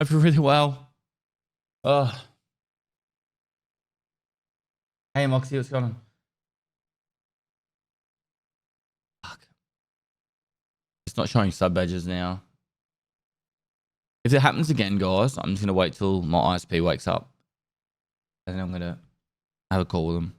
Hope you're really well. Hey, Moxie, what's going on? Fuck. It's not showing sub badges now. If it happens again, guys, I'm just going to wait till my ISP wakes up. And then I'm going to have a call with them.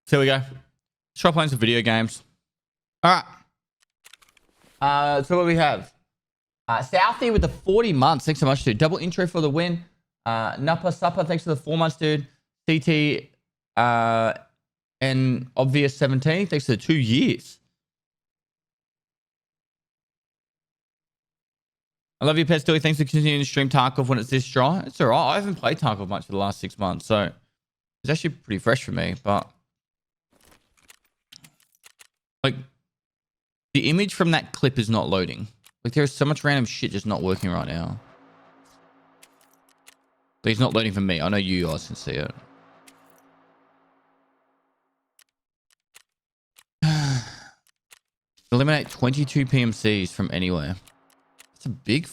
So here we go. Let's try playing some video games. All right. So what do we have? Southie with the 40 months. Thanks so much, dude. Double intro for the win. Nuppa Supper. Thanks for the 4 months, dude. CT and Obvious 17. Thanks for the 2 years. I love you, Pestily. Thanks for continuing to stream Tarkov when it's this dry. It's all right. I haven't played Tarkov much for the last 6 months, so it's actually pretty fresh for me. But like, the image from that clip is not loading. Like, there's so much random shit just not working right now. But it's not loading for me. I know you guys can see it. Eliminate 22 PMCs from anywhere. That's a big...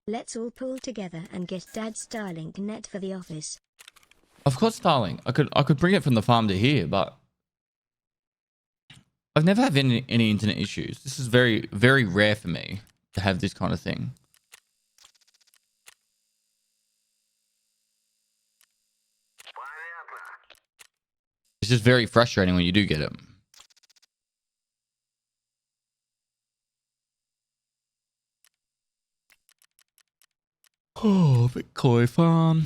Let's all pull together and get Dad's Starlink net for the office. Of course, Starlink. I could bring it from the farm to here, but I've never had any internet issues. This is very, very rare for me to have this kind of thing. It's just very frustrating when you do get it. Oh, Bitcoin farm.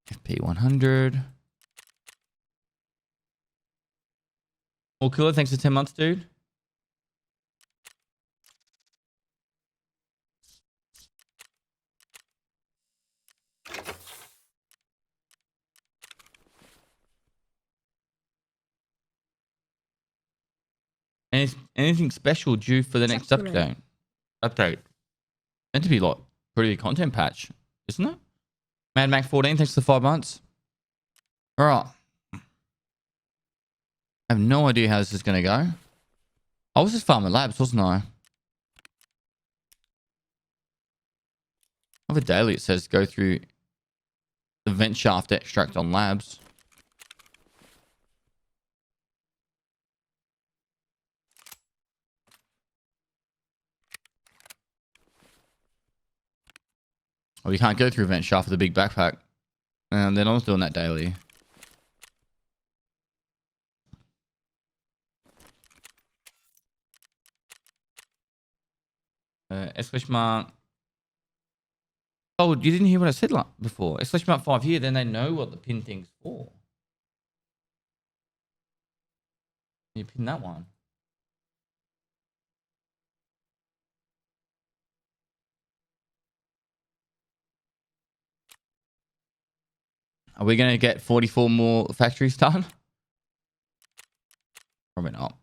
FP100. All killer, thanks for 10 months, dude. Anything special due for the next update? Meant to be like pretty content patch, isn't it? Mad Mac 14, thanks for the 5 months. All right. I have no idea how this is going to go. I was just farming labs, wasn't I? Over daily, it says go through the vent shaft extract on labs. Oh, you can't go through vent shaft with a big backpack. And then I was doing that daily. Exclamation mark. Oh, you didn't hear what I said before. Exclamation mark 5 here, then they know what the pin thing's for. You pin that one. Are we going to get 44 more factories done? Probably not.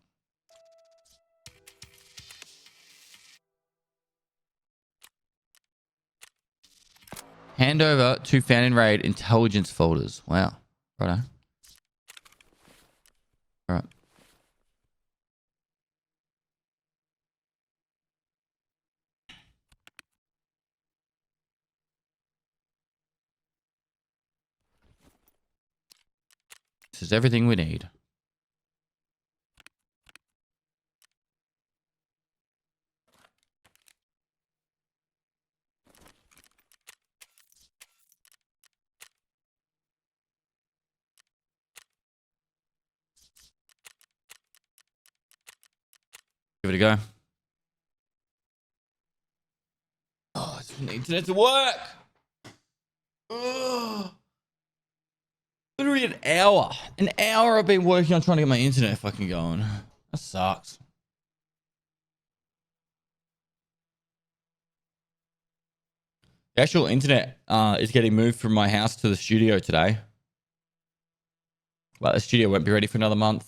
Hand over to Fan and Raid intelligence folders. Wow. Righto. All right. This is everything we need. Give it a go. Oh, I just need internet to work. Ugh. Literally an hour. An hour I've been working on trying to get my internet fucking going. That sucks. The actual internet is getting moved from my house to the studio today. But the studio won't be ready for another month.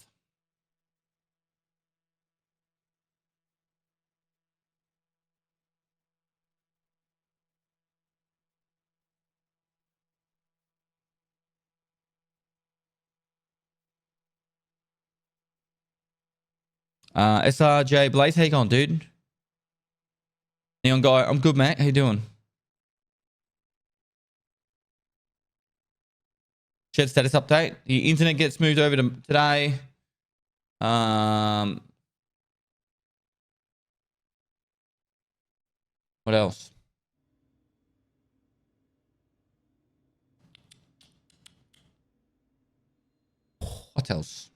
SRJ Blaze, how you going, dude? Neon guy, I'm good, mate. How you doing? Shed status update. The internet gets moved over to today. What else? What else?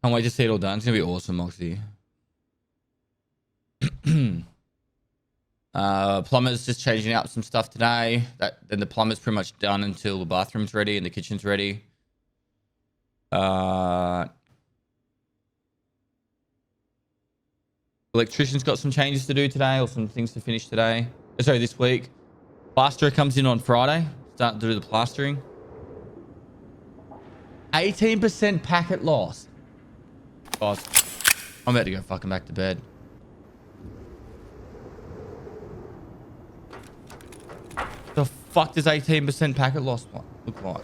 Can't wait to see it all done. It's gonna be awesome, Moxie. Plumber's just changing out some stuff today. Then the plumber's pretty much done until the bathroom's ready and the kitchen's ready. Electrician's got some changes to do today, or some things to finish today. Sorry, this week. Plasterer comes in on Friday. Start to do the plastering. 18% packet loss. Guys, I'm about to go fucking back to bed. The fuck does 18% packet loss look like?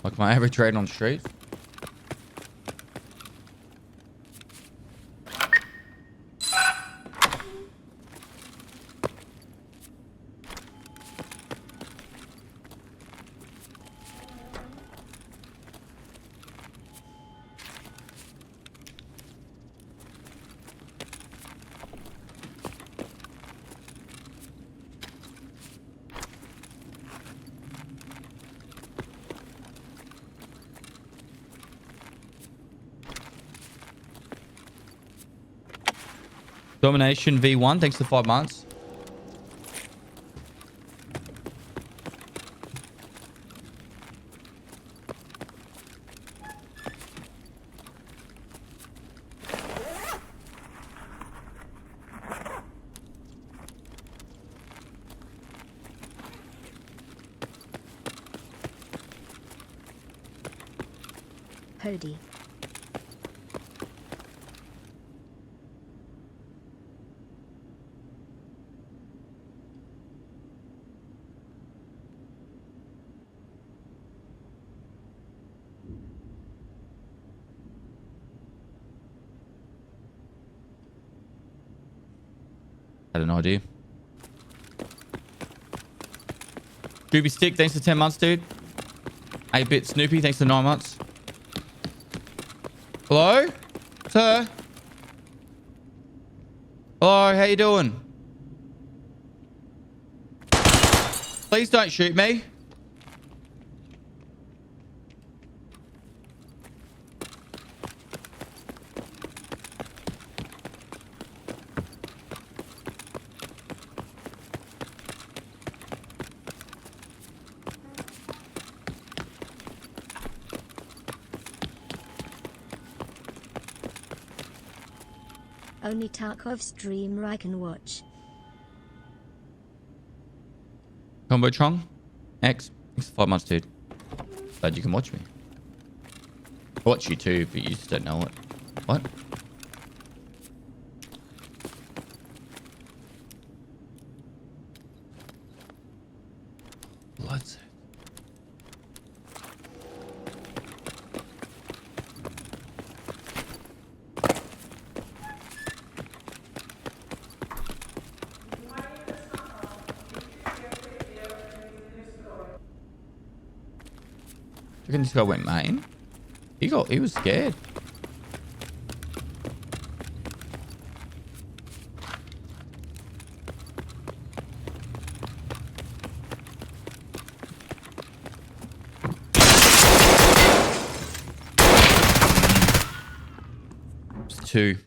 Like my average rate on street. Domination V1, thanks for 5 months. Hody. I had an idea. Scooby Stick, thanks for 10 months, dude. 8-bit Snoopy, thanks for 9 months. Hello? Sir? Hello, how you doing? Please don't shoot me. Only Tarkov streamer I can watch. Combo Trong X. Thanks for 5 months, dude. Glad you can watch me. I watch you too, but you just don't know it. What? Blood's You reckon this guy went main? He was scared. It's 2.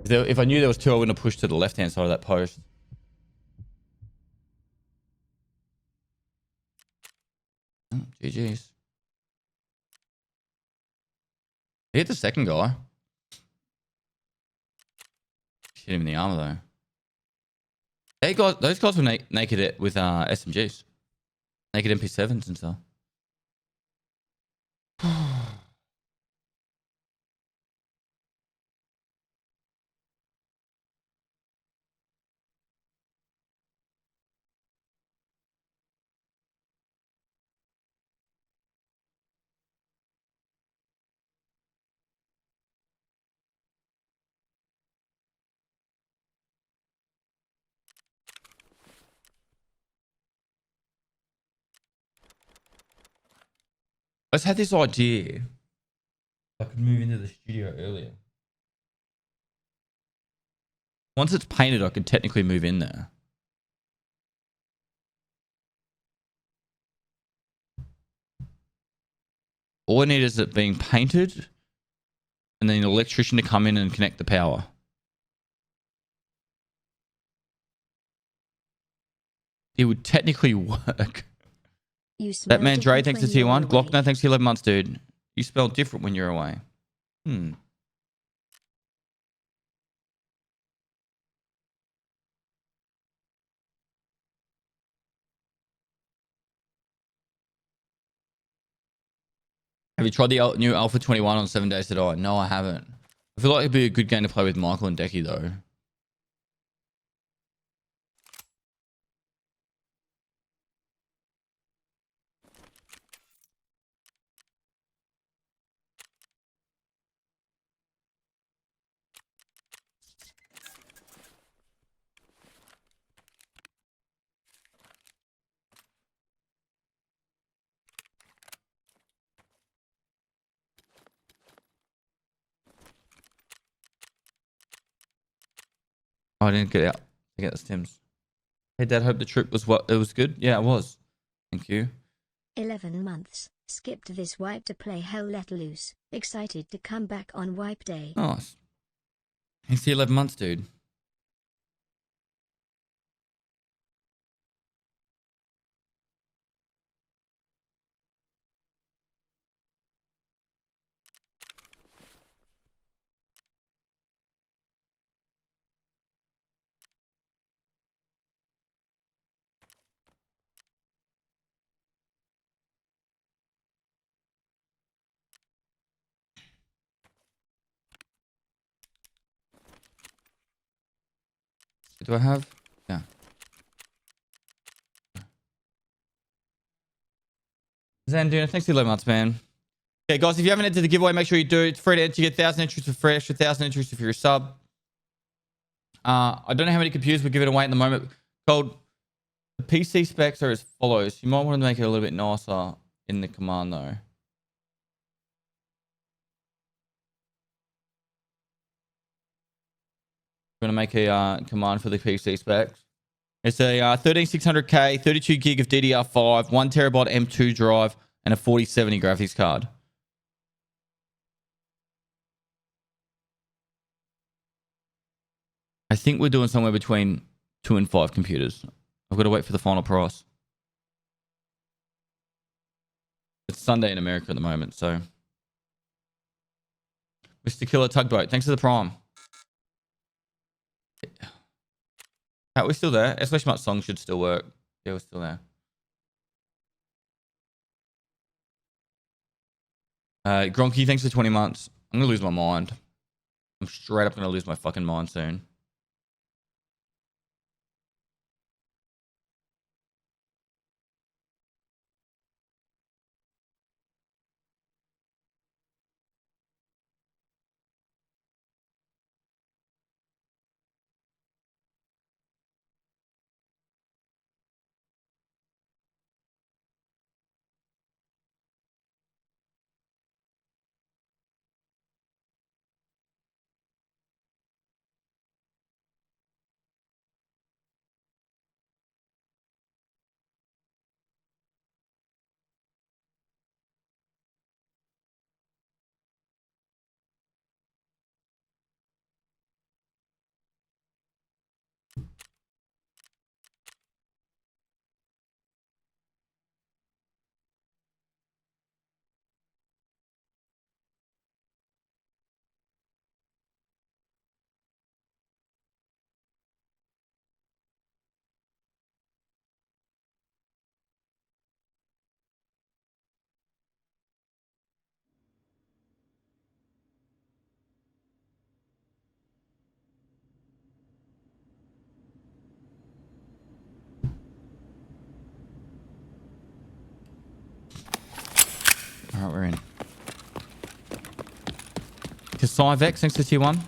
If I knew there was 2, I wouldn't have pushed to the left-hand side of that post. Oh, GG's. He hit the second guy. Hit him in the armor though. Hey guys, those guys were naked with SMGs, naked MP7s and stuff. I just had this idea. I could move into the studio earlier. Once it's painted, I could technically move in there. All I need is it being painted and then an electrician to come in and connect the power. It would technically work. That man Dre, thanks to tier 1. Glockner, thanks to 11 months, dude. You spell different when you're away. Have you tried the new Alpha 21 on 7 Days to Die? No, I haven't. I feel like it'd be a good game to play with Michael and Decky, though. Oh, I didn't get out. I get the stems. Hey, Dad, hope the trip was what? It was good? Yeah, it was. Thank you. 11 months. Skipped this wipe to play Hell Let Loose. Excited to come back on wipe day. Nice. Thanks to 11 months, dude. Do I have? Yeah. Zanduna, thanks for 11 months, man. Okay, guys, if you haven't entered the giveaway, make sure you do. It's free to enter. You get 1,000 entries for free, extra 1,000 entries if you're a sub. I don't know how many computers we're giving away at the moment. Called the PC specs are as follows. You might want to make it a little bit nicer in the command, though. We're going to make a command for the PC specs. It's a 13600K, 32 gig of DDR5, 1 terabyte M2 drive, and a 4070 graphics card. I think we're doing somewhere between 2 and 5 computers. I've got to wait for the final price. It's Sunday in America at the moment, so. Mr. Killer Tugboat, thanks for the prime. We're still there. Especially my song should still work. Yeah, we're still there. Gronky, thanks for 20 months. I'm going to lose my mind. I'm straight up going to lose my fucking mind soon. All right, we're in. Kasaivex, thanks to tier 1.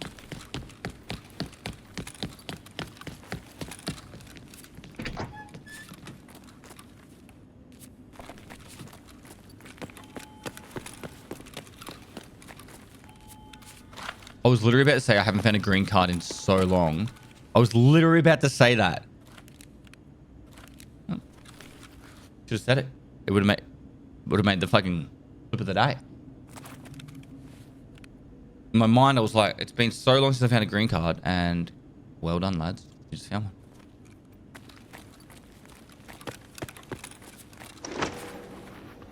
I was literally about to say I haven't found a green card in so long. I was literally about to say that. Should have said it. It would have made the fucking flip of the day. In my mind, I was like, it's been so long since I found a green card, and well done, lads. You just found one.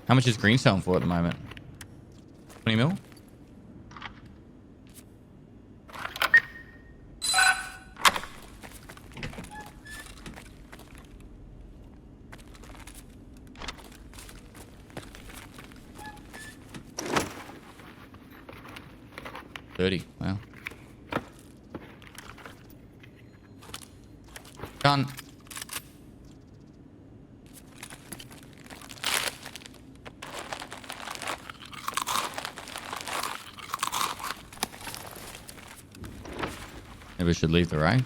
How much is green selling for at the moment? 20 mil? Wow. Done. Maybe we should leave the raid.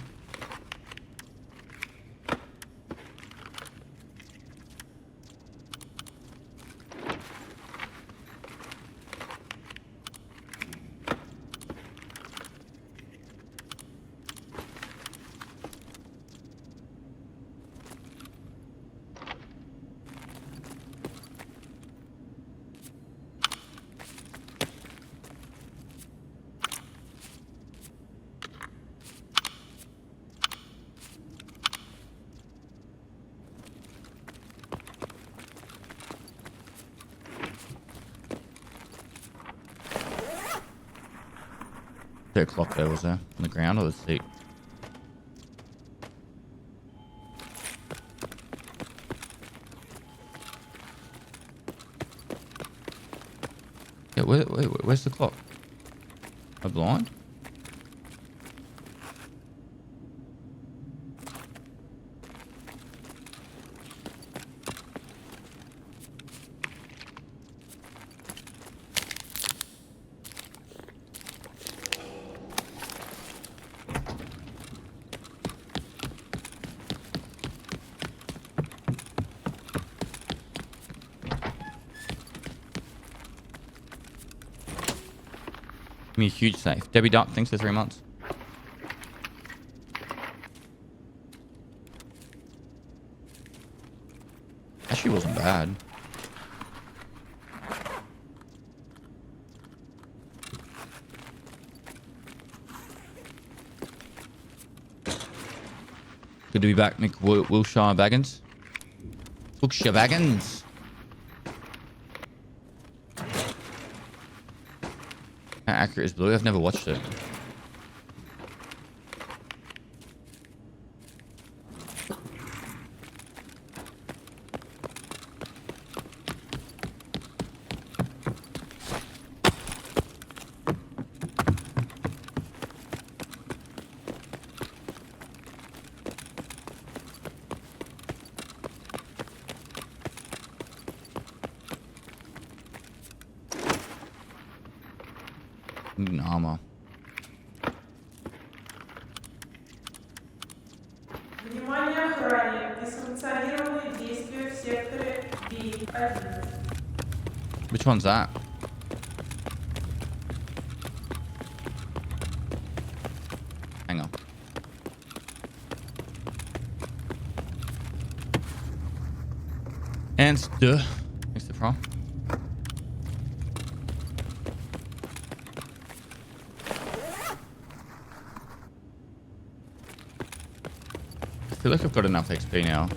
There a clock there, was there? On the ground or the seat? Yeah, where's the clock? Am I blind? Me a huge safe. Debbie Duck, thanks for 3 months. Actually wasn't bad. Good to be back, Mick Wilshire Baggins. Wilshire Baggins. How accurate is Blue? I've never watched it. Need armor. Внимание охране! Несанкционированные действия в секторе B1. Which one's that? Hang on. And thanks to Prom. I feel like I've got enough XP now.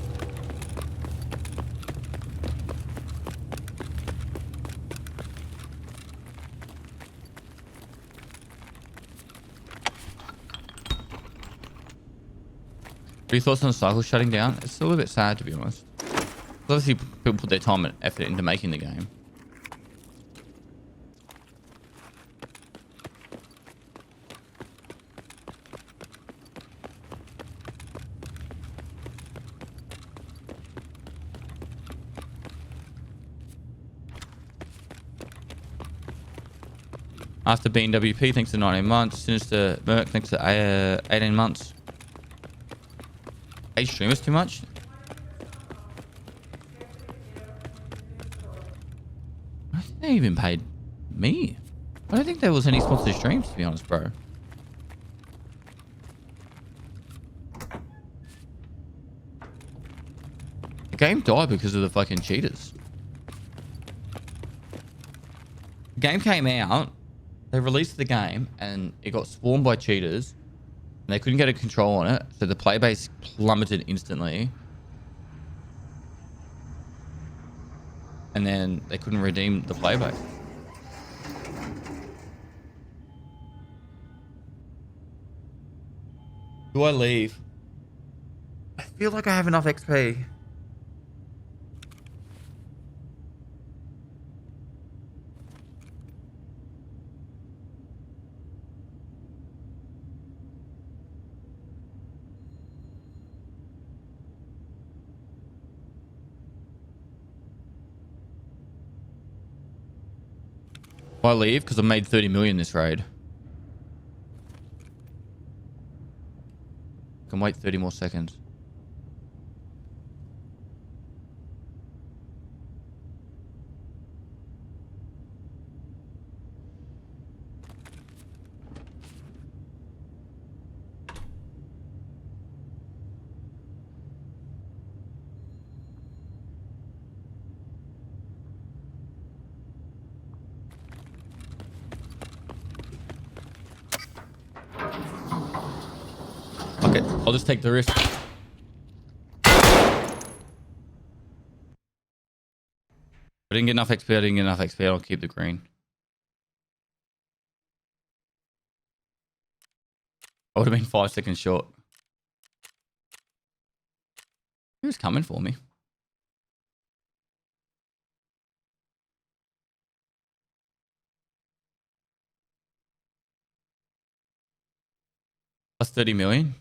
What are your thoughts on the cycle shutting down? It's a little bit sad, to be honest. Obviously, people put their time and effort into making the game. After being WP, thanks to 19 months. Sinister Merc, thanks to 18 months. 8 streamers too much? I don't think they even paid me. I don't think there was any sponsored streams, to be honest, bro. The game died because of the fucking cheaters. The game came out, they released the game, and it got swarmed by cheaters. And they couldn't get a control on it, so the player base plummeted instantly. And then they couldn't redeem the player base. Do I leave? I feel like I have enough XP. Do I leave? Because I made 30 million this raid. I can wait 30 more seconds. Okay, I'll just take the risk. I didn't get enough XP. I didn't get enough XP. I'll keep the green. I would have been 5 seconds short. He was coming for me. Plus 30 million.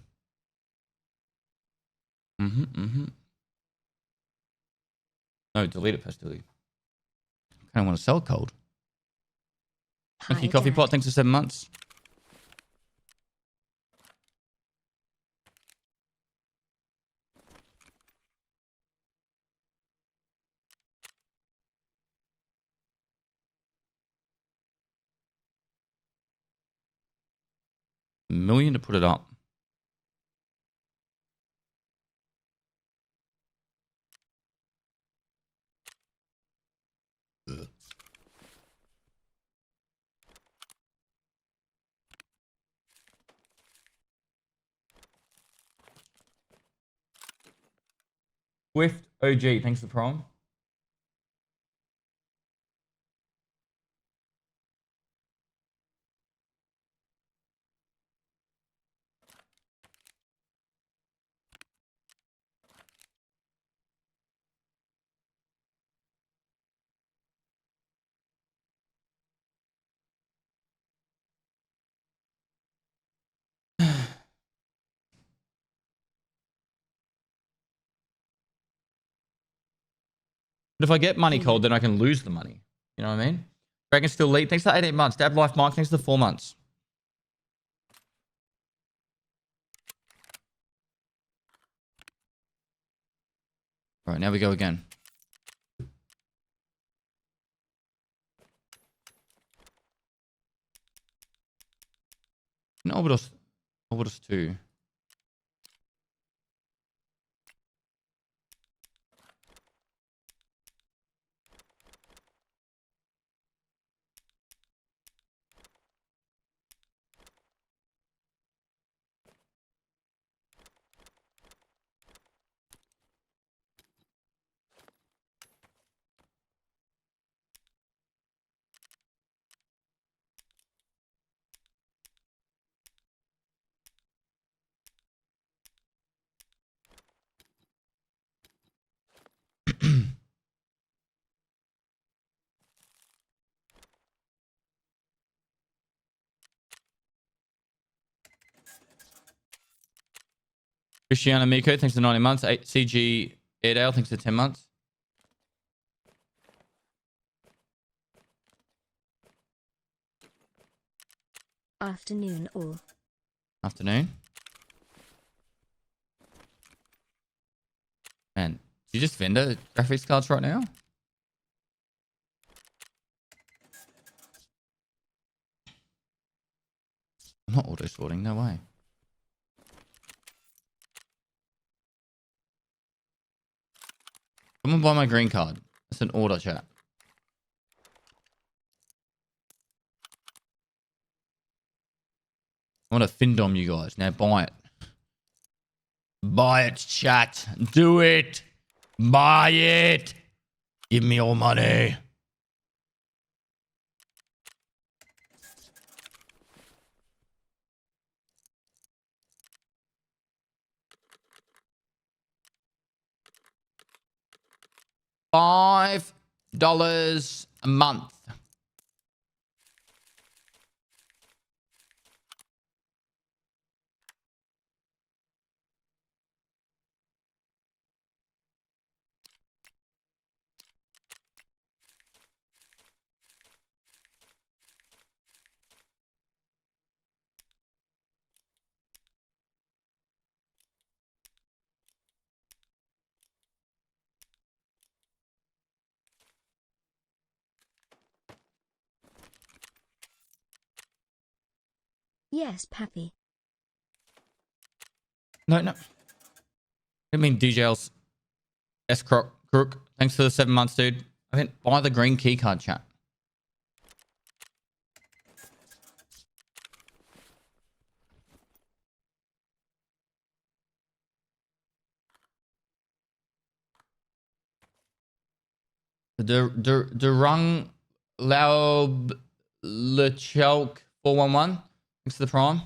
No, delete it, Pestily. I kind of want to sell cold. Thank you, Coffee Pot. Thanks for 7 months. $1 million to put it up. Swift OG, thanks for Prime. But if I get money cold, then I can lose the money. You know what I mean? Dragon Still Lead. Thanks for 18 months. Dab Life Mike. Thanks for 4 months. All right, now we go again. No, Orbitos 2. Cristiano Miko, thanks for 90 months. CG Airedale, thanks for 10 months. Afternoon all. Afternoon. Man, do you just vendor graphics cards right now? I'm not auto sorting, no way. Come and buy my green card. That's an order, chat. I want to Findom you guys. Now buy it. Buy it, chat. Do it. Buy it. Give me all money. $5 a month. Yes, Pappy. No. I mean DJL's S Crook. Thanks for the 7 months, dude. I mean, buy the green key card, chat. Durung Laub Lechalk 411. Thanks for the prime.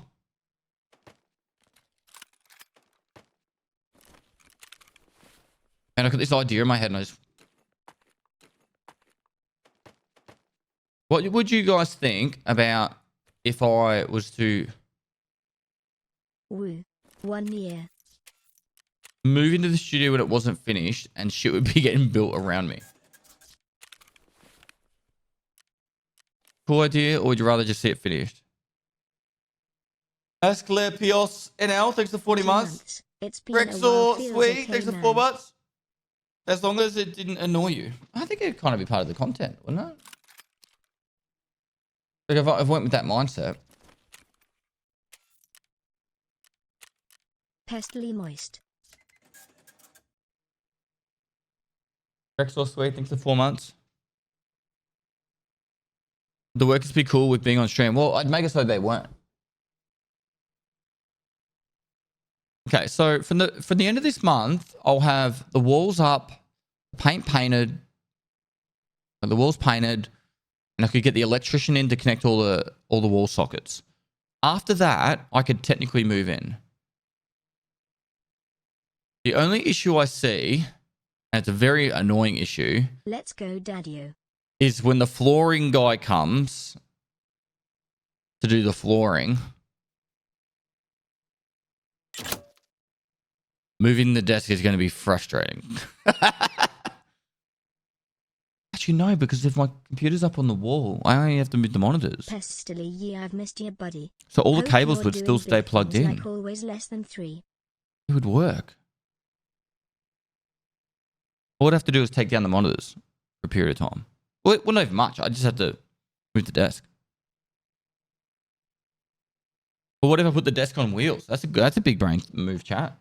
And I got this idea in my head and I just... What would you guys think about if I was to Woo. 1 year. move into the studio when it wasn't finished and shit would be getting built around me? Cool idea, or would you rather just see it finished? Asclepios NL, thanks for 40 months. It's been a while. Rexor Feels Sweet, okay, thanks for man. 4 months. As long as it didn't annoy you. I think it'd kind of be part of the content, wouldn't it? Like if I went with that mindset. Pestily moist. Rexor Sweet, thanks for 4 months. The workers be cool with being on stream. Well, I'd make it so they weren't. Okay, so from the end of this month, I'll have the walls up, paint painted, and the walls painted, and I could get the electrician in to connect all the wall sockets. After that, I could technically move in. The only issue I see, and it's a very annoying issue, Let's go, Daddy-o. is when the flooring guy comes to do the flooring. Moving the desk is going to be frustrating. Actually, you know? Because if my computer's up on the wall, I only have to move the monitors. Pestily, yeah, I've missed you, buddy. So all the Hope cables you're would still doing stay big plugged things in. Like always, less than 3. It would work. All I'd have to do is take down the monitors for a period of time. Well, not even much. I just have to move the desk. But what if I put the desk on wheels? That's a big brain move, chat.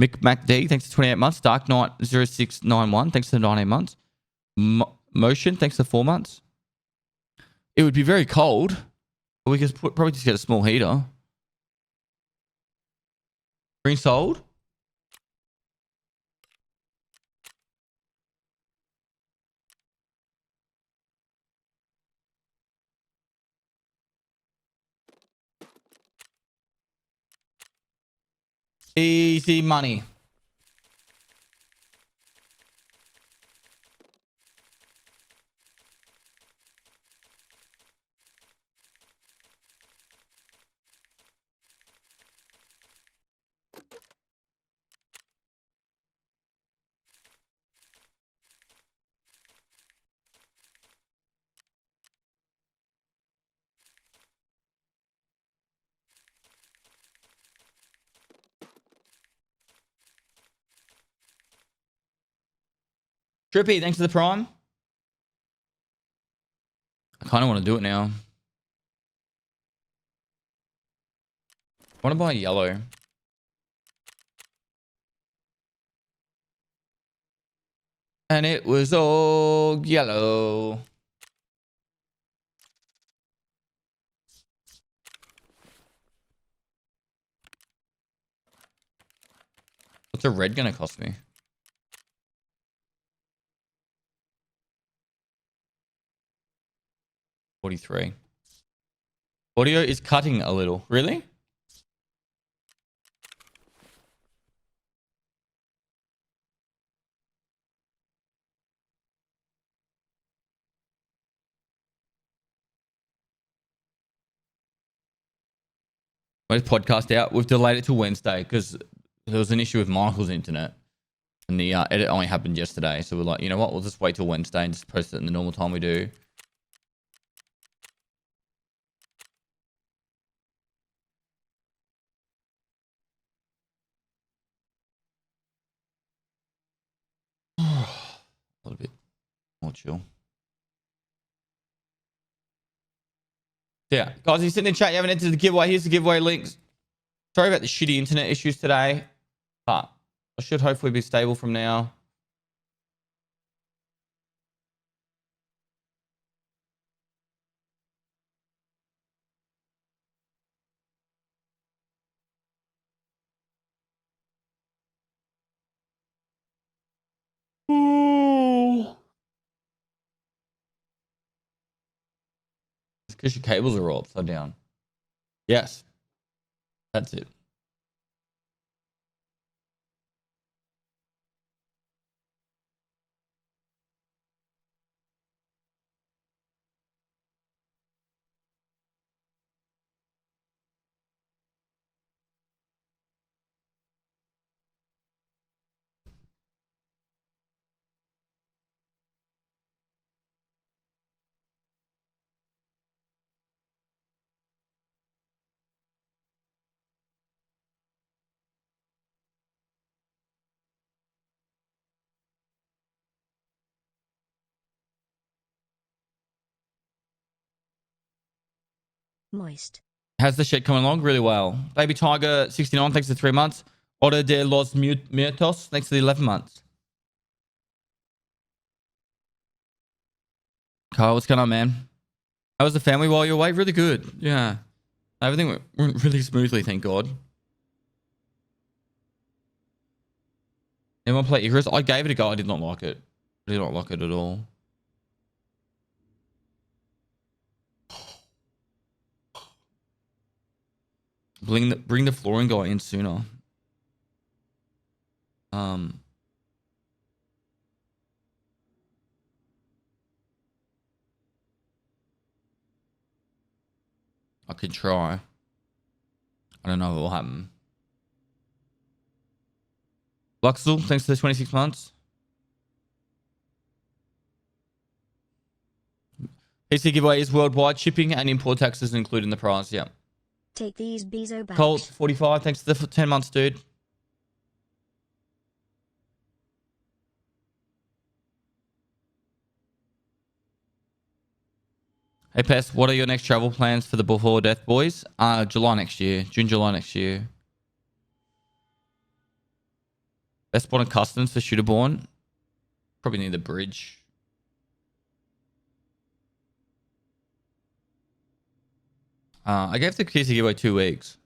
Mick MacD, thanks for 28 months. Dark Knight 0691, thanks for 19 months. Motion, thanks for 4 months. It would be very cold, but we could probably just get a small heater. Green sold. Easy money. Trippy, thanks for the prime. I kind of want to do it now. I want to buy yellow. And it was all yellow. What's a red going to cost me? 43. Audio is cutting a little. Really? Where's podcast out? We've delayed it till Wednesday because there was an issue with Michael's internet. And the edit only happened yesterday. So we're like, you know what? We'll just wait till Wednesday and just post it in the normal time we do. A little bit more chill. Yeah, guys, you sitting in chat, you haven't entered the giveaway. Here's the giveaway links. Sorry about the shitty internet issues today, but I should hopefully be stable from now. It's because your cables are all upside down. Yes, that's it. Moist. How's the shit coming along? Really well. Baby Tiger 69, thanks for 3 months. Otto de los Muertos, thanks for the 11 months. Kyle, what's going on, man? How was the family while you were away? Really good. Yeah. Everything went really smoothly, thank God. Anyone play Icarus? I gave it a go. I did not like it. I did not like it at all. Bring the flooring guy in sooner. I could try. I don't know what will happen. Luxel, thanks for the 26 months. PC giveaway is worldwide. Shipping and import taxes included in the price. Yeah. Take these Bezo bags. Colt 45. Thanks for the 10 months, dude. Hey, Pest, what are your next travel plans for the Before Death Boys? July next year. June, July next year. Best spot on customs for Shooterborn. Probably near the bridge. I gave the keys to giveaway 2 weeks.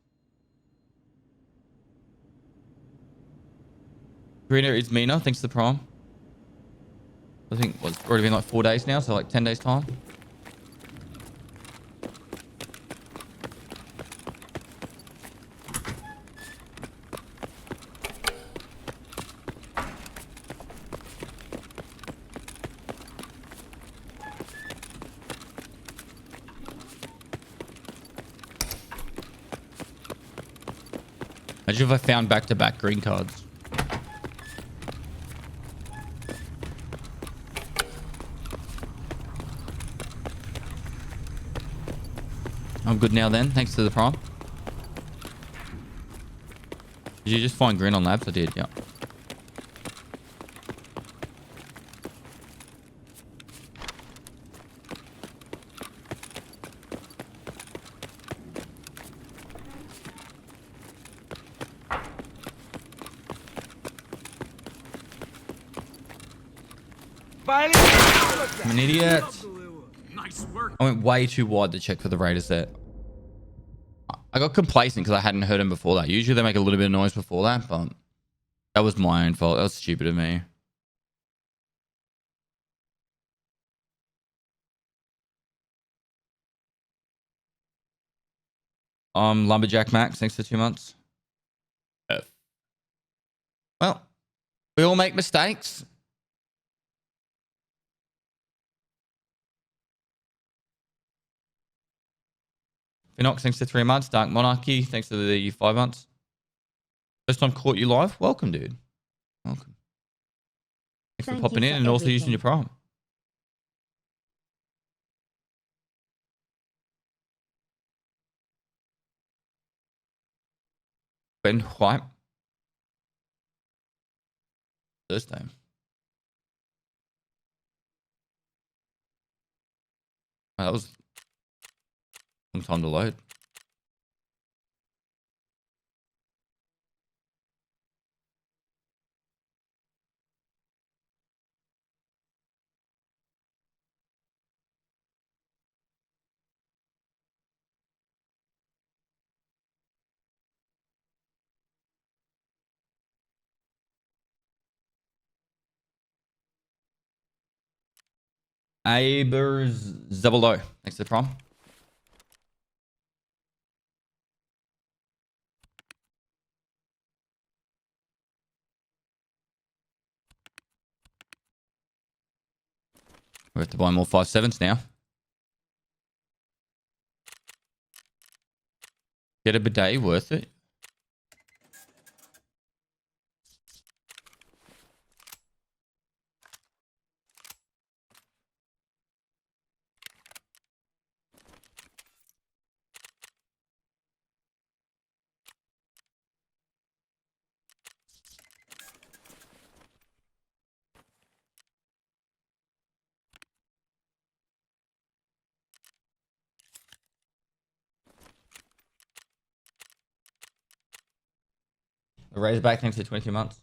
Greener is Mina. Thanks to the Prime. I think it's already been like 4 days now, so like 10 days time. Imagine if I found back-to-back green cards. I'm good now then, thanks to the Prime. Did you just find green on labs? I did, yeah. I'm an idiot. I went way too wide to check for the Raiders there. I got complacent because I hadn't heard him before that. Usually they make a little bit of noise before that, but that was my own fault. That was stupid of me. Lumberjack Max, thanks for 2 months. Well, we all make mistakes. Phoenix, thanks for 3 months. Dark Monarchy, thanks for the 5 months. First time caught you live. Welcome, dude. Welcome. Thanks for popping in and also using your Prime. Ben White. Thursday. Oh, that was a long time to load. Abers Zabalo. Thanks for the Prime. We have to buy more 5.7s now. Get a bidet, worth it. The Razorback, thanks for 22 months.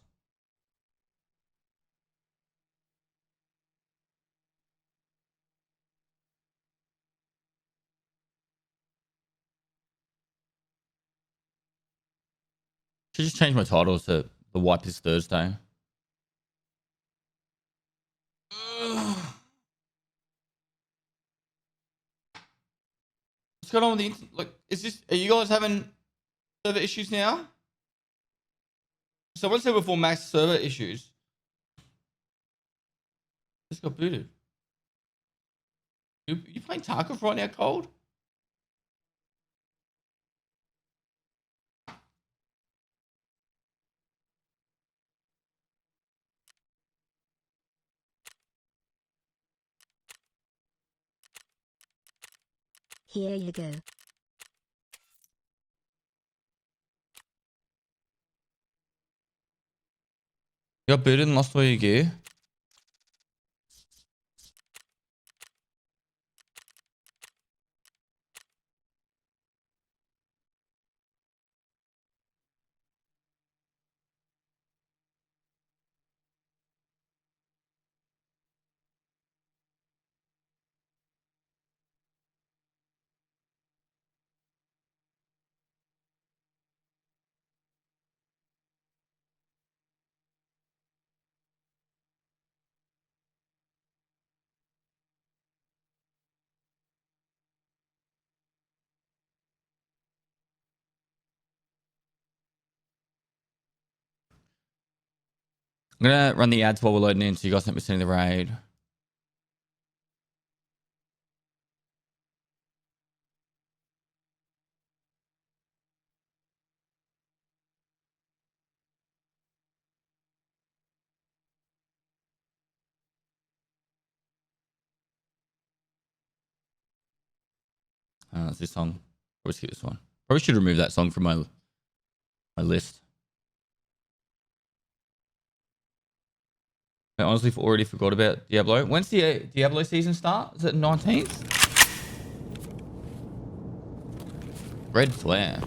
Should just change my title to The Wipe is Thursday. What's going on with the internet? Like, are you guys having server issues now? Someone said before Max server issues. Just got booted. You playing Tarkov right now, Cold? Here you go. Ja, bilden was neue G. I'm gonna run the ads while we're loading in so you guys don't miss any of the raid. That's this song. Probably skip this one. Probably should remove that song from my list. I honestly already forgot about Diablo. When's the Diablo season start? Is it 19th? Red flare.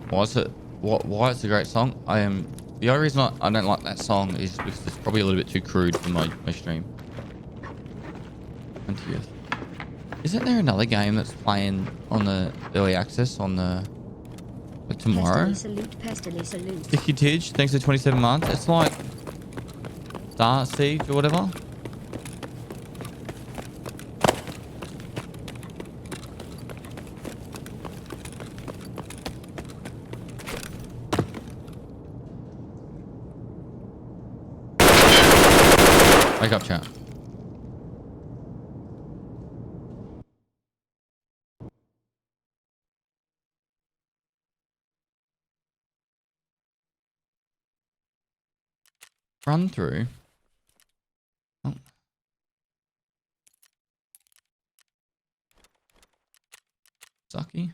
Why is it? Why it's a great song? The only reason I don't like that song is because it's probably a little bit too crude for my stream. 20th. Isn't there another game that's playing on the early access on the tomorrow? Pestily salute, Pestily salute. Sticky Tidge, thanks for 27 months. It's like Star Siege or whatever. Wake up, chat. Run through. Oh. Sucky.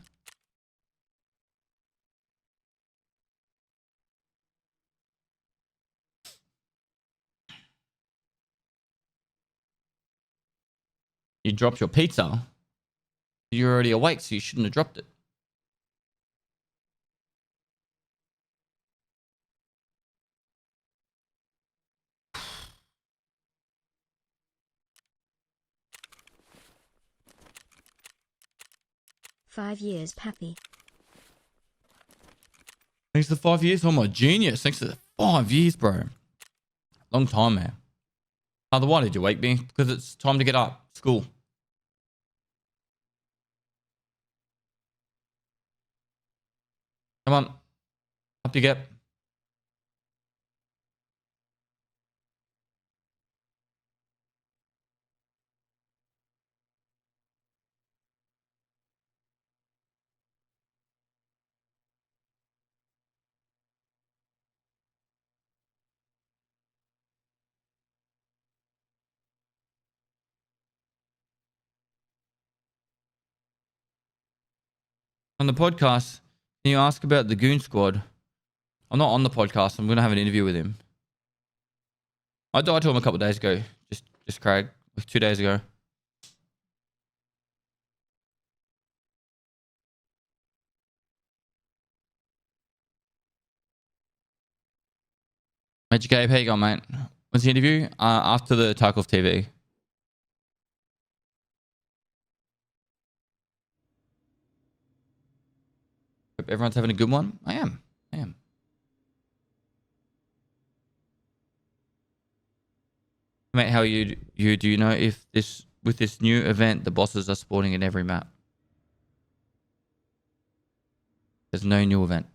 You dropped your pizza. You're already awake, so you shouldn't have dropped it. Five years, Pappy. Thanks to 5 years. Oh, my genius. Thanks to 5 years, bro. Long time, man. Father, why did you wake me? Because it's time to get up. School. Come on. Up you get. On the podcast, can you ask about the Goon Squad? I'm not on the podcast. I'm going to have an interview with him. I died to him a couple of days ago. Just Craig. 2 days ago. Magic Gabe, how you going, mate? When's the interview? After the Tarkov TV. Hope everyone's having a good one. I am. Mate, how are you? Do you know if with this new event the bosses are spawning in every map? There's no new event.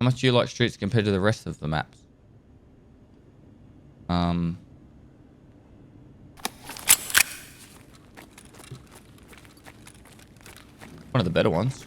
much do you like streets compared to the rest of the maps? One of the better ones.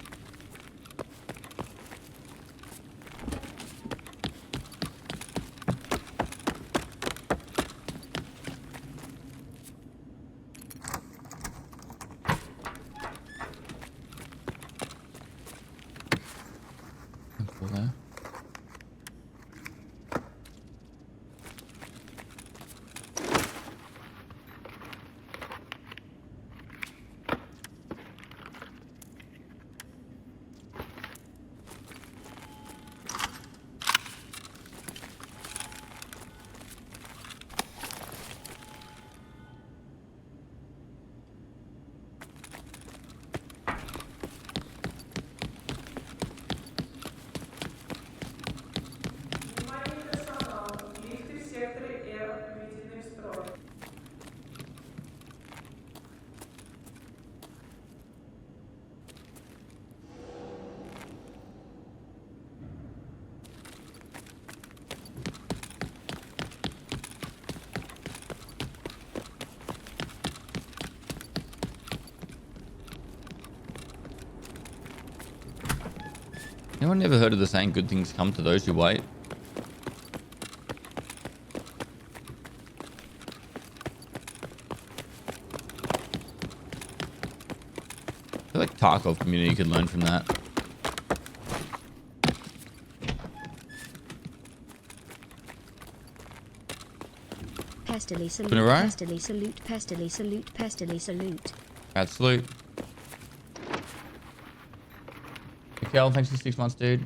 Внимание персоналу. Лифты в секторе R введены в строй. Anyone ever heard of the saying, good things come to those who wait? I feel like Tarkov community could learn from that. Pestily salute, Been a row? Pestily salute, Pestily salute, Pestily salute. Absolute. Kel, thanks for 6 months, dude.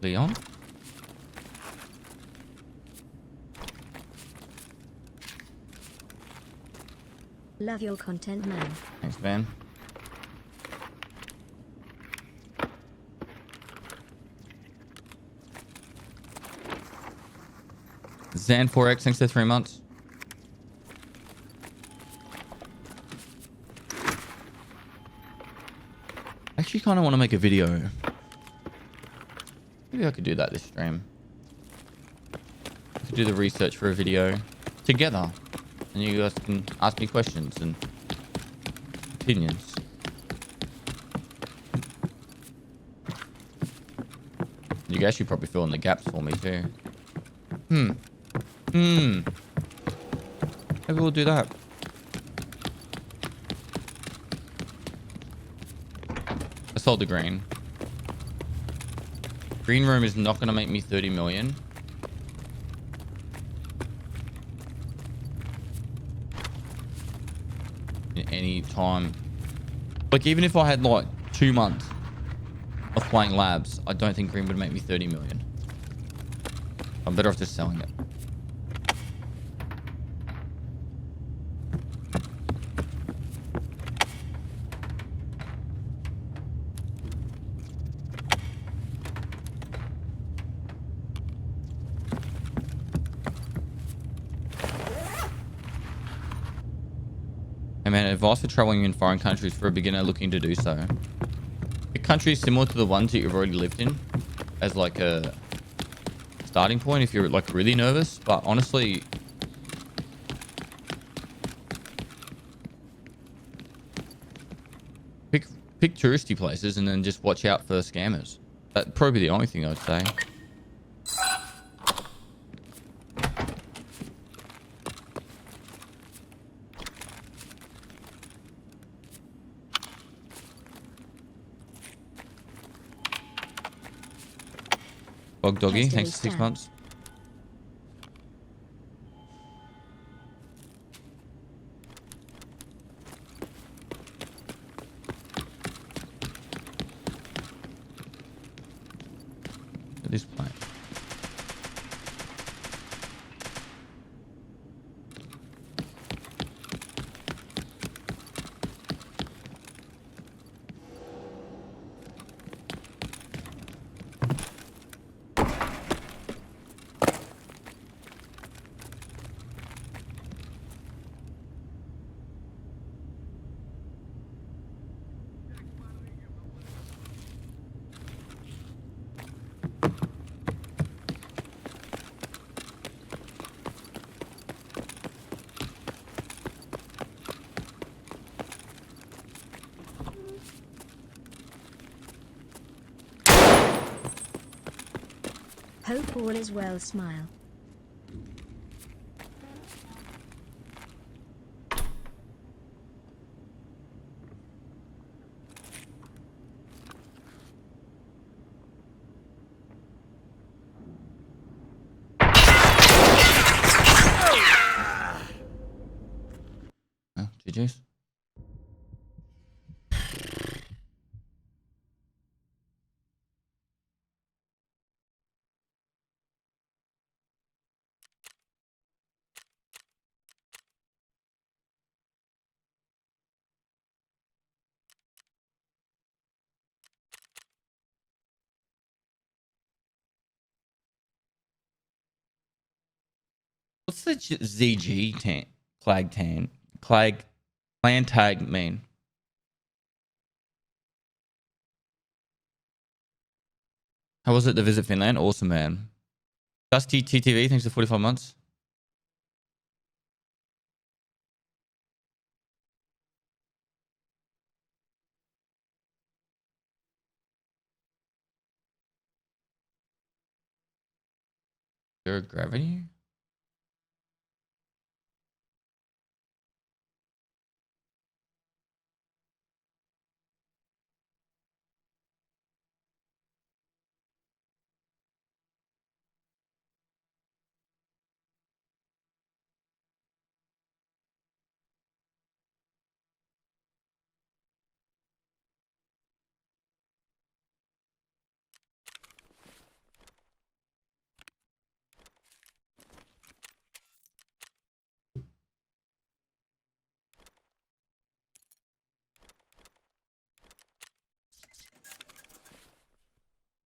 Leon? Love your content, man. Thanks, man. Zan4X, thanks for 3 months. I actually kind of want to make a video. Maybe I could do that this stream. I could do the research for a video together. And you guys can ask me questions and opinions. You guys should probably fill in the gaps for me too. Maybe we'll do that. I sold the green. Green room is not going to make me 30 million. In any time. Like, even if I had like 2 months of playing labs, I don't think green would make me 30 million. I'm better off just selling it. Hey man, advice for traveling in foreign countries for a beginner looking to do so. A country similar to the ones that you've already lived in as like a starting point if you're like really nervous, but honestly pick touristy places and then just watch out for scammers. That'd probably be the only thing I'd say. Bog Doggy, thanks for 6 months. At this point. Hope all is well, smile. Oh, GG's. What's the ZG tan? Clag clan tag mean? How was it to visit Finland? Awesome, man. Dusty TTV, thanks for 45 months. Zero gravity?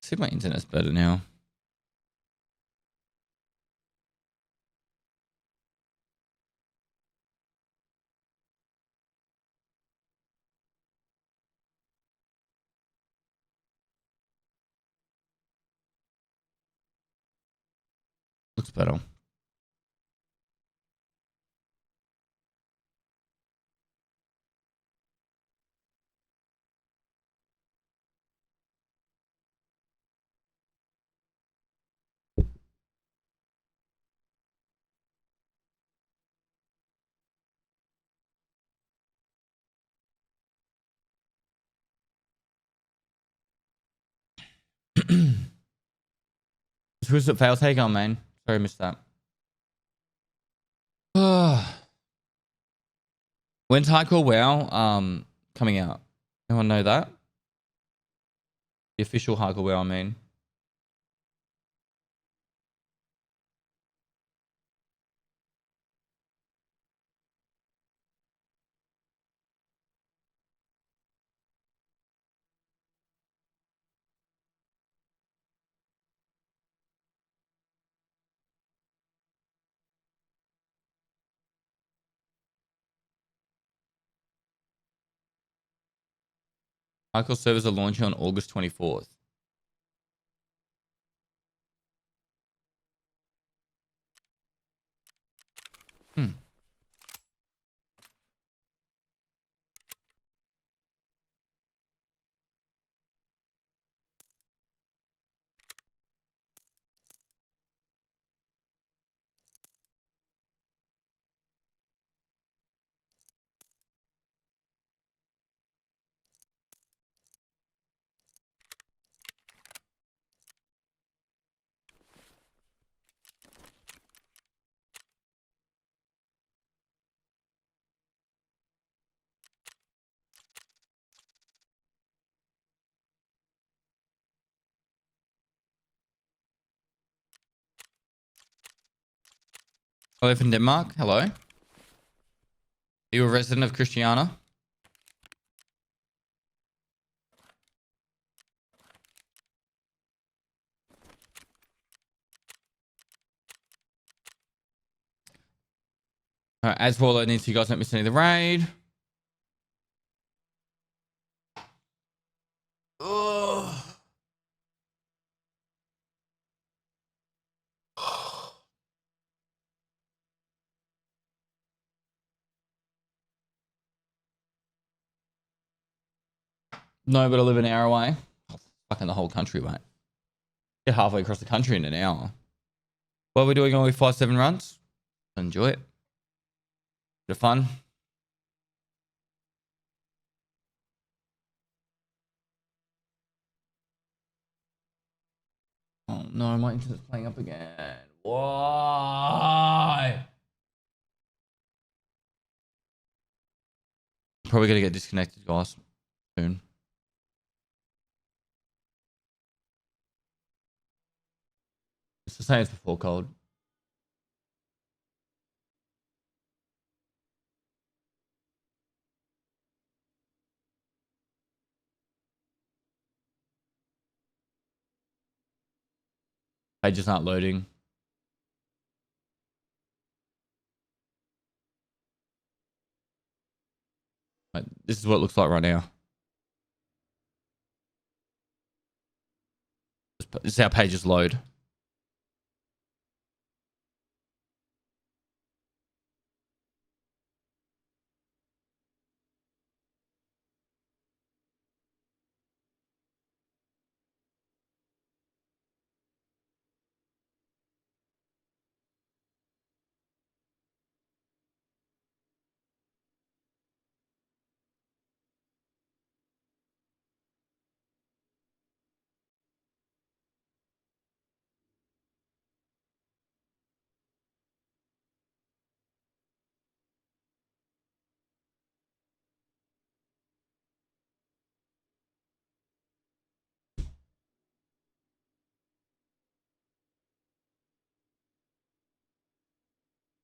See if my internet's better now. Looks better. Who's it fail take on, man? Sorry, I missed that. When's Hardcore WoW coming out? Anyone know that? The official Hardcore WoW, I mean. Hardcore servers are launching on August 24th. Hmm. Hello from Denmark. Hello. Are you a resident of Christiana? Alright, as Warlord needs you guys don't miss any of the raid. Ugh. No, but I live an hour away. Fucking the whole country, mate. Get halfway across the country in an hour. Well, we're doing only 5-7 runs. Enjoy it. Bit of fun. Oh no, my internet's playing up again. Why? Probably gonna get disconnected, guys, soon. It's the same as before, cold. Pages aren't loading. Like, this is what it looks like right now. This is how pages load.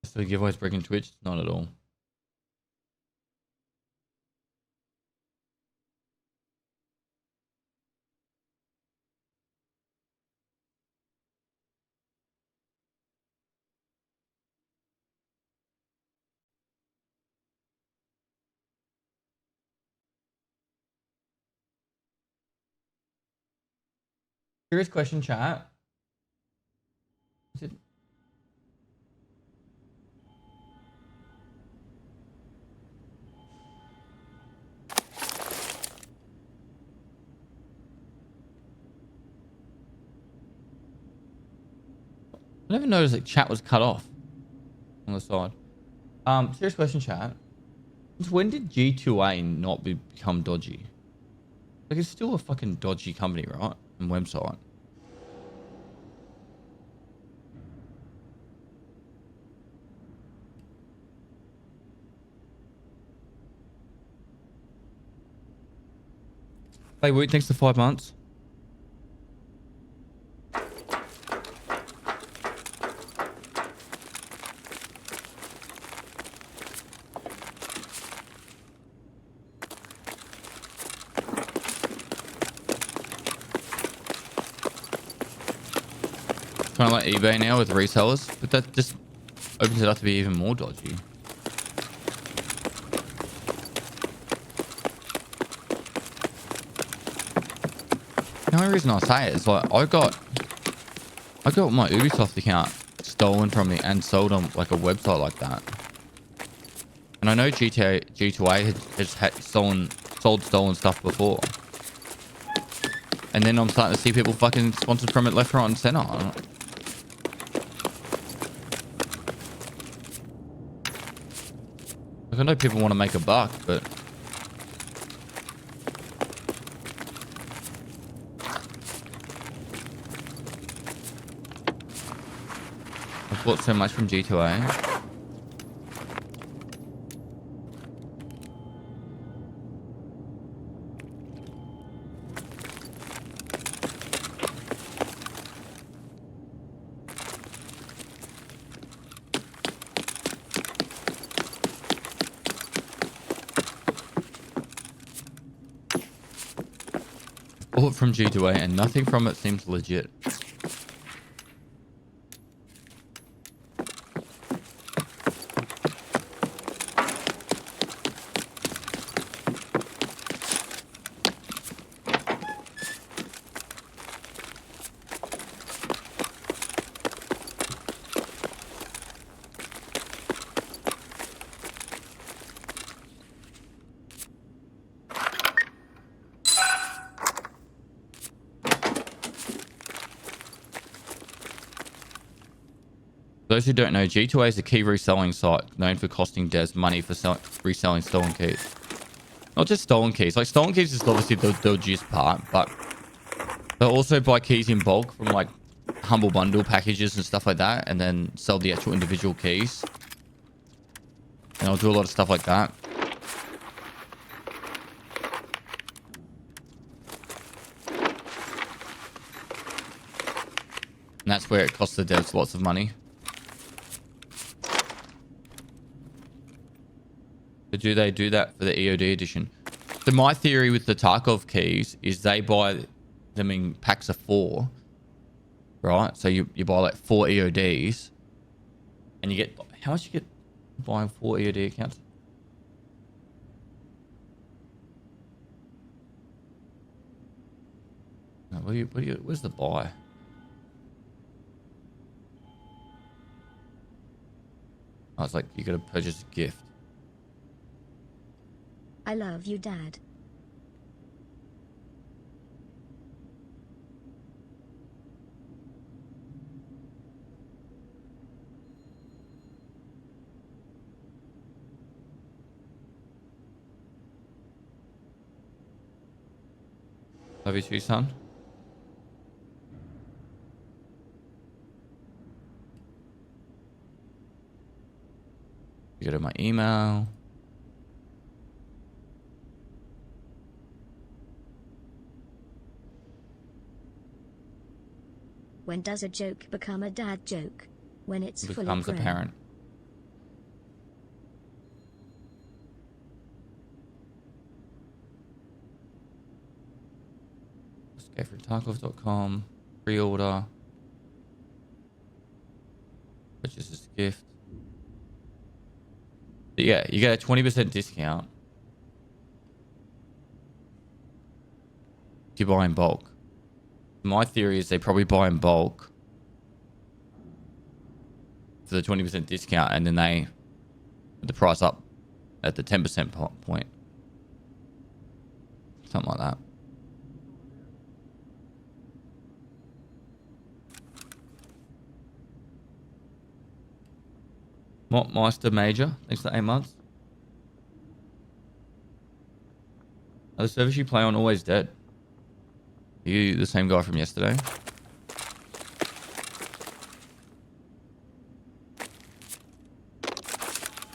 So the giveaway's breaking Twitch? Not at all. Serious question, chat. Is it? I never noticed that chat was cut off on the side. Serious question, chat. Since when did G2A not become dodgy? Like, it's still a fucking dodgy company, right? And website. Hey, Woot, thanks for 5 months. Kind of like eBay now with resellers, but that just opens it up to be even more dodgy. The only reason I say it is like I got my Ubisoft account stolen from me and sold on like a website like that. And I know G2A has sold stolen stuff before. And then I'm starting to see people fucking sponsored from it left, right, and center. Like, I know people want to make a buck, but I've bought so much from G2A. Bought from G2A and nothing from it seems legit. Those who don't know, G2A is a key reselling site known for costing devs money for reselling stolen keys. Not just stolen keys. Like, stolen keys is obviously the gist part, but they'll also buy keys in bulk from, like, Humble Bundle packages and stuff like that, and then sell the actual individual keys. And I'll do a lot of stuff like that. And that's where it costs the devs lots of money. But do they do that for the EOD edition? So my theory with the Tarkov keys is they buy them in packs of 4. Right? So you buy like 4 EODs. And you get... How much you get buying 4 EOD accounts? No, where's the buy? Oh, it's like you gotta purchase a gift. I love you, Dad. Love you too, son. You go to my email. When does a joke become a dad joke? When it's It fully becomes grown. apparent. Let's go for Tarkov.com. Pre-order. Purchase this gift. But yeah, you get a 20% discount if you buy in bulk. My theory is they probably buy in bulk for the 20% discount, and then they put the price up at the 10% point. Something like that. Meister Major, thanks for 8 months. Are the servers you play on always dead? Are you the same guy from yesterday?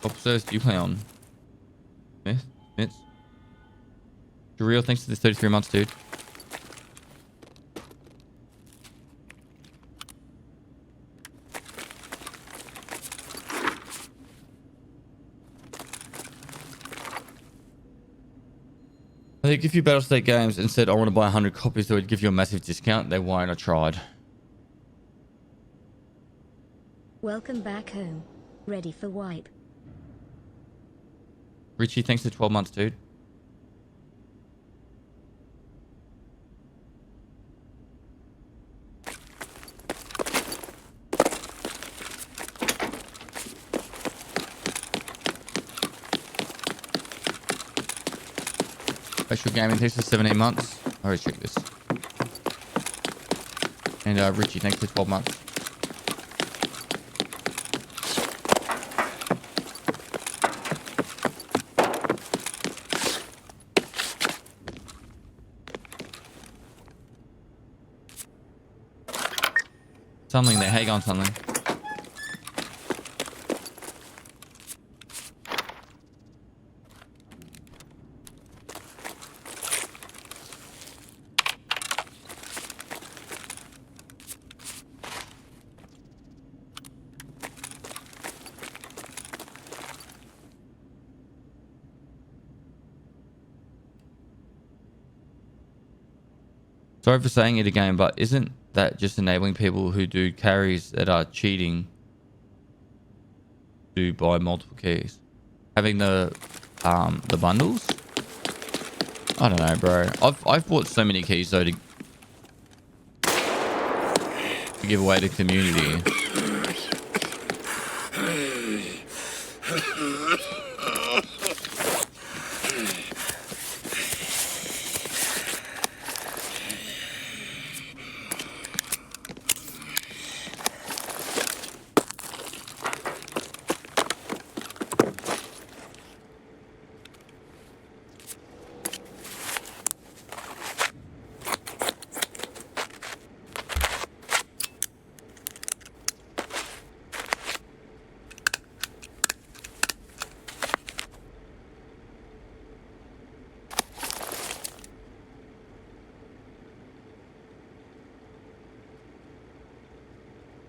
What servers do you play on? Smiths? Surreal, thanks for the 33 months, dude. I think if you Battlestate Games and said, I want to buy 100 copies, they would give you a massive discount. They won't. I tried. Welcome back home. Ready for wipe. Richie, thanks for 12 months, dude. Special Gaming, thanks for 17 months. I always check this. And Richie, thanks for 12 months. Something there. How you going, something? Sorry for saying it again, but isn't that just enabling people who do carries that are cheating to buy multiple keys? Having the bundles? I don't know, bro. I've bought so many keys though to give away to community.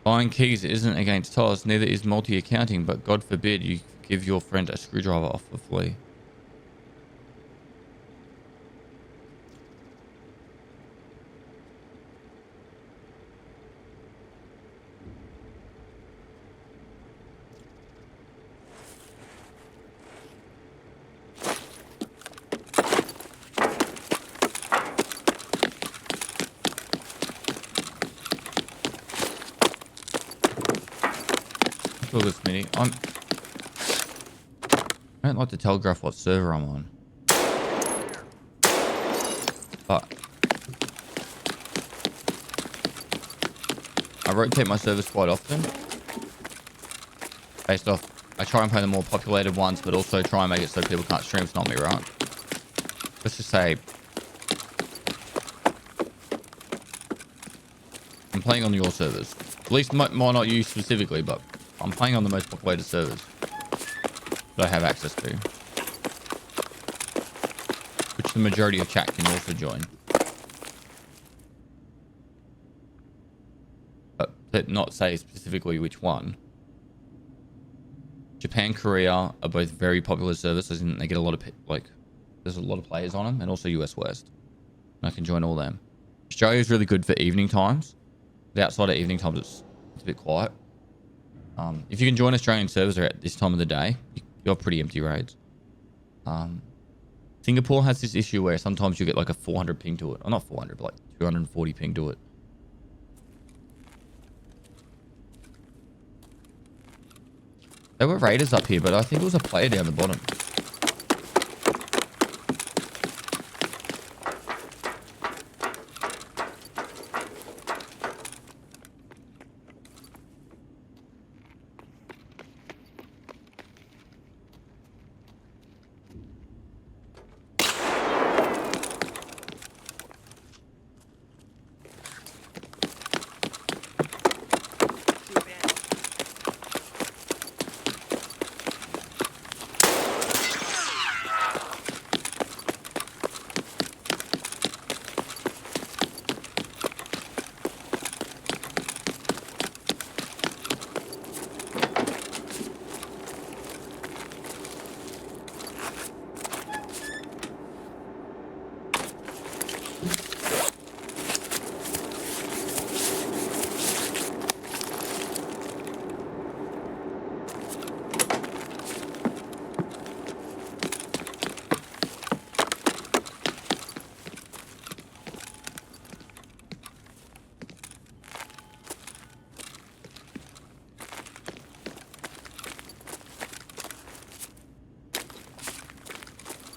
Buying keys isn't against TOS, neither is multi-accounting, but God forbid you give your friend a screwdriver off the flea. This mini. I don't like to telegraph what server I'm on, but I rotate my servers quite often based off. I try and play the more populated ones, but also try and make it so people can't stream. It's not me, right? Let's just say I'm playing on your servers. At least might not you specifically, but I'm playing on the most populated servers that I have access to, which the majority of chat can also join. But to not say specifically which one. Japan, Korea are both very popular servers, and they get a lot of there's a lot of players on them, and also US West. And I can join all them. Australia is really good for evening times. The outside of evening times, it's a bit quiet. If you can join Australian servers at this time of the day, you're pretty empty raids. Singapore has this issue where sometimes you get like a 400 ping to it. Or not 400, but like 240 ping to it. There were raiders up here, but I think it was a player down the bottom.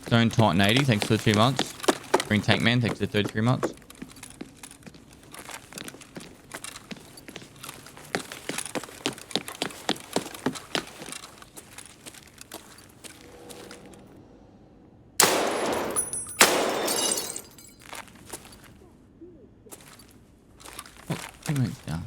Zone Titan 80, thanks for the 2 months. Green Tank Man, thanks for the 33 months. Teammates down.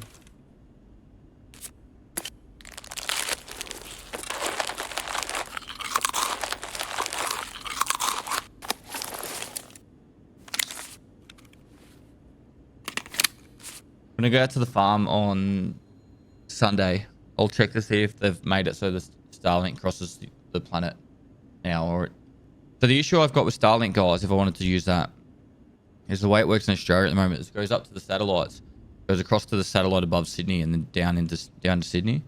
I'm gonna go out to the farm on Sunday. I'll check to see if they've made it so the Starlink crosses the planet now. So the issue I've got with Starlink, guys, if I wanted to use that, is the way it works in Australia at the moment. It goes up to the satellites, goes across to the satellite above Sydney, and then down to Sydney.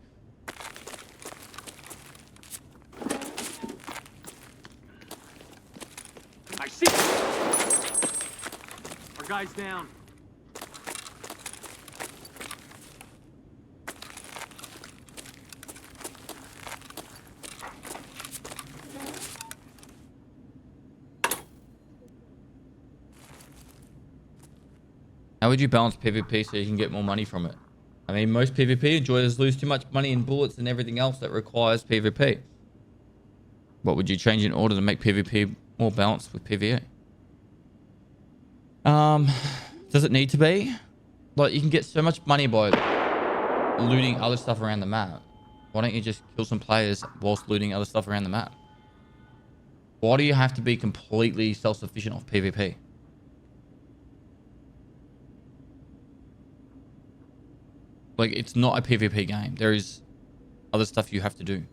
I see. Our guy's down. How would you balance PvP so you can get more money from it? I mean, most PvP enjoyers lose too much money in bullets and everything else that requires PvP. What would you change in order to make PvP more balanced with PvE? Does it need to be? Like, you can get so much money by looting other stuff around the map. Why don't you just kill some players whilst looting other stuff around the map? Why do you have to be completely self-sufficient off PvP? Like, it's not a PvP game. There is other stuff you have to do.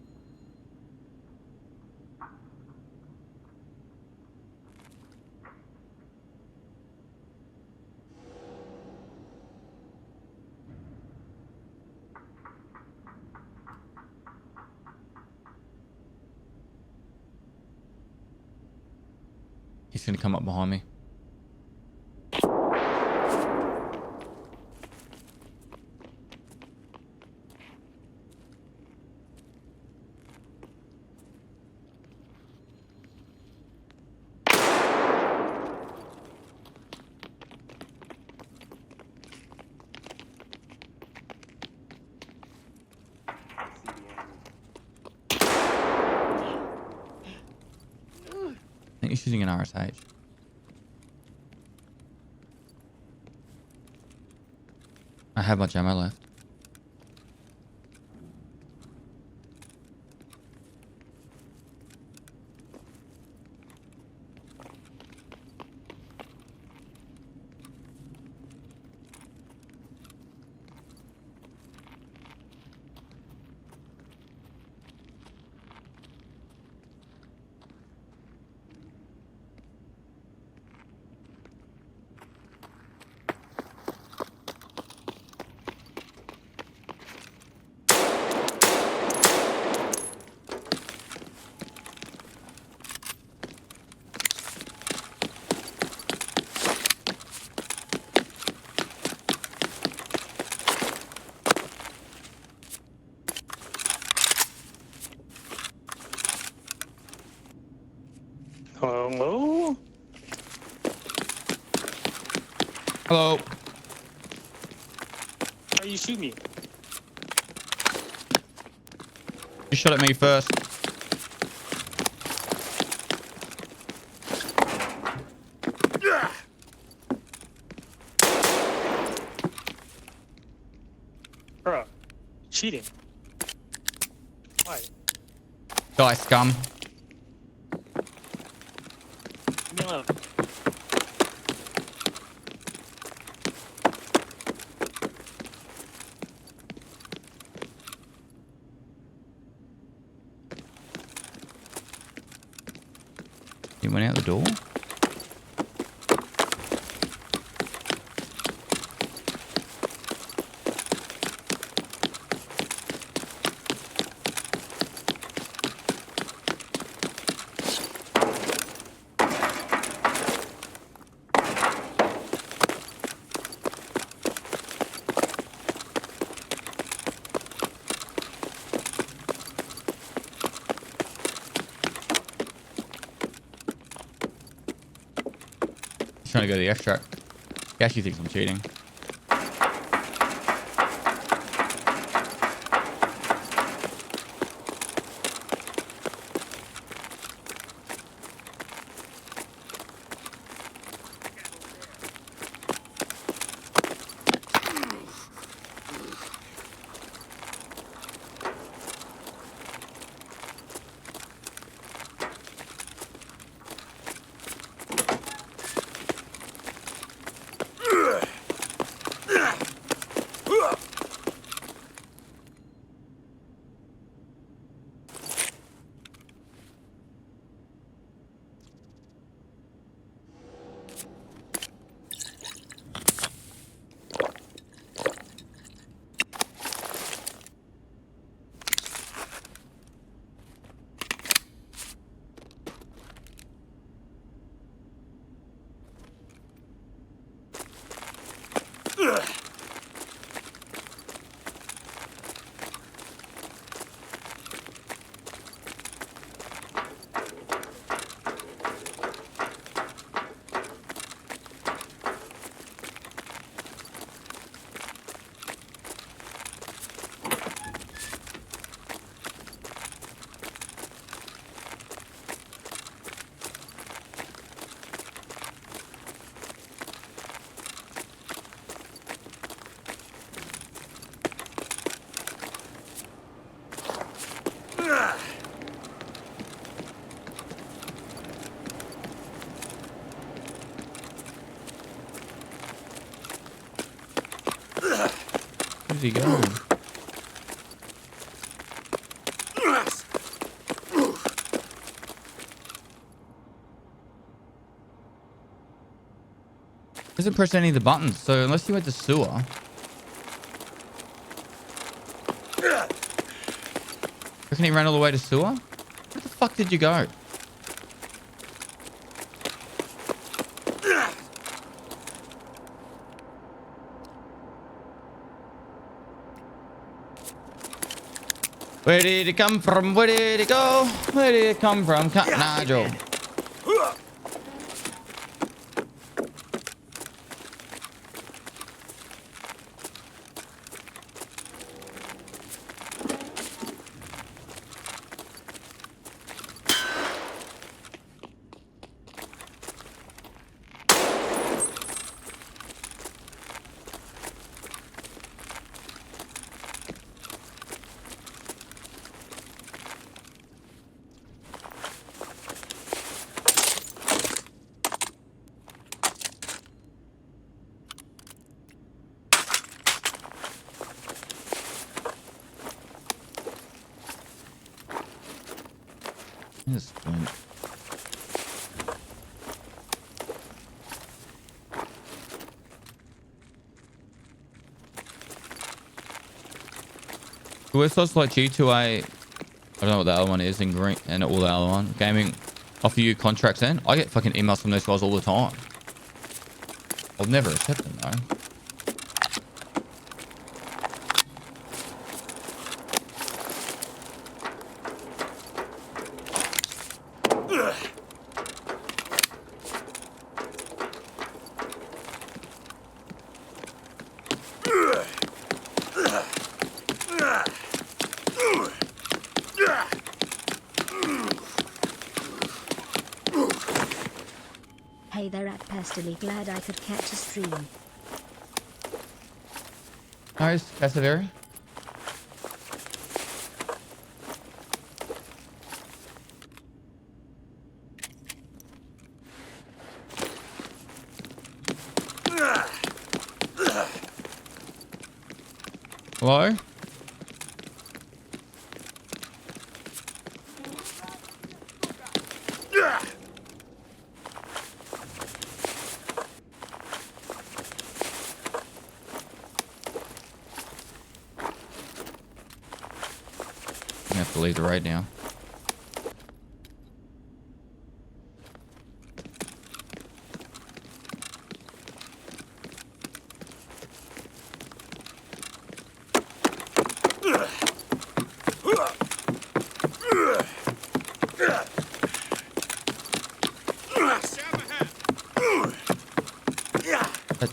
He's going to come up behind me. I think he's using an RSH. I have much ammo left. Hello? Hello. Why you shoot me? You shot at me first. Bruh, cheating. Why? Die, scum. Leave me alone. He went out the door. He's trying to go to the extract. He actually thinks I'm cheating. Where's he going? Doesn't press any of the buttons, so unless you went to sewer. Reckon he ran all the way to sewer? Where the fuck did you go? Where did it come from? Where did it go? Where did it come from? Nigel. This point. We're supposed to like G2A. I don't know what the other one is in green and all the other one. Gaming offer you contracts in. I get fucking emails from those guys all the time. I'll never accept them though. Hey there at Pestily, glad I could catch a stream. Nice, Cassaveri. Hello? I have to leave the right now.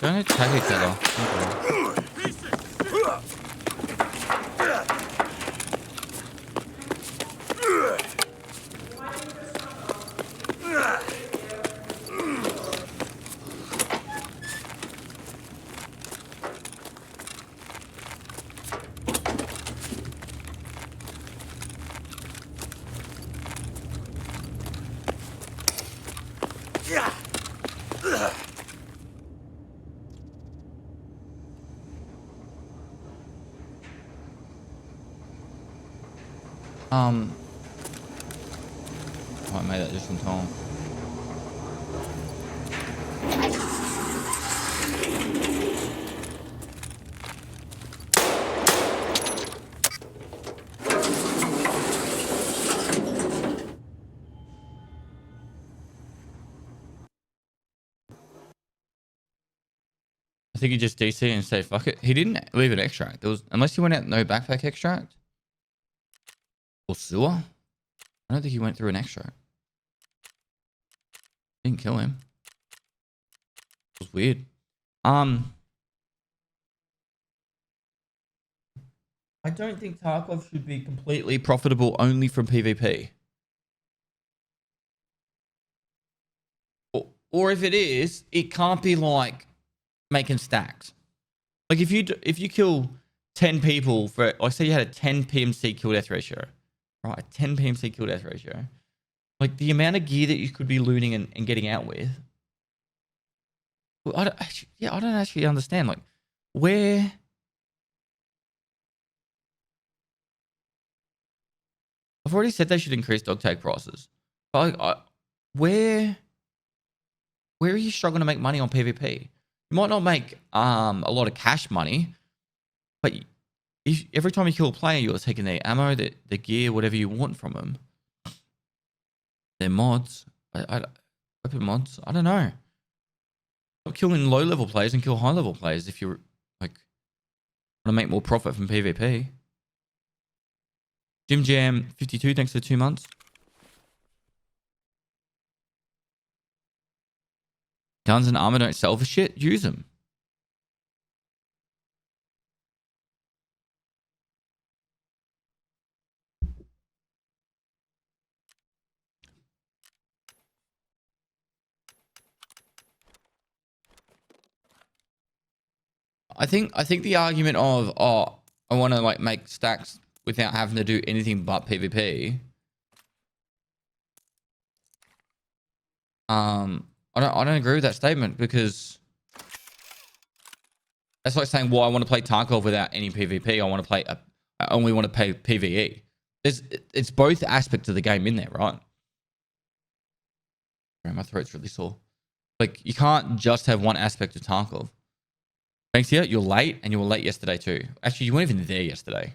Don't attack each other. Okay. Oh, I made that just in time. I think he just DC and say fuck it. He didn't leave an extract. There was, unless he went out no backpack extract or sewer. I don't think he went through an extract. Didn't kill him. It was weird. I don't think Tarkov should be completely profitable only from PvP. Or if it is, it can't be like making stacks. Like if you kill 10 people for, like say you had a 10 PMC kill death ratio, right? 10 PMC kill death ratio. Like the amount of gear that you could be looting and getting out with. Well, I don't actually understand. Like where I've already said they should increase dog tag prices. But where are you struggling to make money on PvP? You might not make a lot of cash money, but every time you kill a player, you're taking their ammo, their gear, whatever you want from them. Their mods. Open mods. I don't know. Stop killing low level players and kill high level players if you're like want to make more profit from PvP. Jim Jam 52, thanks for 2 months. Guns and armor don't sell for shit. Use them. I think the argument of I want to like make stacks without having to do anything but PvP. I don't agree with that statement because that's like saying, well, I want to play Tarkov without any PvP. I only want to play PvE. It's both aspects of the game in there, right? My throat's really sore. Like you can't just have one aspect of Tarkov. Thanks here, you're late and you were late yesterday too. Actually, you weren't even there yesterday.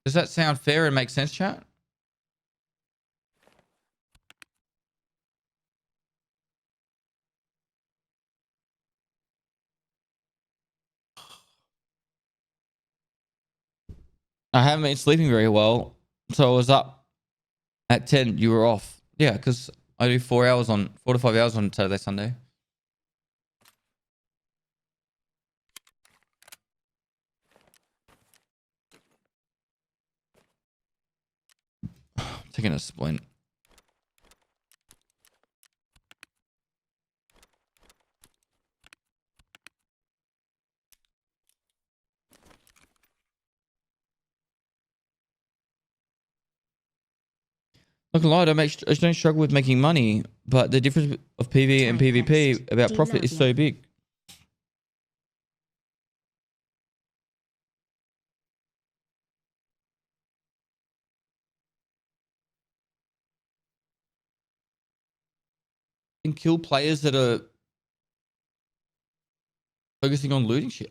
Does that sound fair and make sense, chat? I haven't been sleeping very well, so I was up at 10. You were off. Yeah, because I do 4 to 5 hours on Saturday, Sunday. Taking a splint. Not gonna lie, I don't struggle with making money, but the difference of PvE and PvP about profit is so big. And kill players that are focusing on looting shit.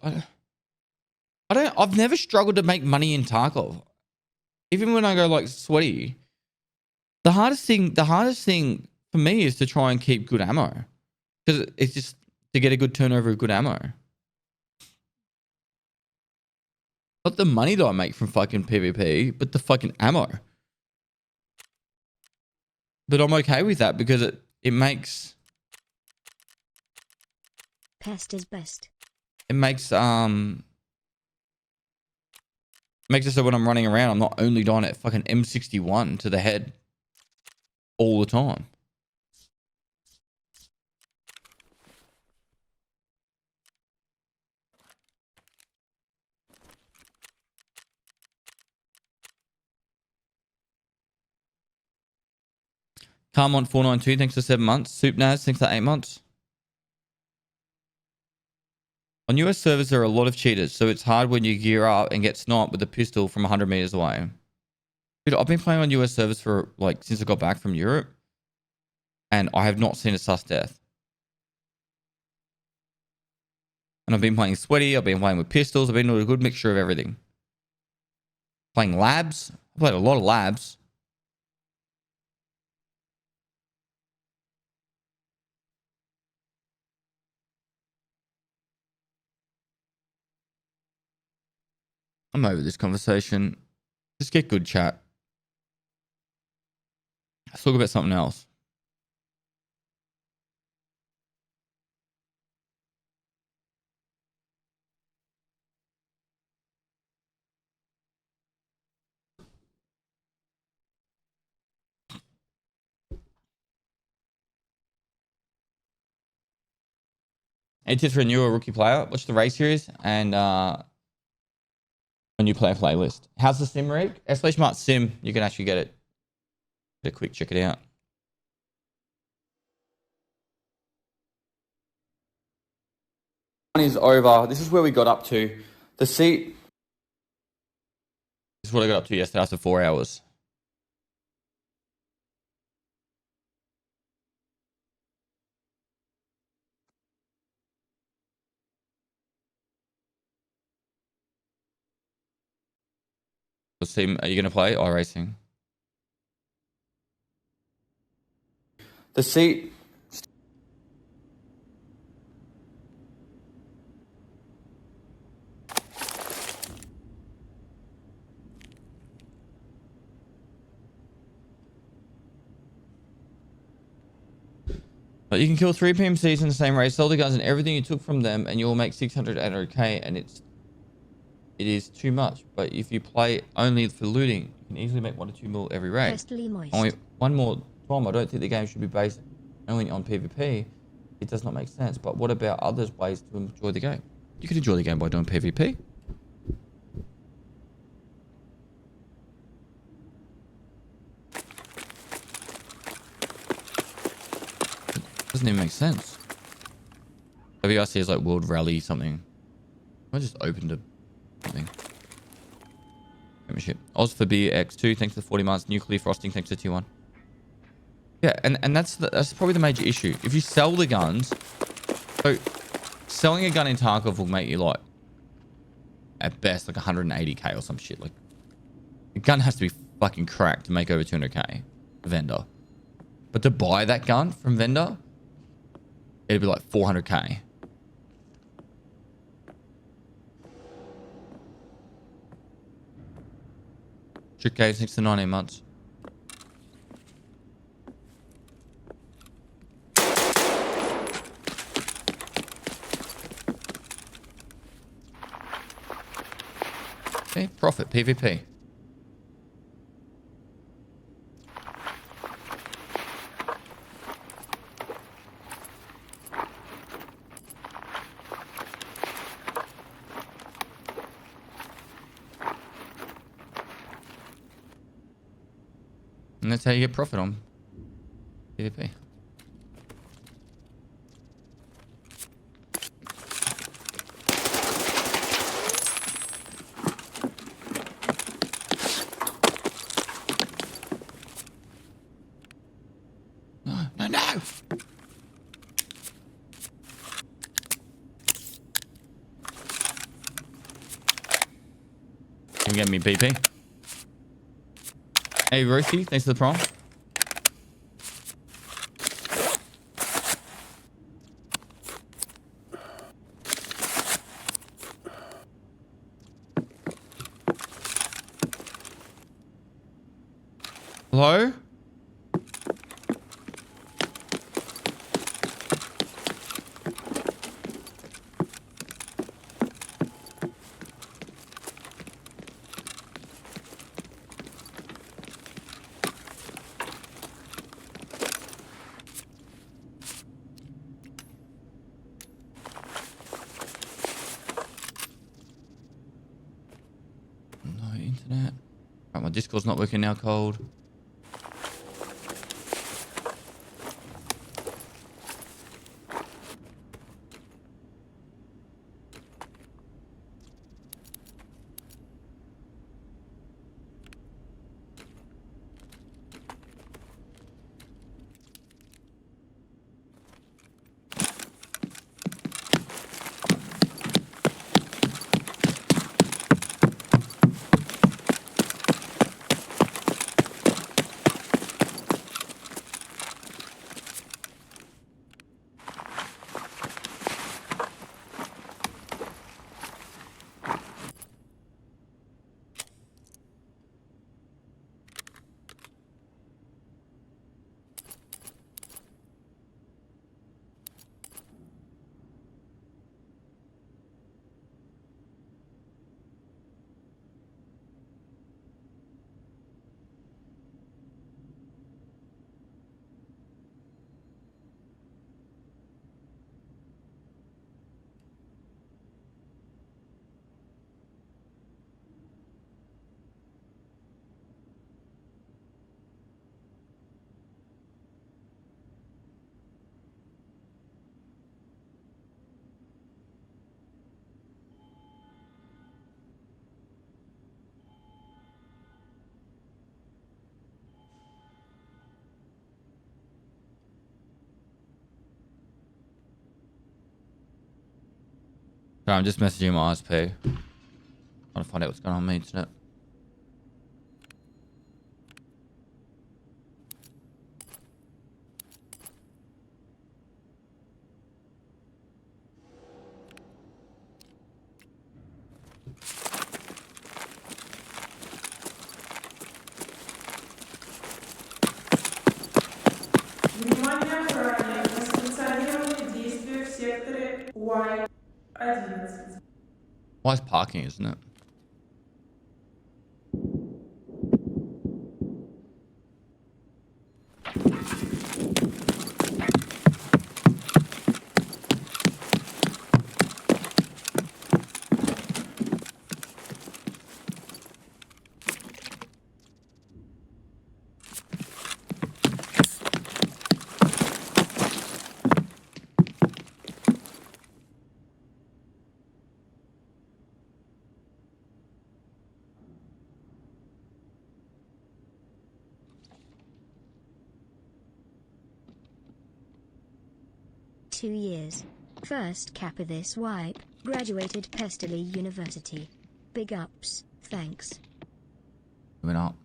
I've never struggled to make money in Tarkov. Even when I go like sweaty. The hardest thing for me is to try and keep good ammo. Because it's just to get a good turnover of good ammo. Not the money that I make from fucking PvP, but the fucking ammo. But I'm okay with that because it makes... Pest is best. It makes it so when I'm running around, I'm not only dying at fucking M61 to the head all the time. Carmont 492, thanks for 7 months. Soupnaz, thanks for 8 months. On US servers, there are a lot of cheaters, so it's hard when you gear up and get sniped with a pistol from 100 meters away. Dude, I've been playing on US servers for like since I got back from Europe, and I have not seen a sus death. And I've been playing sweaty, I've been playing with pistols, I've been doing a good mixture of everything. Playing labs, I've played a lot of labs. I'm over this conversation. Just get good chat. Let's talk about something else. Any tips for a newer rookie player? Watch the race series and a new player playlist. How's the sim rig? Smart Sim. You can actually get it. Get a quick check it out. is over. This is where we got up to. The seat. This is what I got up to yesterday after 4 hours. What team are you going to play? iRacing. The seat. But you can kill 3 PMCs in the same race, sell the guns and everything you took from them, and you'll make 600 800k, and it is too much. But if you play only for looting, you can easily make 1 to 2 mil every race. Pestily moist. Only one more time, I don't think the game should be based only on PvP. It does not make sense. But what about others ways to enjoy the game? You could enjoy the game by doing PvP. Doesn't even make sense. WRC is like World Rally something. I just opened a something. Membership. Oz for BX2, thanks for the 40 months. Nuclear Frosting, thanks for tier 1. Yeah, and that's probably the major issue. If you sell the guns, so selling a gun in Tarkov will make you like at best like 180k or some shit. Like the gun has to be fucking cracked to make over 200k vendor. But to buy that gun from vendor, it'd be like 400k. Okay, 6 to 19 months. Okay, profit, PvP. And that's how you get profit on PvP. No, no, no! Can you get me PP? Hey, Ruthie, thanks for the prom. Hello? No internet. Right, my Discord's not working now, cold. Sorry, I'm just messaging my ISP. Trying to find out what's going on my internet. Внимание, охране! Несанкционированные действия в секторе Y11. Why is parking, isn't it? Two years. First cap of this wipe, graduated Pestily University. Big ups, thanks. Moving up.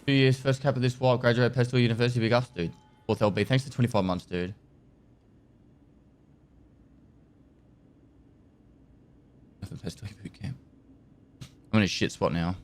Two years, first cap of this wild, graduate Pestily University, big ups, dude. Fourth LB, thanks for 25 months, dude. For Pestily bootcamp. I'm in a shit spot now.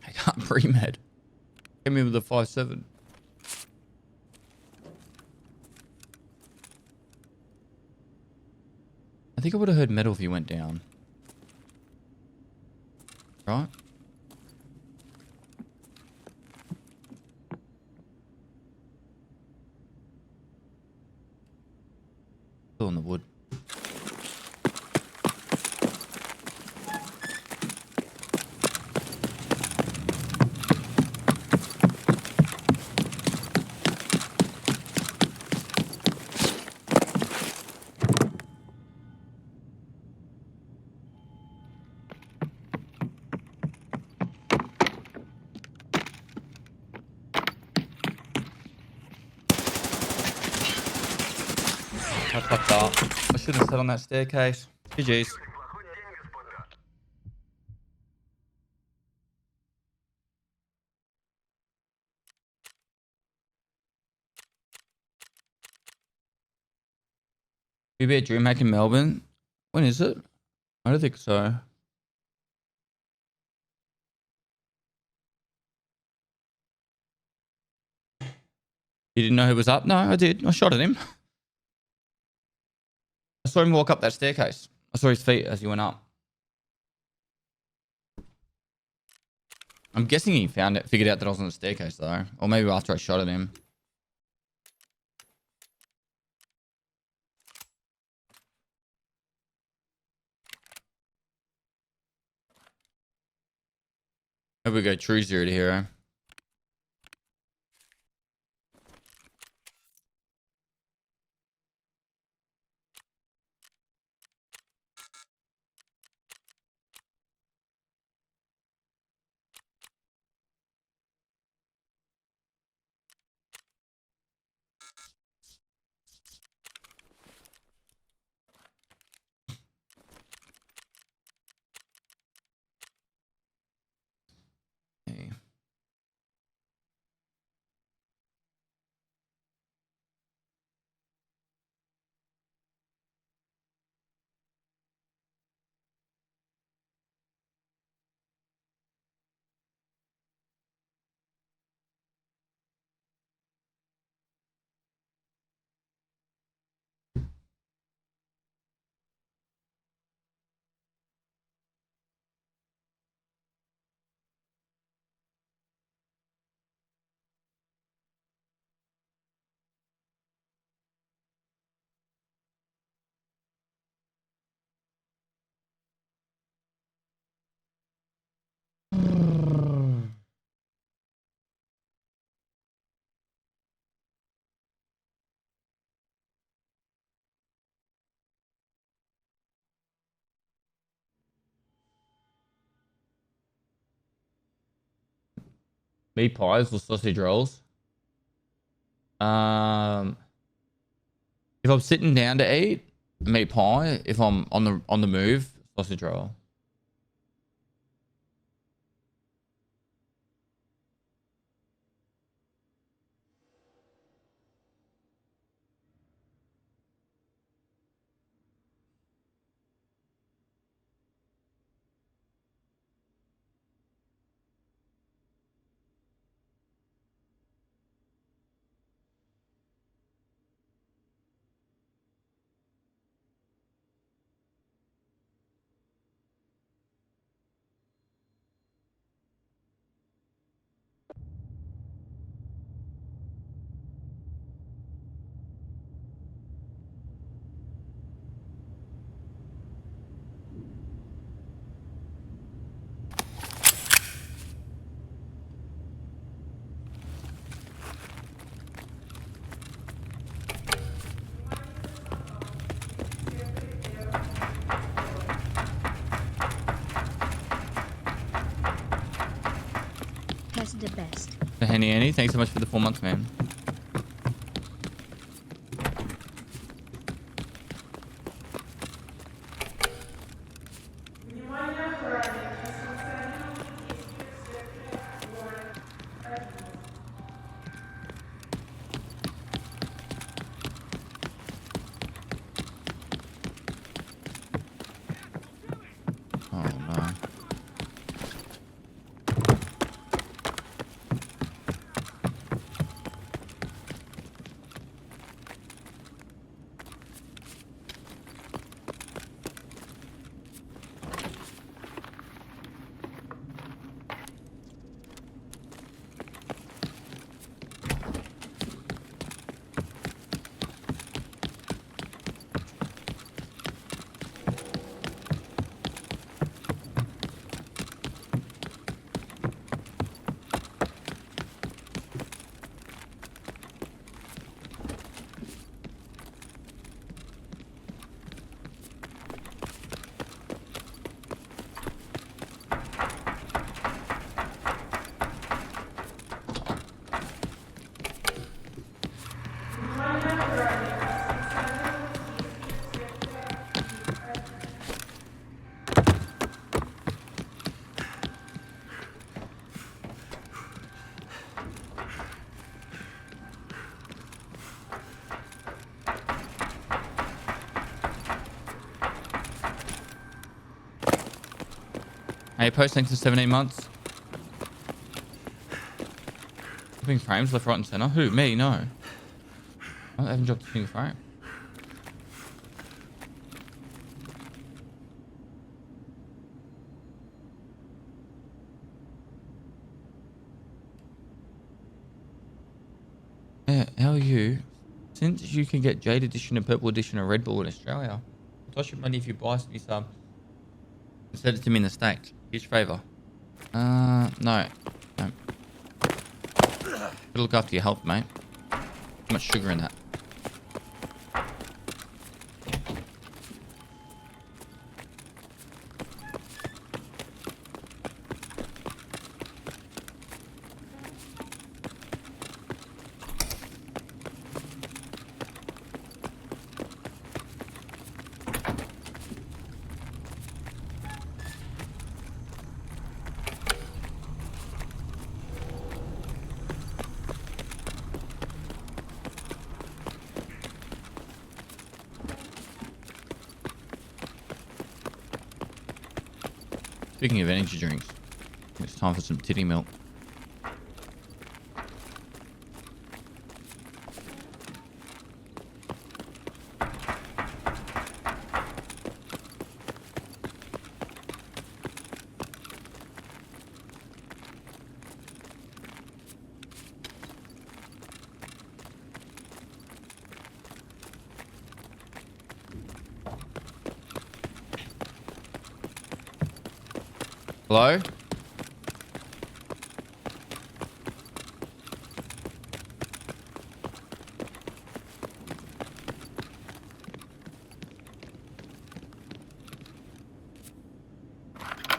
I can't pre-med. Came in with a 5-7. I think I would have heard metal if you went down. Right? Still in the wood. I fucked up. I should have sat on that staircase. GG's. You be at DreamHack in Melbourne? When is it? I don't think so. You didn't know who was up? No, I did. I shot at him. I saw him walk up that staircase. I saw his feet as he went up. I'm guessing he figured out that I was on the staircase though. Or maybe after I shot at him. Here we go, true 0 to hero. Meat pies or sausage rolls. If I'm sitting down to eat, meat pie. If I'm on the move, sausage roll. Pest the best. Henny Annie, thanks so much for the 4 months, man. Внимание, охранники, специальные действия в секторе город 1. Oh no. Hey, post thanks for 17 months. Dropping frames left, right, and center. Who? Me? No. I haven't dropped a single frame. Yeah, how are you? Since you can get Jade Edition and Purple Edition and Red Bull in Australia, I'll toss you money if you buy me some. Send it to me in the States. Huge favour. No. No. Gotta look after your health, mate. Too much sugar in that. Speaking of energy drinks, it's time for some titty milk. Hello?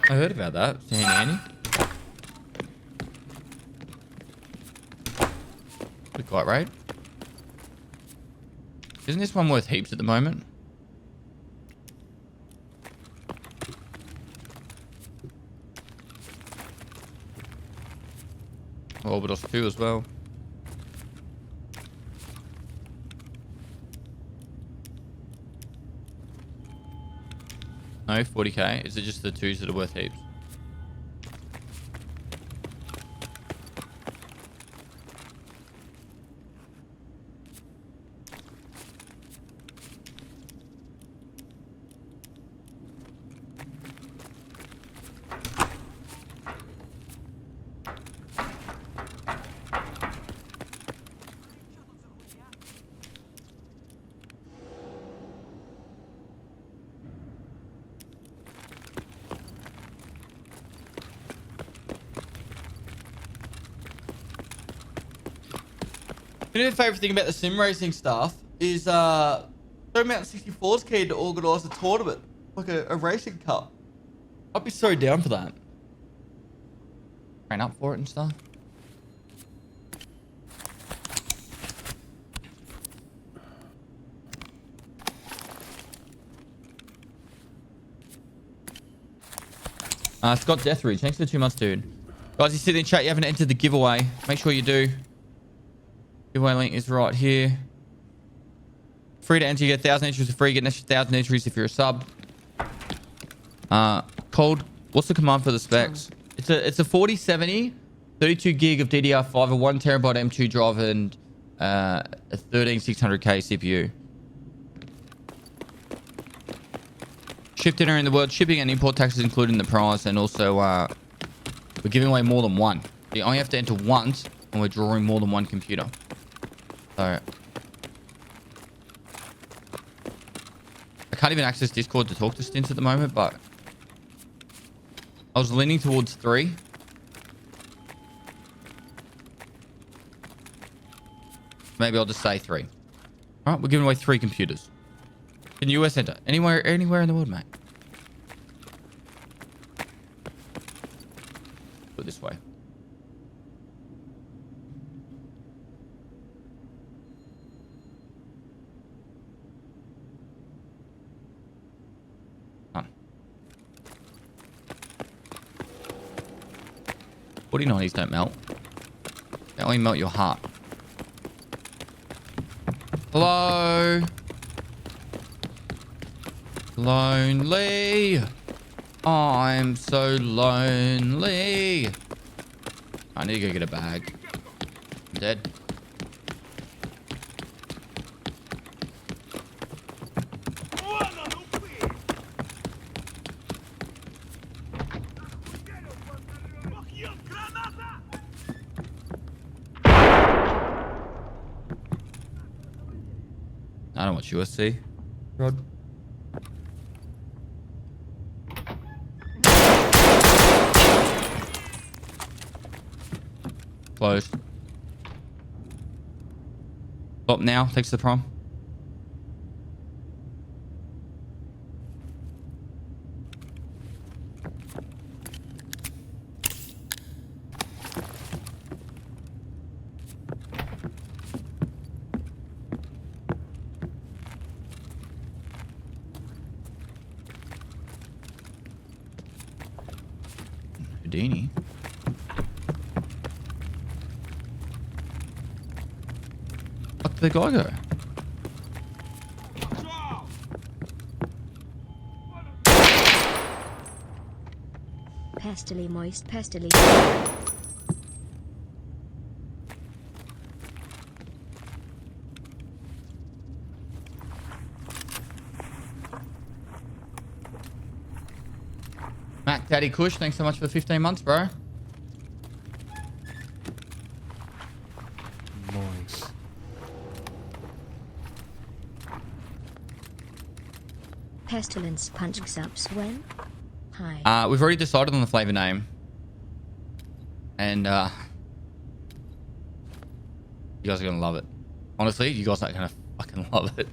I heard about that. Sandy Annie. Quick light rate. Isn't this one worth heaps at the moment? Orbitos 2 as well. No, 40k. Is it just the 2s that are worth heaps? You know, the favorite thing about the sim racing stuff is Stone Mountain 64's keen to organise a tournament, like a racing cup. I'd be so down for that. Train up for it and stuff. Scott Deathridge, thanks for the 2 months, dude. Guys, you sit in chat, you haven't entered the giveaway. Make sure you do. Giveaway link is right here. Free to enter, you get 1,000 entries for free. You get an extra 1,000 entries if you're a sub. Cold, what's the command for the specs? It's a 4070, 32 gig of DDR5, a 1 terabyte M2 drive, and a 13600K CPU. Shipped anywhere in the world. Shipping and import taxes included in the price, and also we're giving away more than one. You only have to enter once, and we're drawing more than one computer. So I can't even access Discord to talk to Stints at the moment, but I was leaning towards 3. Maybe I'll just say 3. All right, we're giving away 3 computers. In US enter. Anywhere in the world, mate. Put it this way. Done. 4090s don't melt. They only melt your heart. Hello? Lonely. I'm so lonely. I need to go get a bag. I'm dead. I don't watch USC, Rod. Closed. Stop now. Takes the prom. Houdini. Fuck did the guy go? Pestily moist pestily. Matt Daddy Kush, thanks so much for 15 months, bro. Nice. Pestilence punch ups when? Hi. We've already decided on the flavor name. And you guys are gonna love it. Honestly, you guys are gonna fucking love it.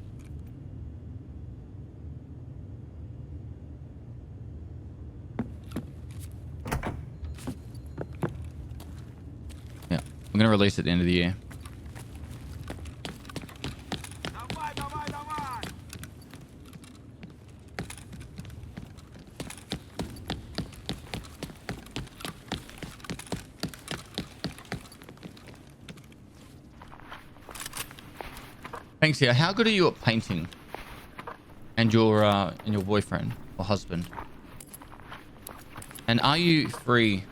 Yeah, I'm gonna release it at the end of the year. Thanks, here. How good are you at painting? And your boyfriend or husband? And are you free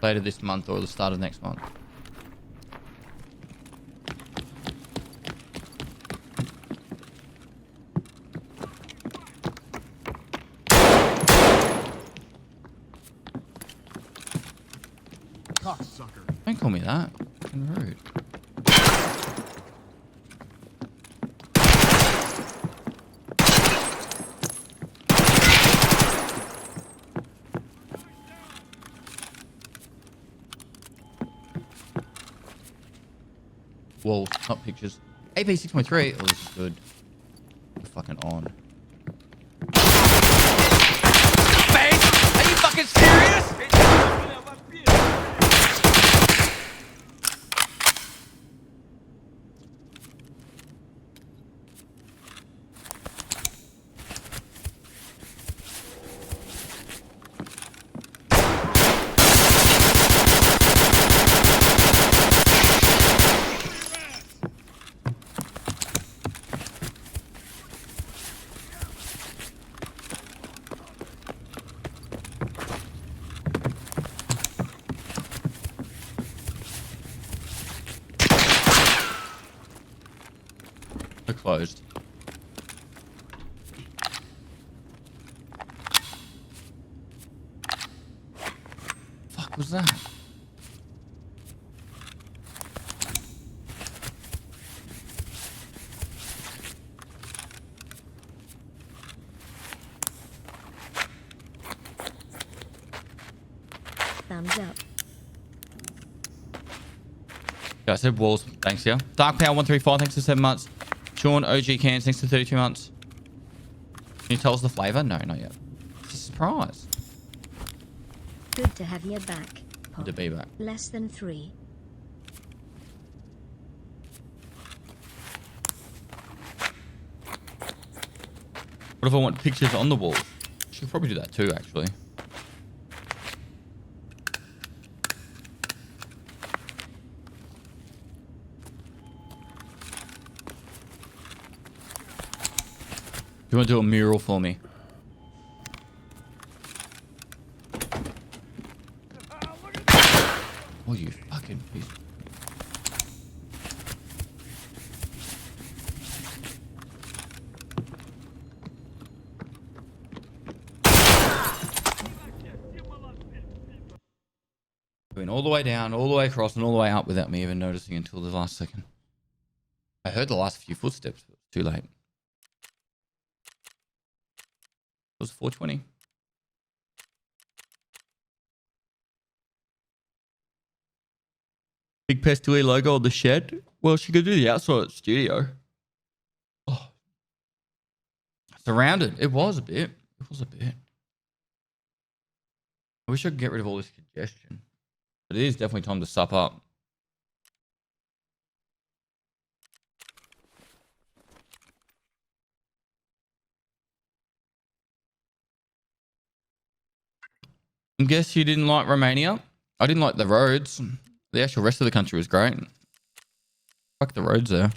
later this month or the start of next month? Cocksucker. Don't call me that. Fucking rude. Whoa, not pictures. AP 6.3. Oh, this is good. We're fucking on. Face! Are you fucking serious? They're closed. Fuck was that? Thumbs up. Yeah, I said walls. Thanks, yeah. Dark Power 134, thanks for 7 months. Sean OG Cans, thanks for 32 months. Can you tell us the flavor? No, not yet. It's a surprise. Good to have you back. Good to be back. Less than 3. What if I want pictures on the wall? Should probably do that too, actually. Do you want to do a mural for me? Oh, you fucking piece. Went all the way down, all the way across, and all the way up without me even noticing until the last second. I heard the last few footsteps, but it was too late. It was 420. Big Pestily logo on the shed. Well, she could do the outside studio. Oh. Surrounded. It was a bit. It was a bit. I wish I could get rid of all this congestion. But it is definitely time to sup up. I guess you didn't like Romania? I didn't like the roads. The actual rest of the country was great. Fuck the roads there.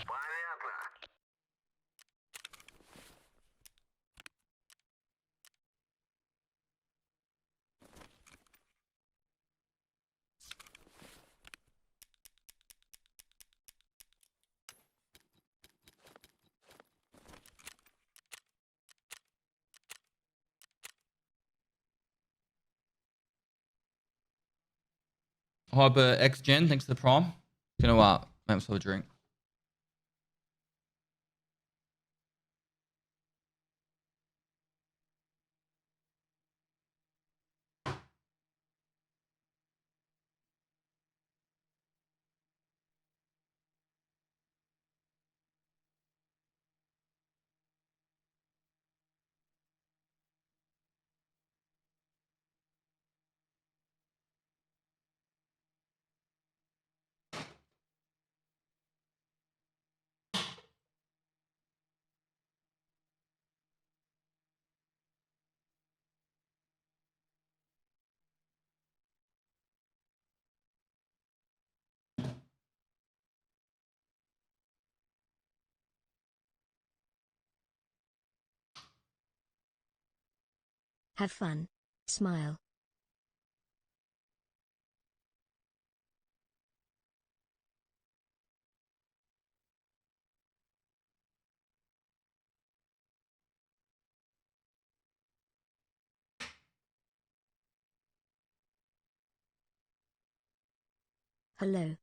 Hyper X Gen, thanks to the Prime. Gonna make myself a drink. Have fun. Smile. Hello.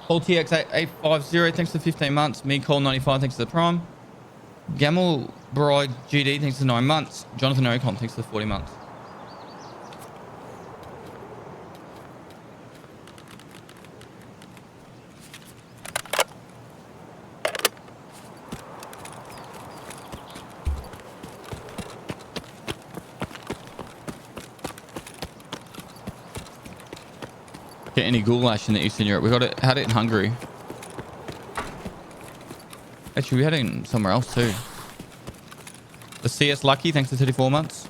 Paul TX850, thanks for 15 months. Me Call 95, thanks for the prime. Gamel Bride GD, thanks for 9 months. Jonathan Ocon, thanks for 40 months. Get any goulash in the Eastern Europe. We had it in Hungary. Actually, we had it in somewhere else too. The CS Lucky, thanks for 34 months.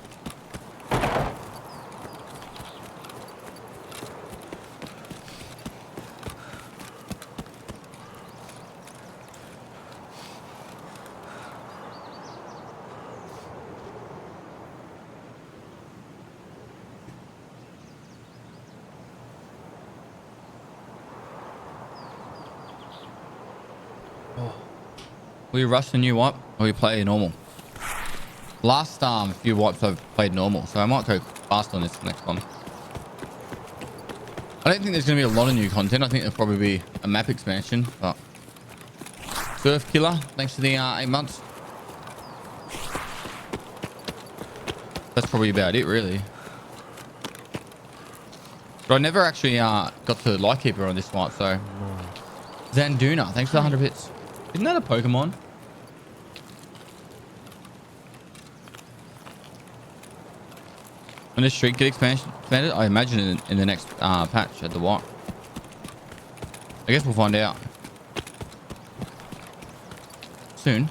We rush the new wipe or we play normal? Last few wipes I've played normal, so I might go fast on this next one. I don't think there's going to be a lot of new content. I think there'll probably be a map expansion, but Surf Killer, thanks for the 8 months. That's probably about it, really. But I never actually got to Lightkeeper on this wipe, so Zanduna, thanks for the 100 bits. Isn't that a Pokemon? When the streak get expanded, I imagine in the next patch at the wipe. I guess we'll find out soon.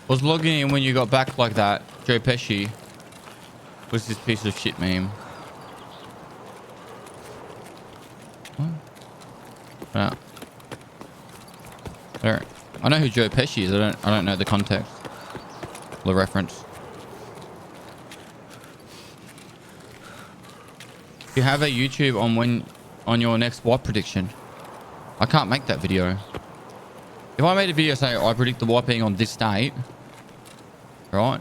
Was logging in when you got back like that. Joe Pesci was this piece of shit meme. What? Yeah. There. I know who Joe Pesci is. I don't know the context, the reference. You have a YouTube on your next wipe prediction. I can't make that video. If I made a video saying I predict the wipe being on this date, right?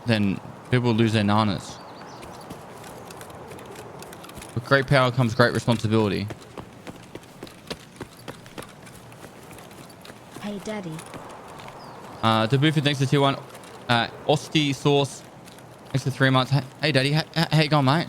Then people lose their nanas. With great power comes great responsibility. Hey, Daddy. The Buford, thanks for tier 1. Osti Sauce, thanks for 3 months. Hey, Daddy, how you going, mate?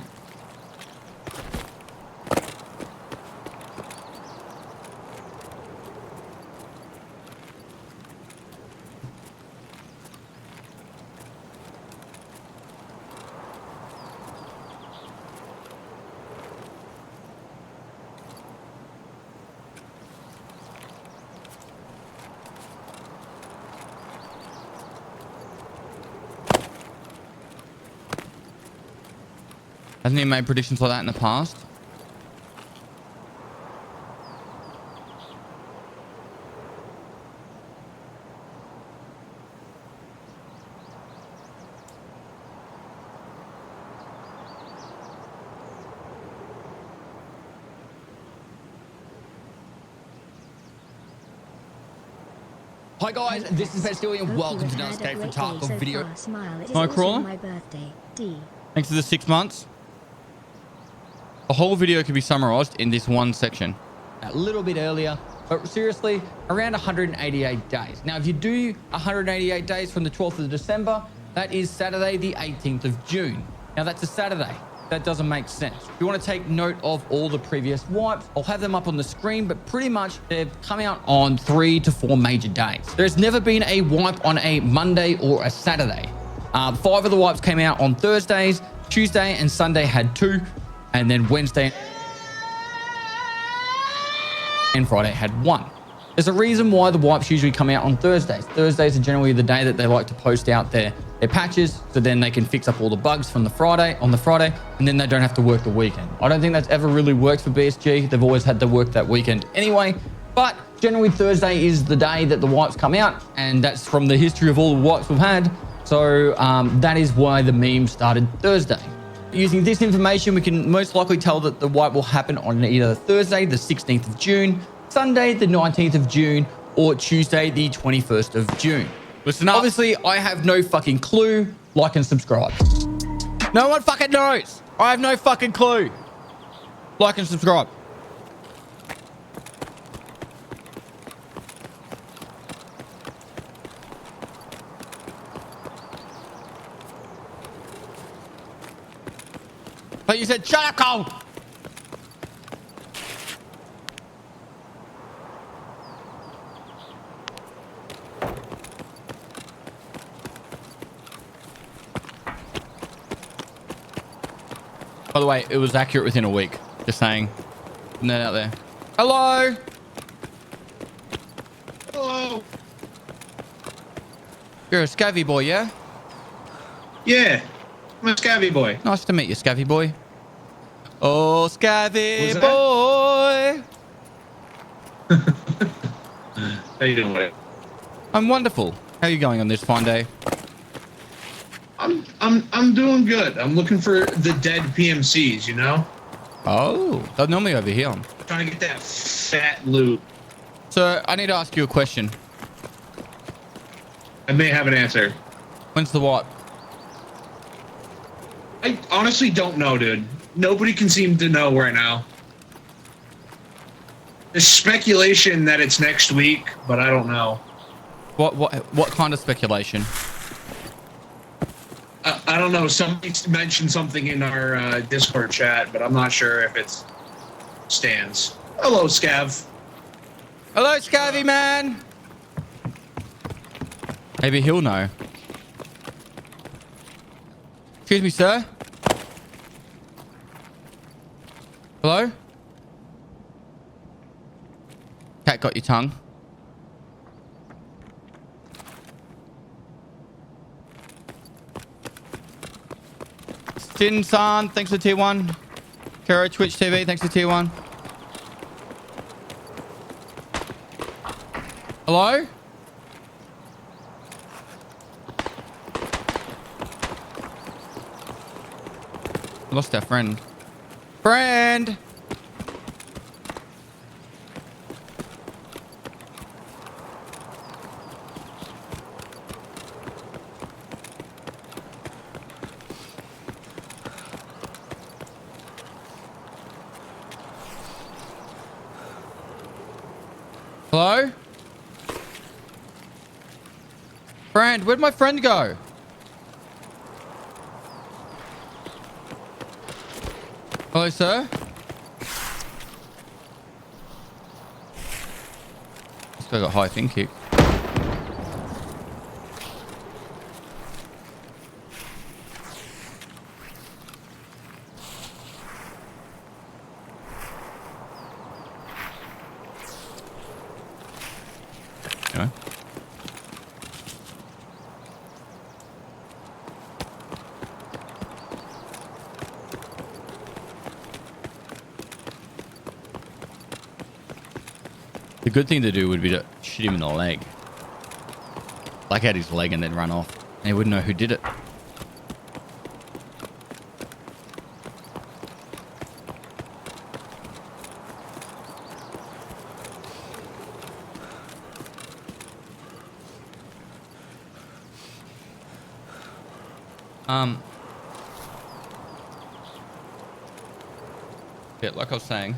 Hasn't he made predictions like that in the past? Hi guys, this is Pestily and welcome to another day for Tarkov video. Nightcrawler, my birthday. D. Thanks for the 6 months. The whole video could be summarized in this one section. A little bit earlier, but seriously, around 188 days. Now, if you do 188 days from the 12th of December, that is Saturday, the 18th of June. Now, that's a Saturday. That doesn't make sense. If you want to take note of all the previous wipes, I'll have them up on the screen, but pretty much they've come out on 3 to 4 major days. There's never been a wipe on a Monday or a Saturday. 5 of the wipes came out on Thursdays, Tuesday and Sunday had 2. And then Wednesday and Friday had 1. There's a reason why the wipes usually come out on Thursdays. Thursdays are generally the day that they like to post out their patches, so then they can fix up all the bugs from the Friday, and then they don't have to work the weekend. I don't think that's ever really worked for BSG. They've always had to work that weekend anyway, but generally Thursday is the day that the wipes come out, and that's from the history of all the wipes we've had. So that is why the meme started Thursday. Using this information, we can most likely tell that the wipe will happen on either Thursday, the 16th of June, Sunday, the 19th of June, or Tuesday, the 21st of June. Listen up. Obviously, I have no fucking clue. Like and subscribe. No one fucking knows. I have no fucking clue. Like and subscribe. But you said, shut up, Cole. By the way, it was accurate within a week. Just saying. Putting that out there. Hello. Hello. You're a scavvy boy, yeah? Yeah, I'm a scavvy boy. Nice to meet you, scavvy boy. Oh, scavvy What's boy. How you doing, buddy? I'm wonderful. How are you going on this fine day? I'm doing good. I'm looking for the dead PMCs, you know? Oh, they're normally over here. Trying to get that fat loot. So I need to ask you a question. I may have an answer. When's the wipe? I honestly don't know, dude. Nobody can seem to know right now. There's speculation that it's next week, but I don't know. What kind of speculation? I don't know. Somebody mentioned something in our Discord chat, but I'm not sure if it stands. Hello, Scav. Hello, scavvy man. Maybe he'll know. Excuse me, sir. Hello? Cat got your tongue. Shin-san, thanks for tier 1. Kara, Twitch TV, thanks for tier 1. Hello? Lost our friend. Friend! Hello? Friend, where'd my friend go? Hello, sir? This guy got high fin kick. Anyway. The good thing to do would be to shoot him in the leg. Like at his leg and then run off. And he wouldn't know who did it. Yeah, like I was saying.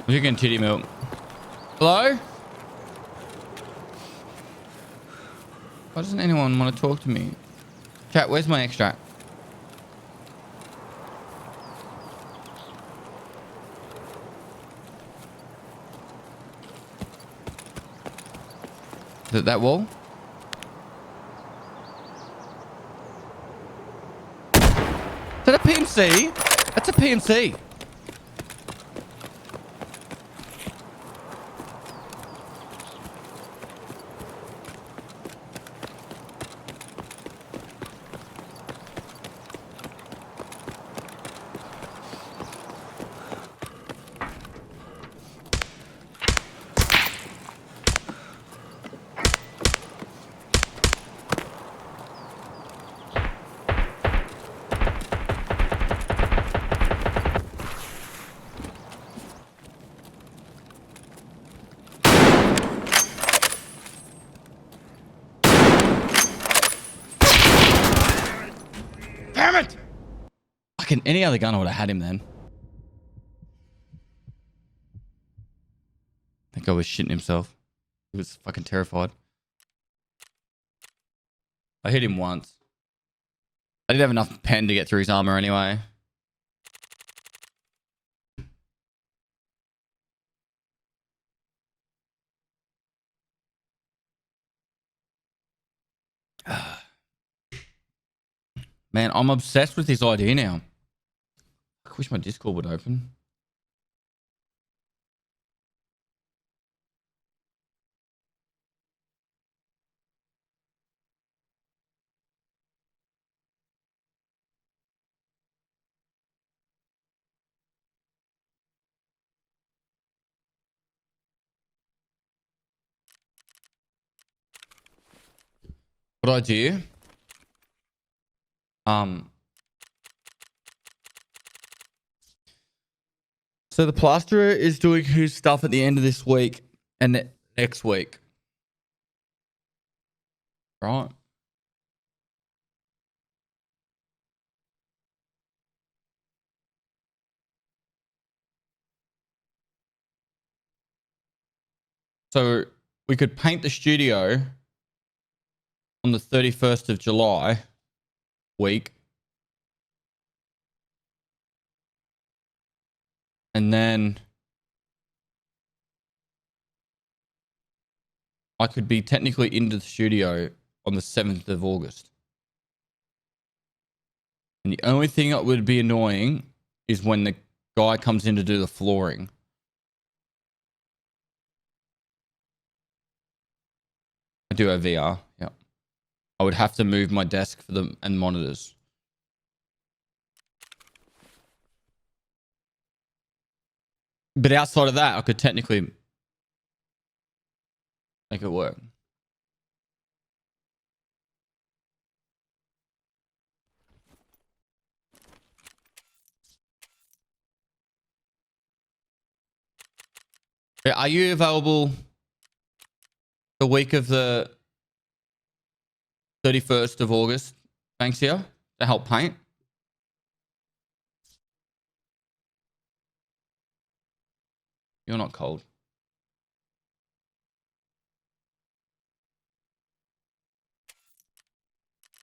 You can titty milk. Hello? Why doesn't anyone want to talk to me? Chat, where's my extract? Is it that wall? Is that a PNC? That's a PNC. Damn it! Fucking any other gun I would have had him then. I think I was shitting himself. He was fucking terrified. I hit him once. I didn't have enough pen to get through his armor anyway. Man, I'm obsessed with this idea now. I wish my Discord would open. What idea? So the plasterer is doing his stuff at the end of this week and next week. Right. So we could paint the studio on the 31st of July week. And then I could be technically into the studio on the 7th of August. And the only thing that would be annoying is when the guy comes in to do the flooring. I do have VR, yeah. I would have to move my desk for them and monitors. But outside of that, I could technically make it work. Are you available the week of the 31st of August, Banksia, to help paint? You're not cold.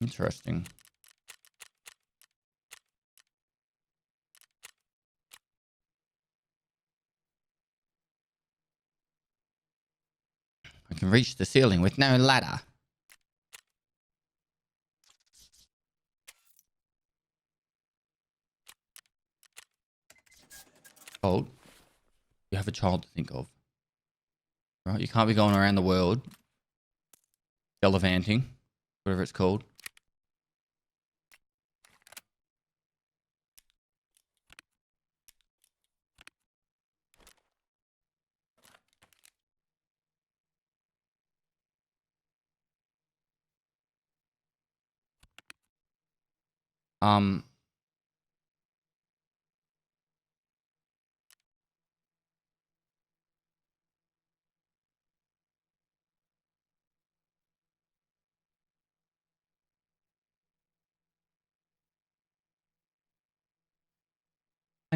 Interesting. I can reach the ceiling with no ladder. Cold. You have a child to think of. Right? You can't be going around the world gallivanting, whatever it's called. I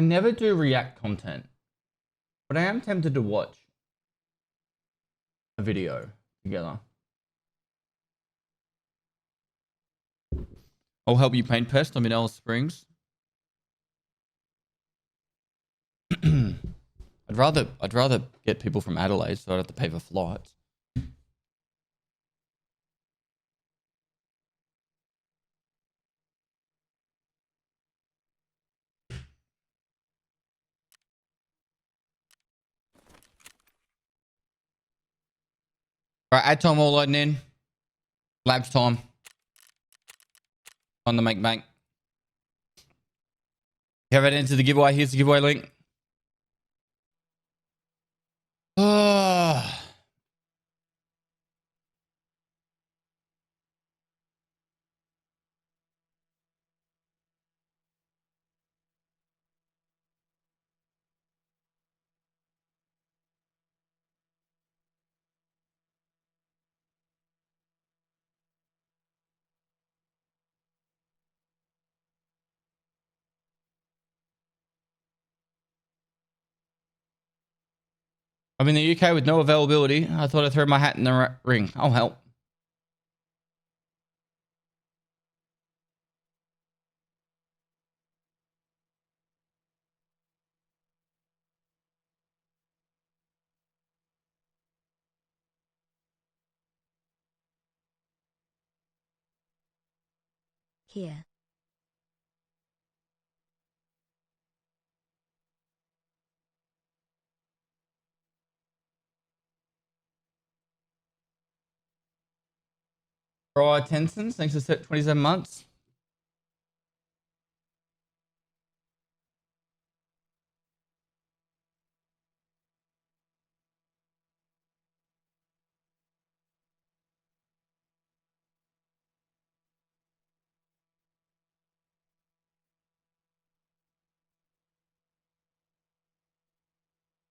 never do React content, but I am tempted to watch a video together. I'll help you paint Pest. I'm in Alice Springs. I'd rather get people from Adelaide so I don't have to pay for flights. All right, ad time all loading in. Labs time. On the make bank. You haven't entered the giveaway. Here's the giveaway link. Oh. I'm in the UK with no availability. I thought I'd throw my hat in the ring. I'll help. Here. Brian Tensons, thanks for 27 months.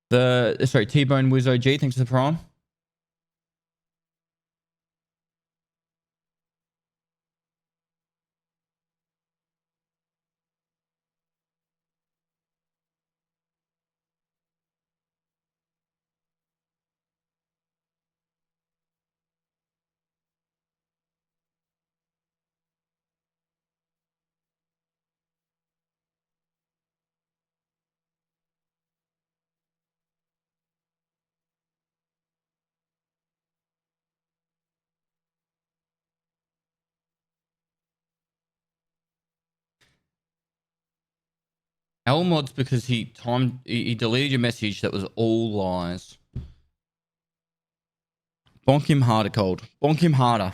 T-Bone Wiz OG, thanks for the prime. L mods because he deleted your message that was all lies. Bonk him harder, Cold. Bonk him harder.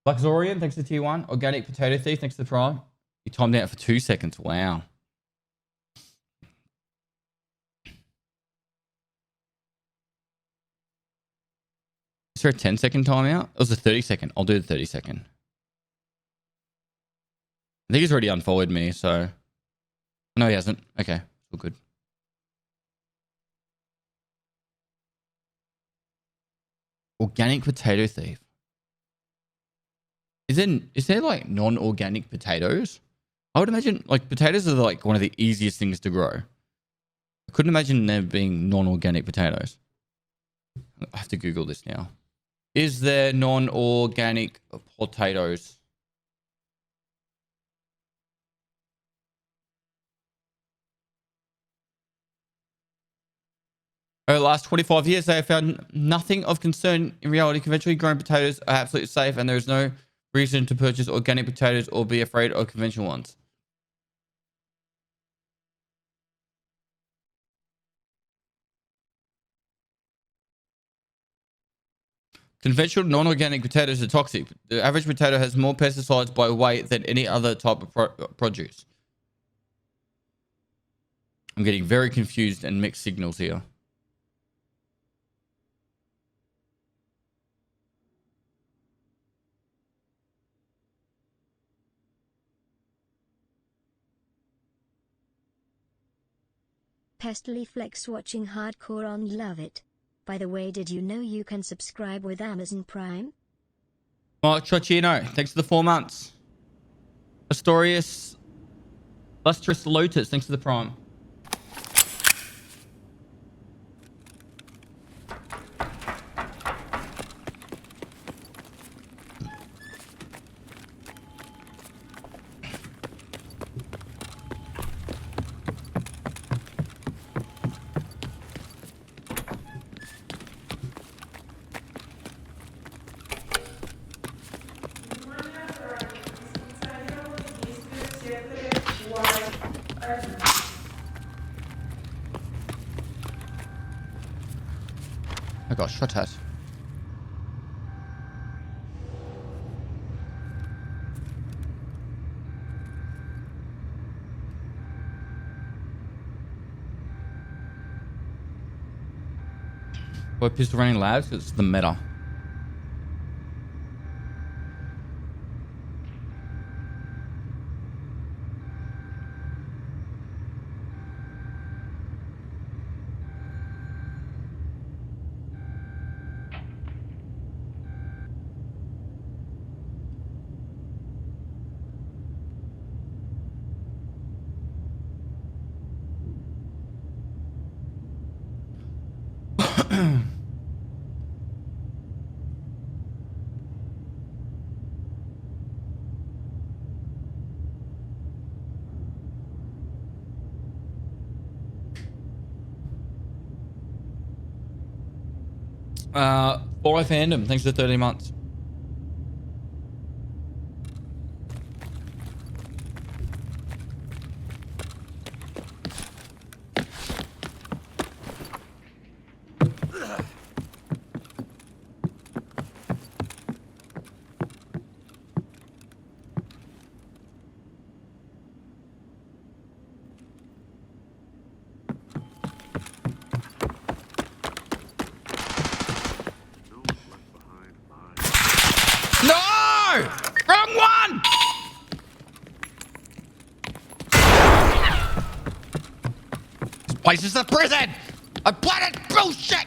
Luxorian, thanks to tier 1. Organic Potato Thief, thanks to the prime. You timed out for 2 seconds. Wow. Is there a 10-second timeout? It was a 30-second. I'll do the 30-second. I think he's already unfollowed me, so... No, he hasn't. Okay, all good. Organic Potato Thief. Is there like non-organic potatoes? I would imagine like potatoes are like one of the easiest things to grow. I couldn't imagine there being non-organic potatoes. I have to Google this now. Is there non-organic potatoes? Over the last 25 years, they have found nothing of concern. In reality, conventionally grown potatoes are absolutely safe, and there is no reason to purchase organic potatoes or be afraid of conventional ones. Conventional non-organic potatoes are toxic. The average potato has more pesticides by weight than any other type of produce. I'm getting very confused and mixed signals here. Pestily Flex watching hardcore on Love It. By the way, did you know you can subscribe with Amazon Prime? Mark Chocchino, thanks for the 4 months. Astorius Lustrous Lotus, thanks for the prime. I got shot at. Why pistol running labs? It's the meta. Follow fandom. Thanks for 30 months. No! Wrong one! This place is a prison! I planted bullshit!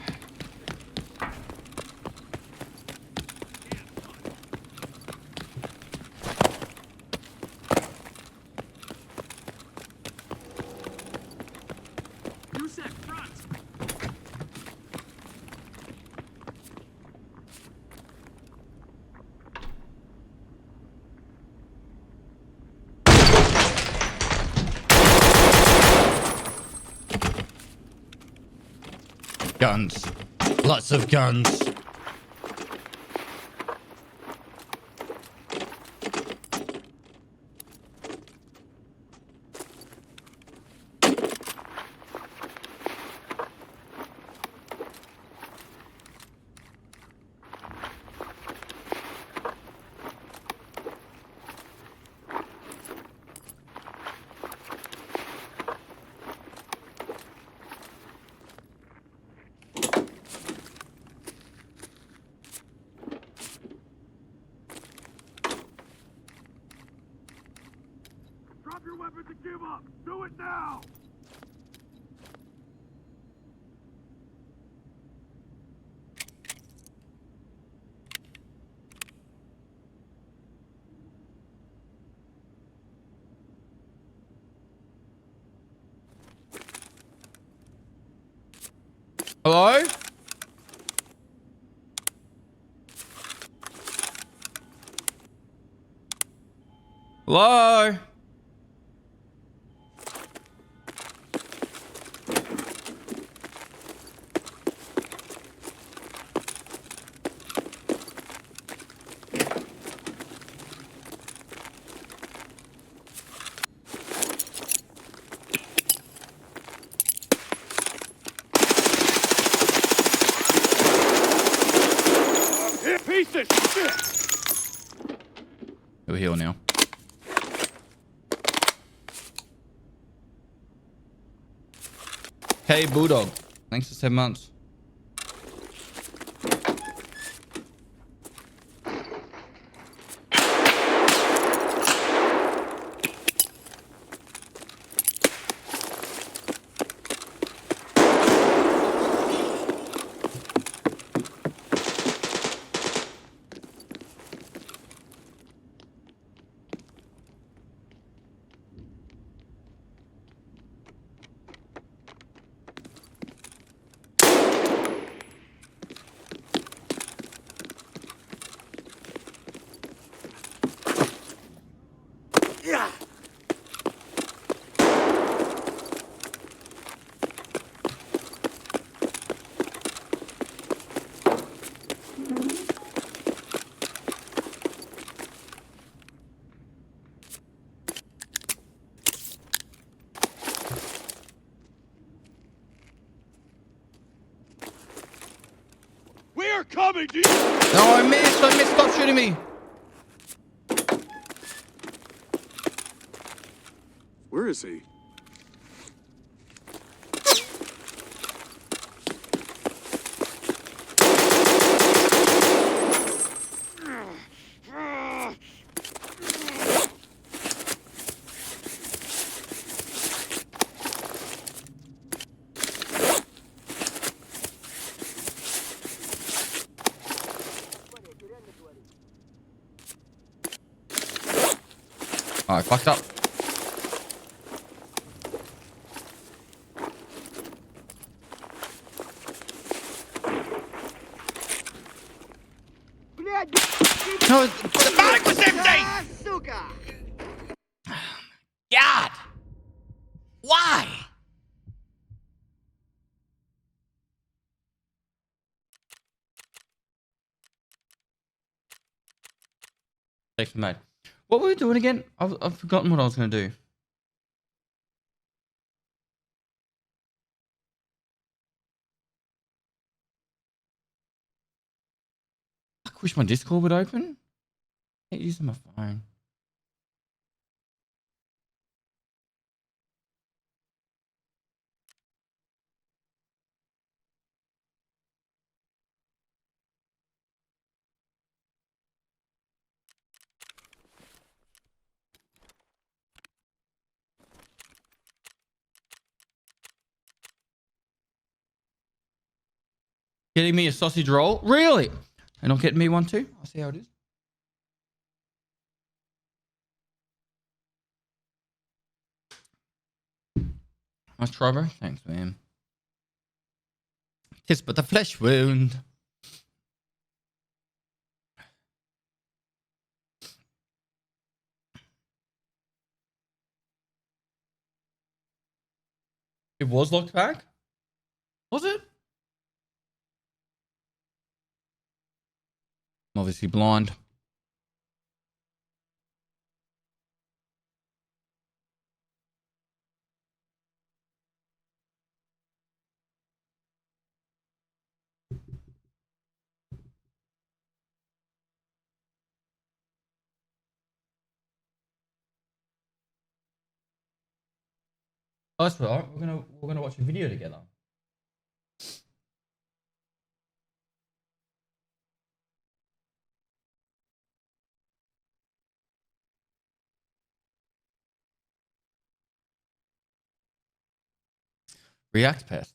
Guns. Lots of guns. Drop your weapons and give up! Do it now! Hello? Hello? Here, piece of shit! We're here now. Hey, Bulldog. Thanks for 7 months. coming, do you? No, I missed. I missed. Stop shooting me. Where is he? Alright, fucked up. No, the bag was empty! God! Why? Safe mode. What were we doing again? I've forgotten what I was going to do. I wish my Discord would open. I hate using my phone. Getting me a sausage roll? Really? And not getting me one too? I'll see how it is. Nice try, bro. Thanks, man. Tis but a flesh wound. It was locked back? Was it? I'm obviously blind. Oh, that's all right. We're gonna watch a video together. React Pest.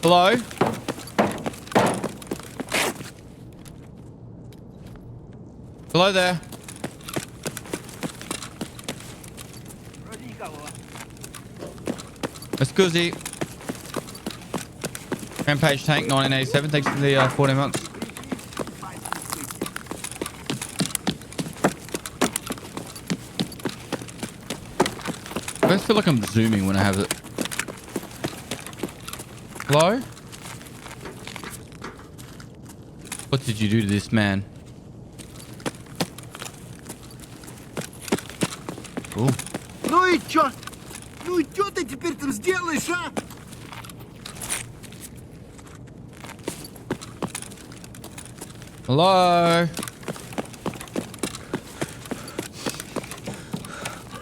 Hello? Hello there. Excuse. Rampage Tank 1987. Thanks for the 14 months. I feel like I'm zooming when I have it. Hello? What did you do to this man? Ooh. Ну и чё? Ну и чё ты теперь там сделаешь, а? Hello?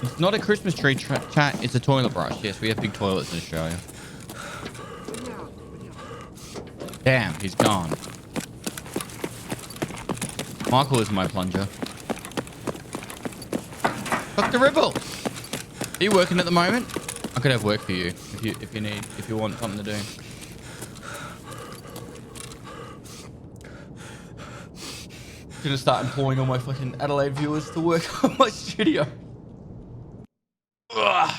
It's not a Christmas tree chat, it's a toilet brush. Yes, we have big toilets in Australia. Damn, he's gone. Michael is my plunger. Dr. Ribble! Are you working at the moment? I could have work for you if you want something to do. Gonna start employing all my fucking Adelaide viewers to work on my studio. Ugh.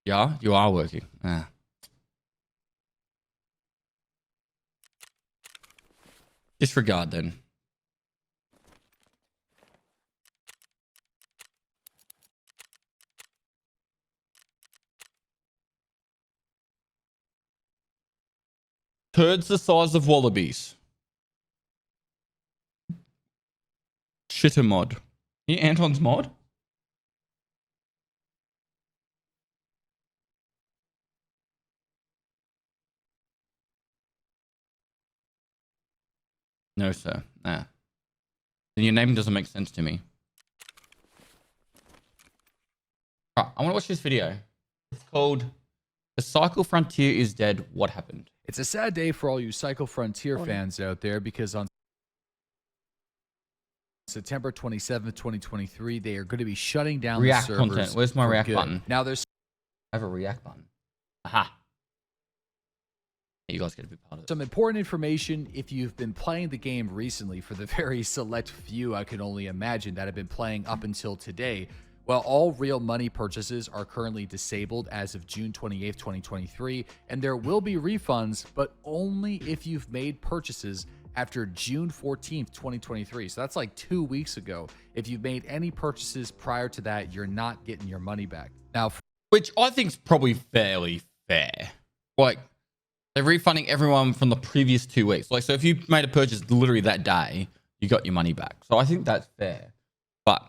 Yeah, you are working. Ah. Disregard then. Turds the size of wallabies. Shitter mod. Yeah, Anton's mod? No, sir. Nah. Then your name doesn't make sense to me. Right, I want to watch this video. It's called The Cycle Frontier is Dead. What happened? It's a sad day for all you Cycle Frontier fans out there because on September 27th, 2023, they are going to be shutting down React the servers. content. Where's my for react good. button? Now there's I have a react button. Aha. You guys get to be part of it. some important information if you've been playing the game recently. For the very select few, I can only imagine, that have been playing up until today. Well, all real money purchases are currently disabled as of June 28th, 2023, and there will be refunds, but only if you've made purchases after June 14th, 2023. So that's like 2 weeks ago. If you've made any purchases prior to that, you're not getting your money back. Now, Which I think is probably fairly fair. Like, they're refunding everyone from the previous 2 weeks. Like, so if you made a purchase literally that day, you got your money back. So I think that's fair. But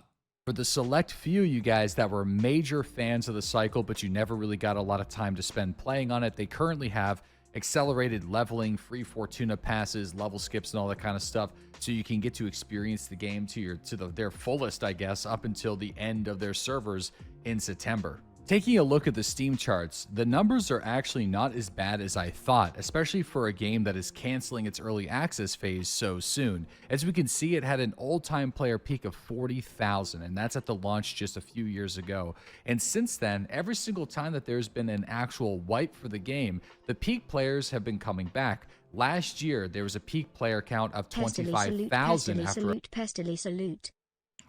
for the select few you guys that were major fans of the cycle, but you never really got a lot of time to spend playing on it, they currently have accelerated leveling, free Fortuna passes, level skips, and all that kind of stuff, so you can get to experience the game to their fullest, I guess, up until the end of their servers in September. Taking a look at the Steam charts, the numbers are actually not as bad as I thought, especially for a game that is canceling its early access phase so soon. As we can see, it had an all-time player peak of 40,000, and that's at the launch just a few years ago. And since then, every single time that there's been an actual wipe for the game, the peak players have been coming back. Last year, there was a peak player count of 25,000 after... Pestily salute.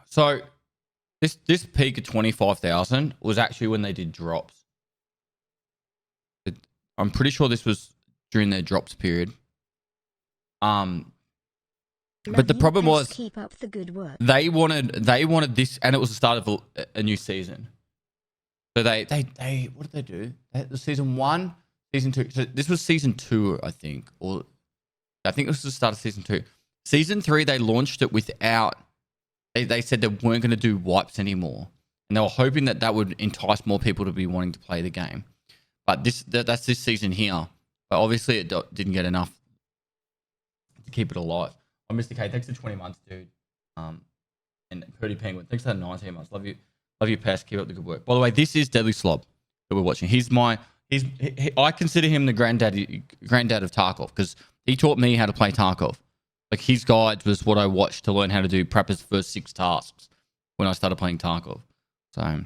so this peak of 25,000 was actually when they did drops. I'm pretty sure this was during their drops period. But the problem was, keep up the good work. they wanted this, and it was the start of a new season. So they what did they do? The season 1, season 2. So this was season 2, I think, or I think it was the start of season 2. Season 3, they launched it without. They said they weren't going to do wipes anymore, and they were hoping that would entice more people to be wanting to play the game. But that's this season here. But obviously, it didn't get enough to keep it alive. Oh, Mr. K, thanks for 20 months, dude. And Purdy Penguin, thanks for 19 months. Love you, Pest. Keep up the good work. By the way, this is Deadly Slob that we're watching. I consider him the granddad of Tarkov, because he taught me how to play Tarkov. Like, his guides was what I watched to learn how to do Prepper's first 6 tasks when I started playing Tarkov. So,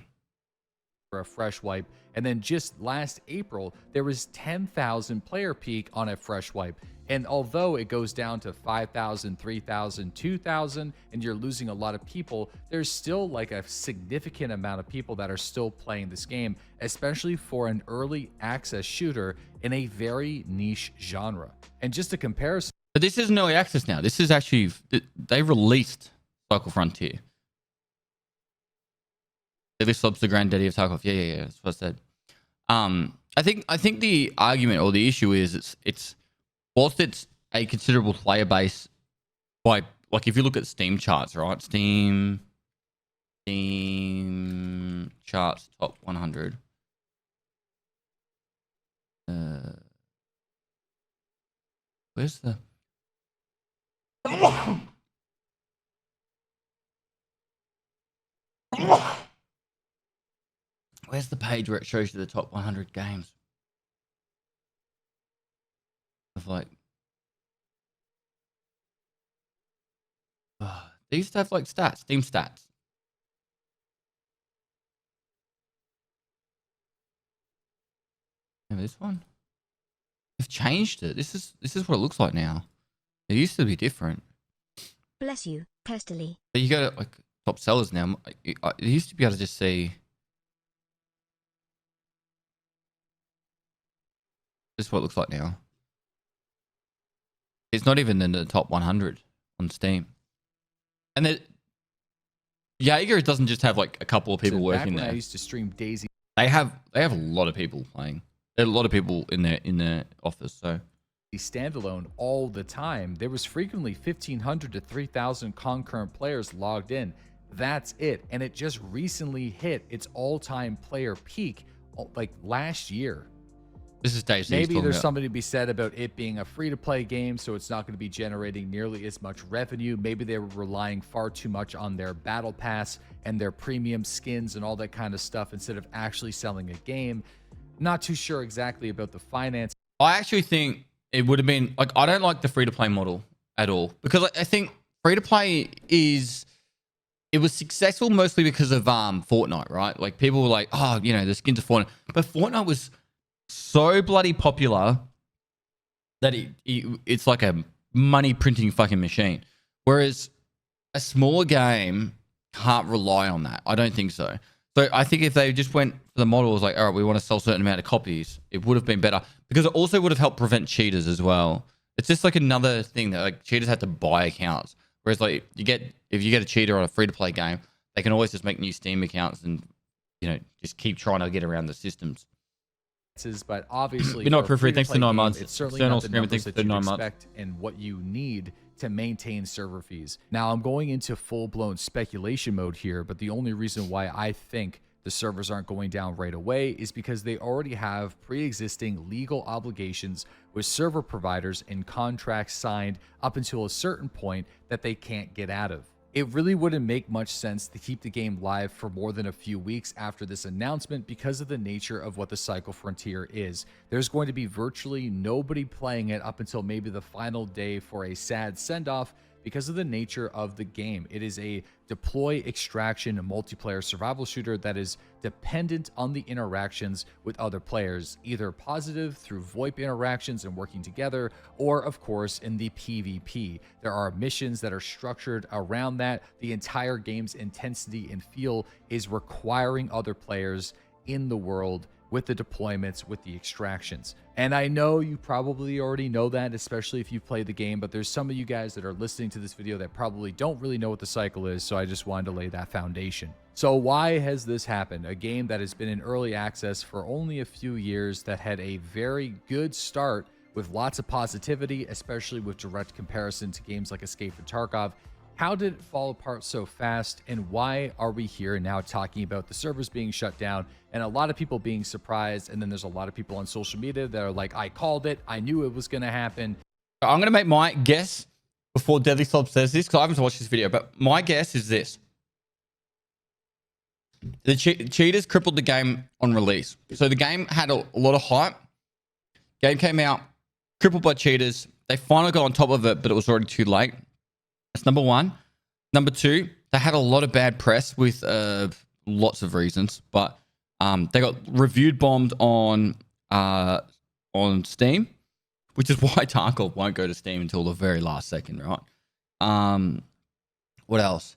for a fresh wipe. And then just last April, there was 10,000 player peak on a fresh wipe. And although it goes down to 5,000, 3,000, 2,000, and you're losing a lot of people, there's still like a significant amount of people that are still playing this game, especially for an early access shooter in a very niche genre. And just a comparison. but this isn't early access now. This is actually, they released Cycle Frontier. Deadly Slob's the granddaddy of Tarkov. Yeah. That's what I said. I think the argument or the issue is it's whilst it's a considerable player base, by like if you look at Steam charts, right? Steam charts top 100. Where's the? Where's the page where it shows you the top 100 games? Of like, they used to have like stats, Steam stats. Maybe this one. They've changed it. This is what it looks like now. It used to be different. Bless you, Pestily. But you go to like top sellers now. It used to be able to just see. This is what it looks like now. It's not even in the top 100 on Steam. And then Jaeger doesn't just have like a couple of people working there. I used to stream Daisy. They have a lot of people playing. There are a lot of people in their office. So standalone all the time. There was frequently 1,500 to 3,000 concurrent players logged in. That's it. And it just recently hit its all-time player peak like last year. This is Daisy. Maybe there's something to be said about it being a free-to-play game, so it's not going to be generating nearly as much revenue. Maybe they were relying far too much on their battle pass and their premium skins and all that kind of stuff instead of actually selling a game. Not too sure exactly about the finance. I actually think it would have been like, I don't like the free-to-play model at all, because I think free-to-play it was successful mostly because of Fortnite, right? Like people were like, oh, you know, the skins of Fortnite, but Fortnite was so bloody popular that it's like a money printing fucking machine. Whereas a smaller game can't rely on that. I don't think so. So I think if they just went for the model, was like, all right, we want to sell a certain amount of copies, it would have been better, because it also would have helped prevent cheaters as well. It's just like another thing that like cheaters had to buy accounts. Whereas like if you get a cheater on a free to play game, they can always just make new Steam accounts and, you know, just keep trying to get around the systems. But obviously, But not for a free, thanks for free-to-play 9 game, months. It's certainly External not the streamer, numbers thanks that for you'd 9 months. expect and what you need to maintain server fees. Now, I'm going into full-blown speculation mode here, but the only reason why I think the servers aren't going down right away is because they already have pre-existing legal obligations with server providers and contracts signed up until a certain point that they can't get out of. It really wouldn't make much sense to keep the game live for more than a few weeks after this announcement because of the nature of what the Cycle Frontier is. There's going to be virtually nobody playing it up until maybe the final day for a sad send-off because of the nature of the game. It is a deploy, extraction, multiplayer survival shooter that is dependent on the interactions with other players, either positive through VoIP interactions and working together, or of course in the PvP. There are missions that are structured around that. The entire game's intensity and feel is requiring other players in the world with the deployments, with the extractions. And I know you probably already know that, especially if you've played the game, but there's some of you guys that are listening to this video that probably don't really know what the cycle is, so I just wanted to lay that foundation. So why has this happened? A game that has been in early access for only a few years, that had a very good start with lots of positivity, especially with direct comparison to games like Escape from Tarkov. How did it fall apart so fast, and why are we here now talking about the servers being shut down and a lot of people being surprised? And then there's a lot of people on social media that are like, I called it, I knew it was going to happen. I'm going to make my guess before Deadly Slob says this, because I haven't watched this video, but my guess is this. The cheaters crippled the game on release. So the game had a lot of hype. Game came out, crippled by cheaters. They finally got on top of it, but it was already too late. That's number one. Number two, they had a lot of bad press with lots of reasons, but they got reviewed bombed on Steam, which is why Tarkov won't go to Steam until the very last second, right? What else?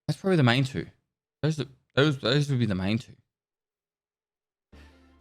That's probably the main two. Those would be the main two.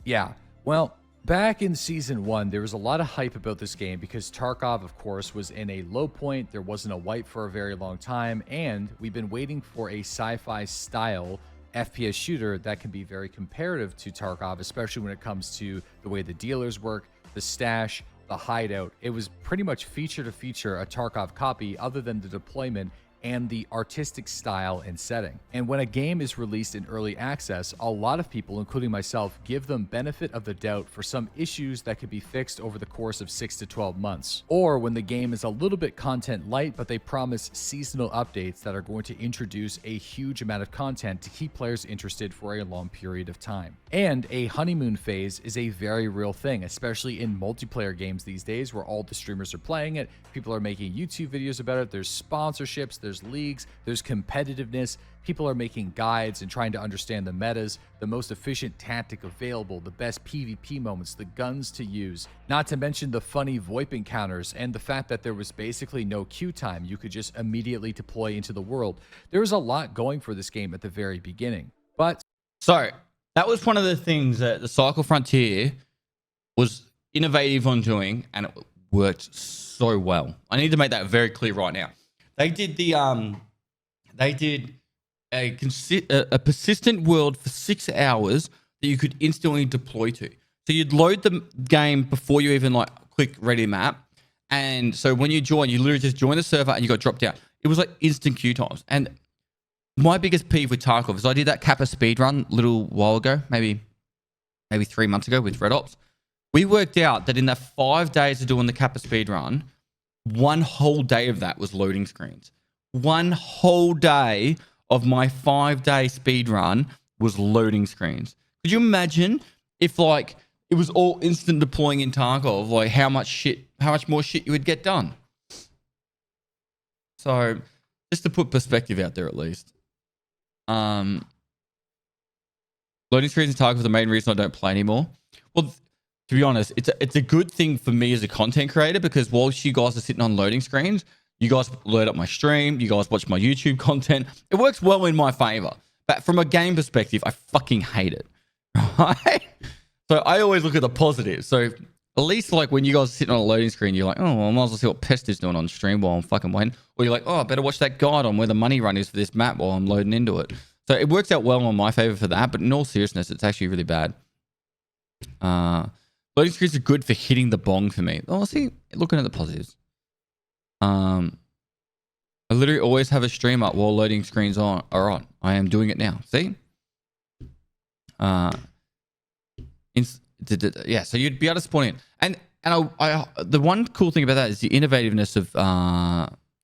Yeah, well, back in Season 1, there was a lot of hype about this game because Tarkov, of course, was in a low point. There wasn't a wipe for a very long time, and we've been waiting for a sci-fi style FPS shooter that can be very comparative to Tarkov, especially when it comes to the way the dealers work, the stash, the hideout. It was pretty much feature to feature a Tarkov copy other than the deployment and the artistic style and setting. And when a game is released in early access, a lot of people, including myself, give them benefit of the doubt for some issues that could be fixed over the course of 6 to 12 months. Or when the game is a little bit content light, but they promise seasonal updates that are going to introduce a huge amount of content to keep players interested for a long period of time. And a honeymoon phase is a very real thing, especially in multiplayer games these days where all the streamers are playing it, people are making YouTube videos about it, there's sponsorships, there's leagues, there's competitiveness, people are making guides and trying to understand the metas, the most efficient tactic available, the best PvP moments, the guns to use, not to mention the funny VoIP encounters and the fact that there was basically no queue time. You could just immediately deploy into the world. There was a lot going for this game at the very beginning. But so that was one of the things that the Cycle Frontier was innovative on doing, and it worked so well. I need to make that very clear right now. They did a persistent world for 6 hours that you could instantly deploy to. So you'd load the game before you even like click ready map. And so when you join, you literally just join the server and you got dropped out. It was like instant queue times. And my biggest peeve with Tarkov is I did that Kappa speed run a little while ago, maybe 3 months ago with Red Ops. We worked out that in that 5 days of doing the Kappa speed run, one whole day of that was loading screens. One whole day of my 5-day speed run was loading screens. Could you imagine if like it was all instant deploying in Tarkov, like how much more shit you would get done? So just to put perspective out there at least. Loading screens in Tarkov are the main reason I don't play anymore. Well, to be honest, it's a good thing for me as a content creator because whilst you guys are sitting on loading screens, you guys load up my stream, you guys watch my YouTube content. It works well in my favor. But from a game perspective, I fucking hate it. Right? So I always look at the positives. So at least like when you guys are sitting on a loading screen, you're like, oh, well, I might as well see what Pesty's doing on stream while I'm fucking waiting. Or you're like, oh, I better watch that guide on where the money run is for this map while I'm loading into it. So it works out well on my favor for that. But in all seriousness, it's actually really bad. Loading screens are good for hitting the bong for me. Oh, see, looking at the positives. I literally always have a stream up while loading screens are on. I am doing it now. See? Yeah, so you'd be able to spawn in. And I the one cool thing about that is the innovativeness of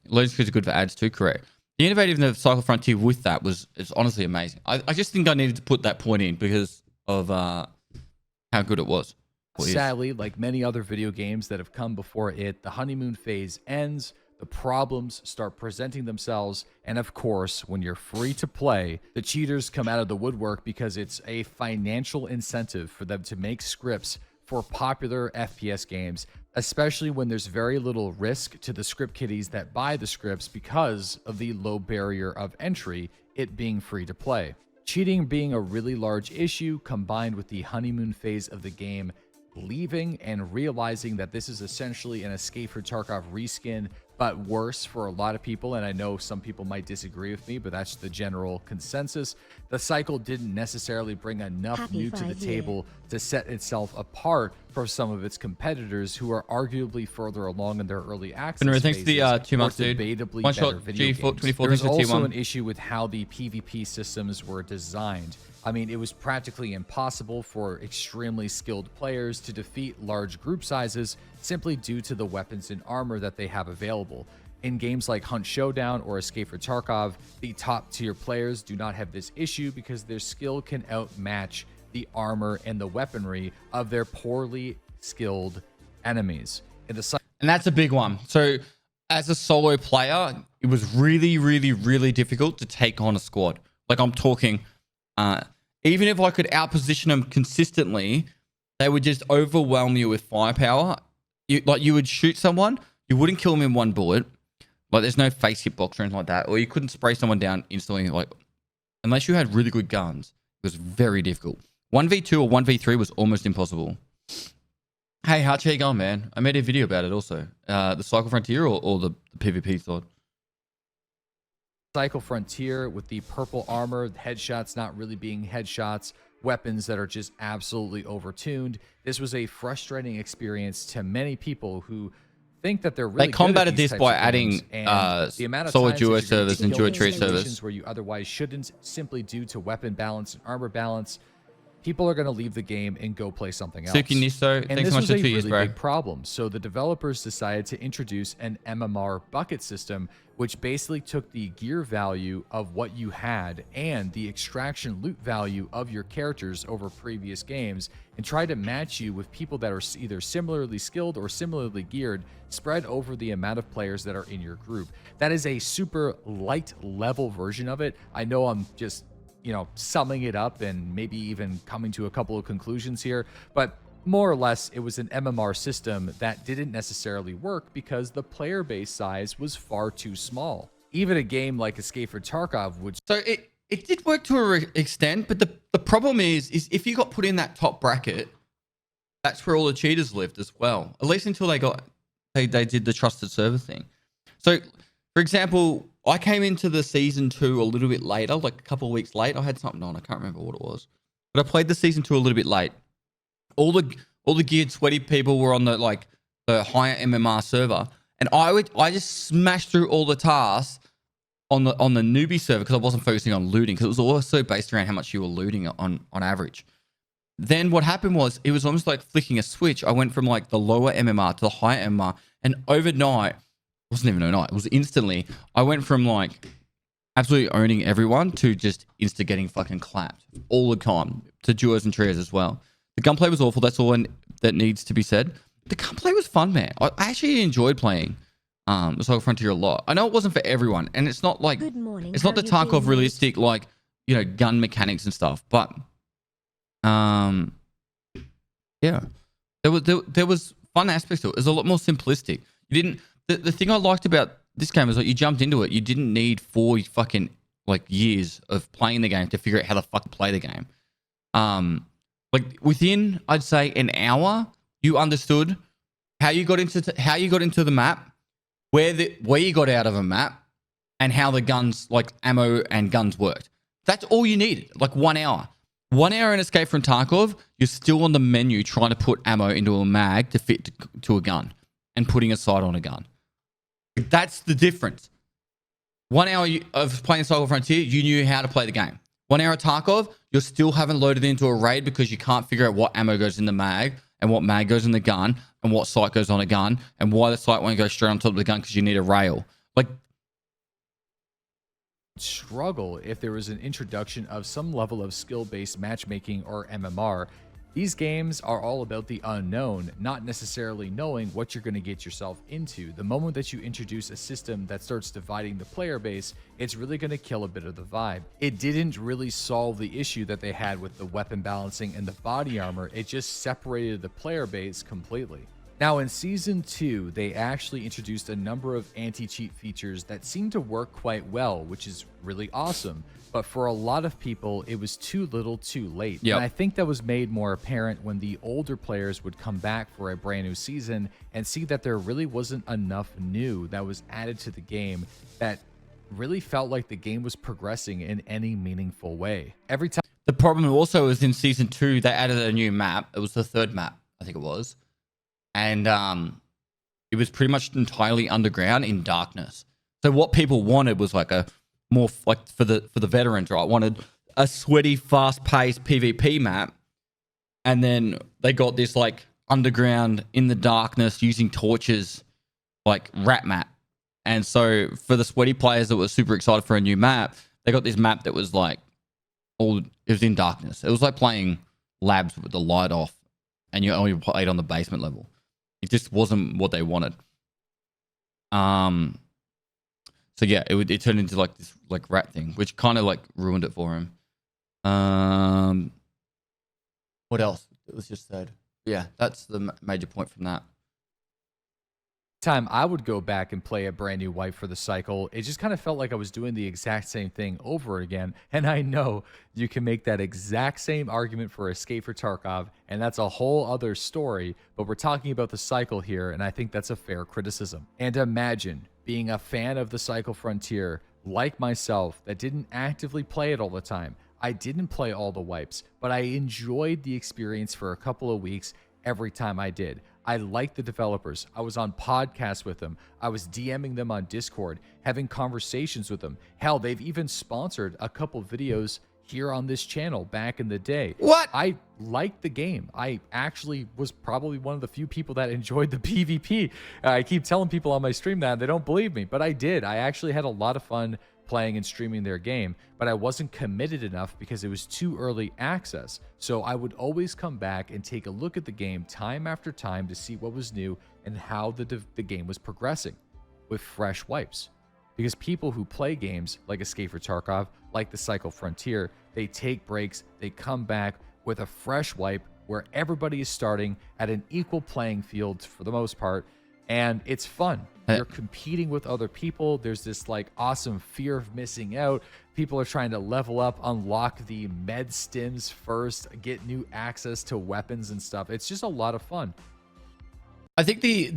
loading screens are good for ads too, correct. The innovativeness of Cycle Frontier with that it's honestly amazing. I just think I needed to put that point in because of how good it was. Sadly, like many other video games that have come before it, the honeymoon phase ends, the problems start presenting themselves, and of course, when you're free to play, the cheaters come out of the woodwork because it's a financial incentive for them to make scripts for popular FPS games, especially when there's very little risk to the script kiddies that buy the scripts because of the low barrier of entry, it being free to play. Cheating being a really large issue, combined with the honeymoon phase of the game leaving and realizing that this is essentially an Escape from Tarkov reskin, but worse for a lot of people, and I know some people might disagree with me, but that's the general consensus. The cycle didn't necessarily bring enough new to the table to set itself apart from some of its competitors who are arguably further along in their early access phases. Thanks to the 2 months, dude. Debatably One better shot, video G4, games. 24, There's also T1. an issue with how the PvP systems were designed. I mean, it was practically impossible for extremely skilled players to defeat large group sizes simply due to the weapons and armor that they have available. In games like Hunt Showdown or Escape for Tarkov, the top tier players do not have this issue because their skill can outmatch the armor and the weaponry of their poorly skilled enemies. And that's a big one. So as a solo player, it was really, really, really difficult to take on a squad. Like I'm talking... even if I could outposition them consistently, they would just overwhelm you with firepower. You would shoot someone, you wouldn't kill them in one bullet. Like there's no face hitbox or anything like that, or you couldn't spray someone down instantly. Like unless you had really good guns, it was very difficult. 1v2 or 1v3 was almost impossible. Hey, how's it going, man? I made a video about it also. The Cycle Frontier or the PvP side. Cycle Frontier with the purple armor, headshots not really being headshots, weapons that are just absolutely overtuned. This was a frustrating experience to many people who think that they're really they combated this by adding the amount of solo times duo that you're servers and duo tree servers where you otherwise shouldn't, simply due to weapon balance and armor balance. People are going to leave the game and go play something else. Suki Nisto, and thanks this so much was for a 2 years, really bro. big problem. So the developers decided to introduce an MMR bucket system, which basically took the gear value of what you had and the extraction loot value of your characters over previous games and tried to match you with people that are either similarly skilled or similarly geared, spread over the amount of players that are in your group. That is a super light level version of it. I know I'm just, summing it up and maybe even coming to a couple of conclusions here, but more or less it was an MMR system that didn't necessarily work because the player base size was far too small. Even a game like Escape for Tarkov would... So it did work to an extent, but the problem is if you got put in that top bracket, that's where all the cheaters lived as well. At least until they did the trusted server thing. So, for example, I came into the season 2 a little bit later, like a couple of weeks late. I had something on. I can't remember what it was. but I played the season 2 a little bit late. All the geared sweaty people were on the higher MMR server, and I just smashed through all the tasks on the newbie server because I wasn't focusing on looting, because it was also based around how much you were looting on average. Then what happened was, it was almost like flicking a switch. I went from like the lower MMR to the higher MMR, and overnight, it wasn't even overnight, it was instantly, I went from like absolutely owning everyone to just insta getting fucking clapped all the time, to duos and trios as well. The gunplay was awful. That's all that needs to be said. The gunplay was fun, man. I actually enjoyed playing the Cycle Frontier a lot. I know it wasn't for everyone, and it's not like, Good morning. it's not the Tarkov realistic, like, you know, gun mechanics and stuff, but yeah, there was fun aspects to it. It was a lot more simplistic. You didn't, the thing I liked about this game is like, you jumped into it. You didn't need 4 fucking like years of playing the game to figure out how the fuck to play the game. Like within, I'd say, an hour, you understood how you got into the map, where you got out of a map, and how the guns, like ammo and guns, worked. That's all you needed. Like 1 hour. 1 hour in Escape from Tarkov, you're still on the menu trying to put ammo into a mag to fit to a gun, and putting a sight on a gun. That's the difference. 1 hour of playing Cycle Frontier, you knew how to play the game. 1 hour of Tarkov, you still haven't loaded into a raid because you can't figure out what ammo goes in the mag, and what mag goes in the gun, and what sight goes on a gun, and why the sight won't go straight on top of the gun because you need a rail. Like, struggle if there was an introduction of some level of skill-based matchmaking or MMR. These games are all about the unknown, not necessarily knowing what you're going to get yourself into. The moment that you introduce a system that starts dividing the player base, it's really going to kill a bit of the vibe. It didn't really solve the issue that they had with the weapon balancing and the body armor. It just separated the player base completely. Now in Season 2, they actually introduced a number of anti-cheat features that seem to work quite well, which is really awesome. But for a lot of people, it was too little too late. Yep. And I think that was made more apparent when the older players would come back for a brand new season and see that there really wasn't enough new that was added to the game that really felt like the game was progressing in any meaningful way. Every time. the problem also is in Season 2, they added a new map. It was the 3rd map, I think it was. And it was pretty much entirely underground in darkness. So what people wanted was like a more, like for the veterans, right? Wanted a sweaty, fast-paced PvP map, and then they got this like underground in the darkness using torches, like rat map. And so for the sweaty players that were super excited for a new map, they got this map that was like it was in darkness. It was like playing labs with the light off, and you only played on the basement level. It just wasn't what they wanted. So yeah, it turned into like this like rat thing, which kind of like ruined it for him. What else? It was just said. Yeah, that's the major point from that. Time I would go back and play a brand new wipe for the cycle, it just kind of felt like I was doing the exact same thing over again. And I know you can make that exact same argument for Escape for Tarkov, and that's a whole other story, but we're talking about the cycle here, and I think that's a fair criticism. And imagine being a fan of the Cycle Frontier, like myself, that didn't actively play it all the time. I didn't play all the wipes, but I enjoyed the experience for a couple of weeks every time I did. I liked the developers. I was on podcasts with them. I was DMing them on Discord, having conversations with them. Hell, they've even sponsored a couple videos here on this channel back in the day. What? I liked the game. I actually was probably one of the few people that enjoyed the PvP. I keep telling people on my stream that, and they don't believe me, but I did. I actually had a lot of fun playing and streaming their game, but I wasn't committed enough because it was too early access. So I would always come back and take a look at the game time after time to see what was new and how the game was progressing with fresh wipes. Because people who play games like Escape for Tarkov, like the Cycle Frontier, they take breaks, they come back with a fresh wipe where everybody is starting at an equal playing field for the most part, and it's fun. You're competing with other people. There's this like awesome fear of missing out. People are trying to level up, unlock the med stims first, get new access to weapons and stuff. It's just a lot of fun. I think the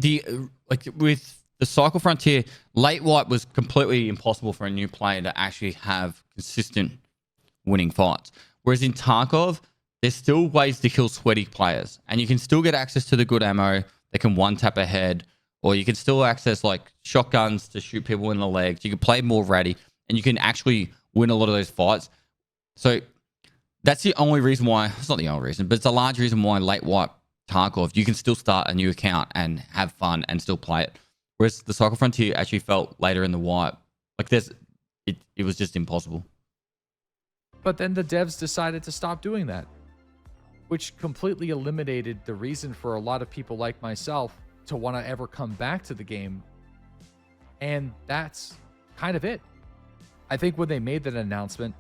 like with the Cycle Frontier, late wipe was completely impossible for a new player to actually have consistent winning fights. Whereas in Tarkov, there's still ways to kill sweaty players, and you can still get access to the good ammo that can one tap ahead, or you can still access like shotguns to shoot people in the legs. You can play more ratty, and you can actually win a lot of those fights. So that's the only reason why. It's not the only reason, but it's a large reason why late wipe Tarkov, you can still start a new account and have fun and still play it. Whereas the Cycle Frontier actually felt later in the wipe like it was just impossible. But then the devs decided to stop doing that, which completely eliminated the reason for a lot of people like myself to want to ever come back to the game. And that's kind of it. I think when they made that announcement,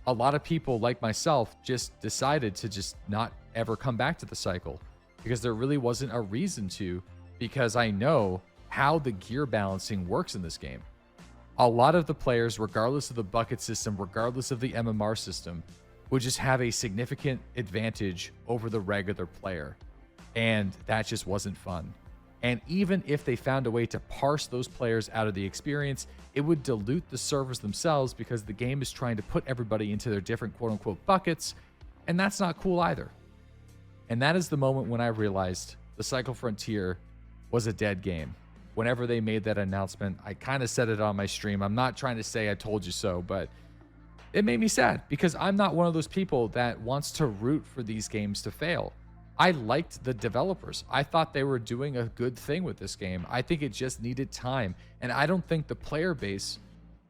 a lot of people like myself just decided to just not ever come back to the cycle because there really wasn't a reason to, because I know how the gear balancing works in this game. A lot of the players, regardless of the bucket system, regardless of the MMR system, would just have a significant advantage over the regular player. And that just wasn't fun. And even if they found a way to parse those players out of the experience, it would dilute the servers themselves because the game is trying to put everybody into their different quote-unquote buckets, and that's not cool either. And that is the moment when I realized the Cycle Frontier was a dead game. Whenever they made that announcement, I kind of said it on my stream. I'm not trying to say I told you so, but it made me sad because I'm not one of those people that wants to root for these games to fail. I liked the developers. I thought they were doing a good thing with this game. I think it just needed time. And I don't think the player base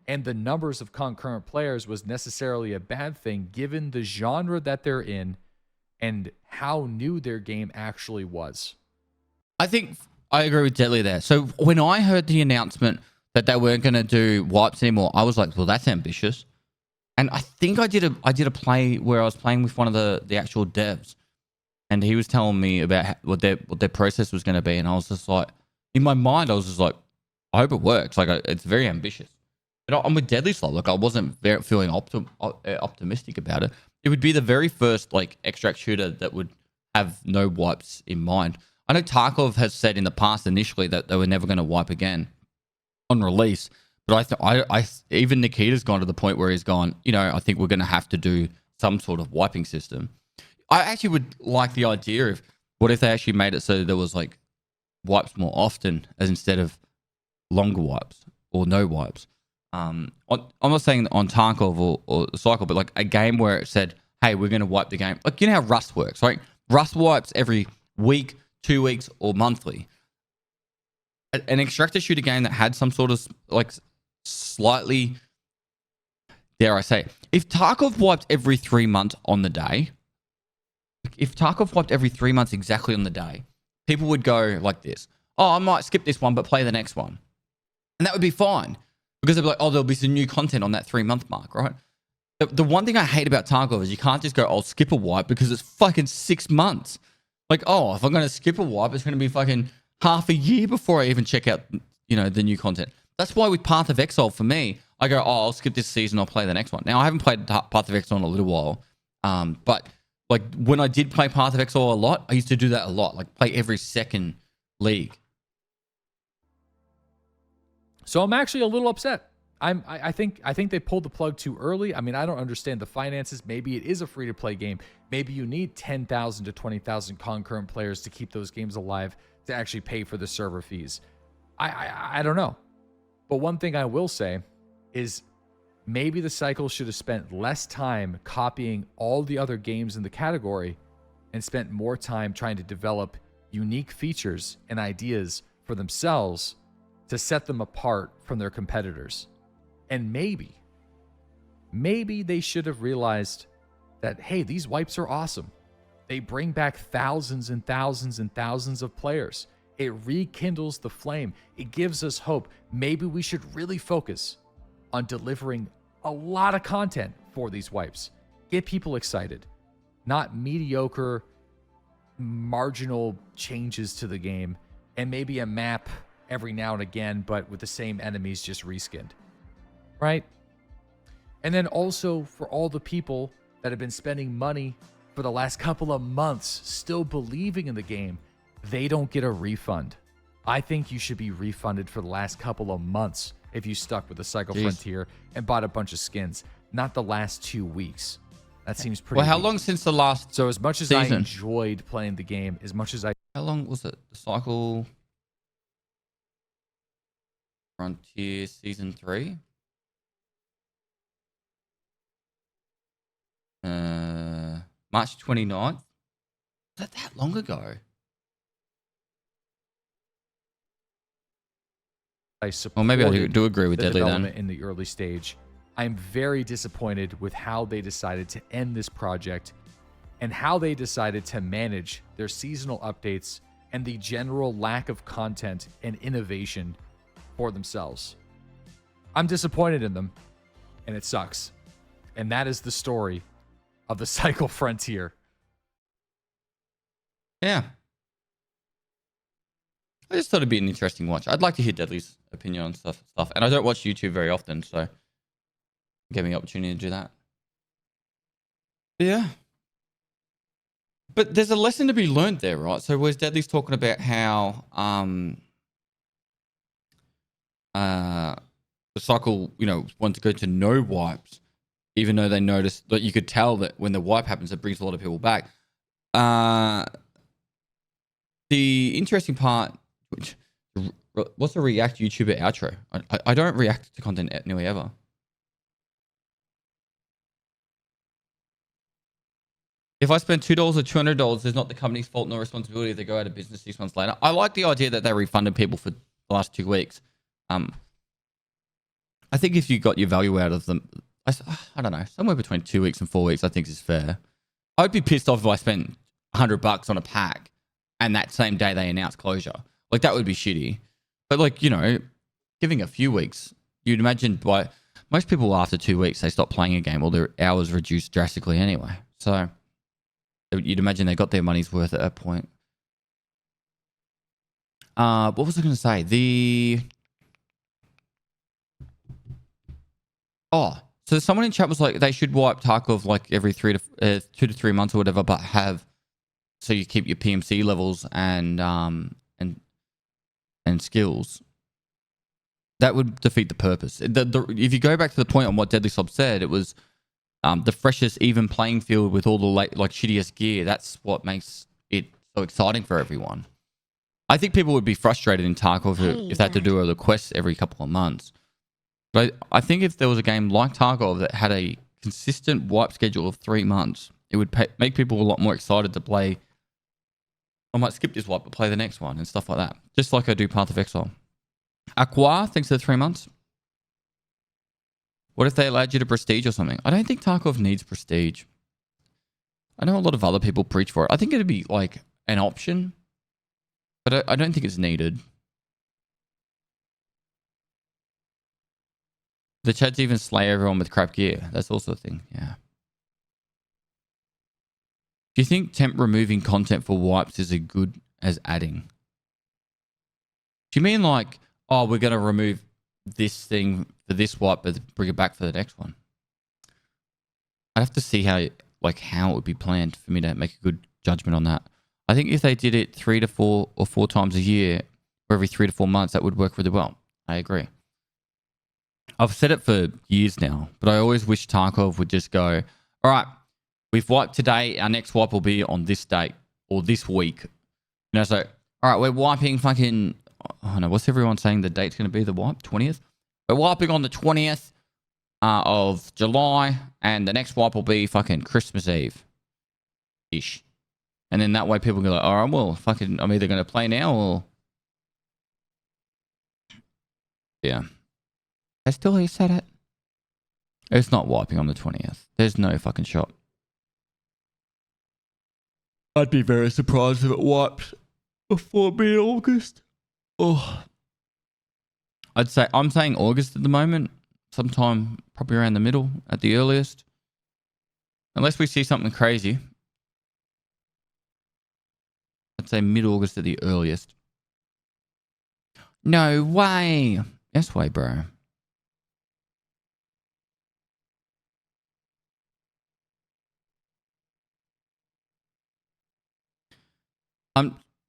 and the numbers of concurrent players was necessarily a bad thing given the genre that they're in and how new their game actually was. I think I agree with Deadly there. So when I heard the announcement that they weren't going to do wipes anymore, I was like, well, that's ambitious. And I think I did a play where I was playing with one of the actual devs, and he was telling me about what their process was going to be, and I was just like, in my mind, I was just like, I hope it works. Like, it's very ambitious. But I'm with Deadly Slow. Like, I wasn't feeling optimistic about it. It would be the very first like extract shooter that would have no wipes in mind. I know Tarkov has said in the past initially that they were never going to wipe again on release, but I even Nikita's gone to the point where he's gone, I think we're going to have to do some sort of wiping system. I actually would like the idea of what if they actually made it so there was like wipes more often as instead of longer wipes or no wipes. I'm not saying on Tarkov or the cycle, but like a game where it said, hey, we're going to wipe the game. Like, you know how Rust works, right? Rust wipes every week, 2 weeks, or monthly. An extractor shooter game that had some sort of like slightly, dare I say, if Tarkov wiped every 3 months on the day, if Tarkov wiped every 3 months exactly on the day, people would go like this. Oh, I might skip this one, but play the next one. And that would be fine. Because they'd be like, oh, there'll be some new content on that 3 month mark, right? The one thing I hate about Tarkov is you can't just go, I'll skip a wipe because it's fucking 6 months. Like, oh, if I'm going to skip a wipe, it's going to be fucking half a year before I even check out, the new content. That's why with Path of Exile, for me, I go, oh, I'll skip this season, I'll play the next one. Now, I haven't played Path of Exile in a little while, but like when I did play Path of Exile a lot, I used to do that a lot, like play every second league. So I'm actually a little upset. I think they pulled the plug too early. I mean, I don't understand the finances. Maybe it is a free-to-play game. Maybe you need 10,000 to 20,000 concurrent players to keep those games alive to actually pay for the server fees. I don't know. But one thing I will say is maybe the cycle should have spent less time copying all the other games in the category and spent more time trying to develop unique features and ideas for themselves to set them apart from their competitors. And maybe they should have realized that, hey, these wipes are awesome. They bring back thousands and thousands and thousands of players. It rekindles the flame. It gives us hope. Maybe we should really focus on delivering a lot of content for these wipes. Get people excited. Not mediocre, marginal changes to the game and maybe a map every now and again, but with the same enemies just reskinned. Right? And then also for all the people that have been spending money for the last couple of months still believing in the game, they don't get a refund. I think you should be refunded for the last couple of months if you stuck with the Cycle Frontier and bought a bunch of skins, not the last 2 weeks. That seems pretty. Well, how weak. long since the last? So as much as I season? enjoyed playing the game, as much as I How long was it? The cycle. Frontier season 3. March 29th. Was that long ago? Well, maybe I do agree with the Deadly development then. in the early stage. I'm very disappointed with how they decided to end this project and how they decided to manage their seasonal updates and the general lack of content and innovation for themselves. I'm disappointed in them, and it sucks. And that is the story of the Cycle Frontier. Yeah. I just thought it'd be an interesting watch. I'd like to hear Deadly's opinion on stuff. And I don't watch YouTube very often, so give me the opportunity to do that. But yeah. But there's a lesson to be learned there, right? So whereas Deadly's talking about how the cycle, want to go to no wipes, even though they noticed that you could tell that when the wipe happens, it brings a lot of people back. The interesting part, what's a React YouTuber outro? I don't react to content nearly ever. If I spend $2 or $200, it's not the company's fault nor responsibility if they go out of business 6 months later. I like the idea that they refunded people for the last 2 weeks. I think if you got your value out of them, I don't know, somewhere between 2 weeks and 4 weeks, I think is fair. I'd be pissed off if I spent $100 on a pack and that same day they announced closure. Like, that would be shitty. But, like, giving a few weeks, you'd imagine by most people after 2 weeks, they stop playing a game or their hours reduce drastically anyway. So you'd imagine they got their money's worth at that point. What was I going to say? So someone in chat was like, they should wipe Tarkov like every 2 to 3 months or whatever, but so you keep your PMC levels and skills. That would defeat the purpose. If you go back to the point on what Deadly Sob said, it was the freshest, even playing field with all the shittiest gear. That's what makes it so exciting for everyone. I think people would be frustrated in Tarkov if they had to do the quests every couple of months. But I think if there was a game like Tarkov that had a consistent wipe schedule of 3 months, it would make people a lot more excited to play. I might skip this wipe but play the next one and stuff like that. Just like I do Path of Exile. Aqua thinks they're 3 months. What if they allowed you to prestige or something? I don't think Tarkov needs prestige. I know a lot of other people preach for it. I think it'd be like an option, but I don't think it's needed. The chats even slay everyone with crap gear. That's also a thing, yeah. Do you think temp removing content for wipes is as good as adding? Do you mean like, oh, we're going to remove this thing for this wipe, but bring it back for the next one? I'd have to see how it would be planned for me to make a good judgment on that. I think if they did it 3 to 4 or 4 times a year, or every 3 to 4 months, that would work really well. I agree. I've said it for years now, but I always wish Tarkov would just go, all right, we've wiped today. Our next wipe will be on this date or this week. So, all right, we're wiping fucking, oh no, what's everyone saying the date's going to be, the wipe? 20th? We're wiping on the 20th of July, and the next wipe will be fucking Christmas Eve-ish. And then that way people go like, all right, well, fucking, I'm either going to play now or... Yeah. I still he said it. It's not wiping on the 20th. There's no fucking shot. I'd be very surprised if it wipes before mid-August. Oh. I'm saying August at the moment. Sometime probably around the middle at the earliest. Unless we see something crazy. I'd say mid-August at the earliest. No way. Yes way, bro.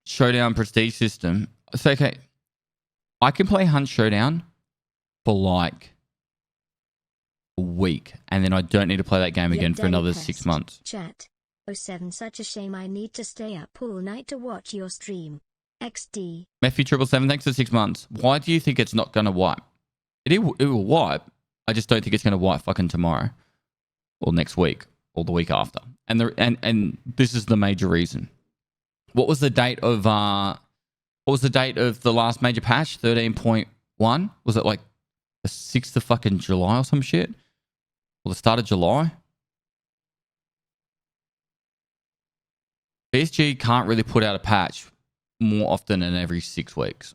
Showdown prestige system. So, okay. I can play Hunt Showdown for like a week, and then I don't need to play that game again for another 6 months. Chat. 07 such a shame I need to stay up all night to watch your stream. XD. Mephi777, thanks for 6 months. Why do you think it's not going to wipe? It will wipe. I just don't think it's going to wipe fucking tomorrow or next week or the week after. And this is the major reason. What was the date of the last major patch? 13.1? Was it like the 6th of fucking July or some shit? Or the start of July? PSG can't really put out a patch more often than every 6 weeks.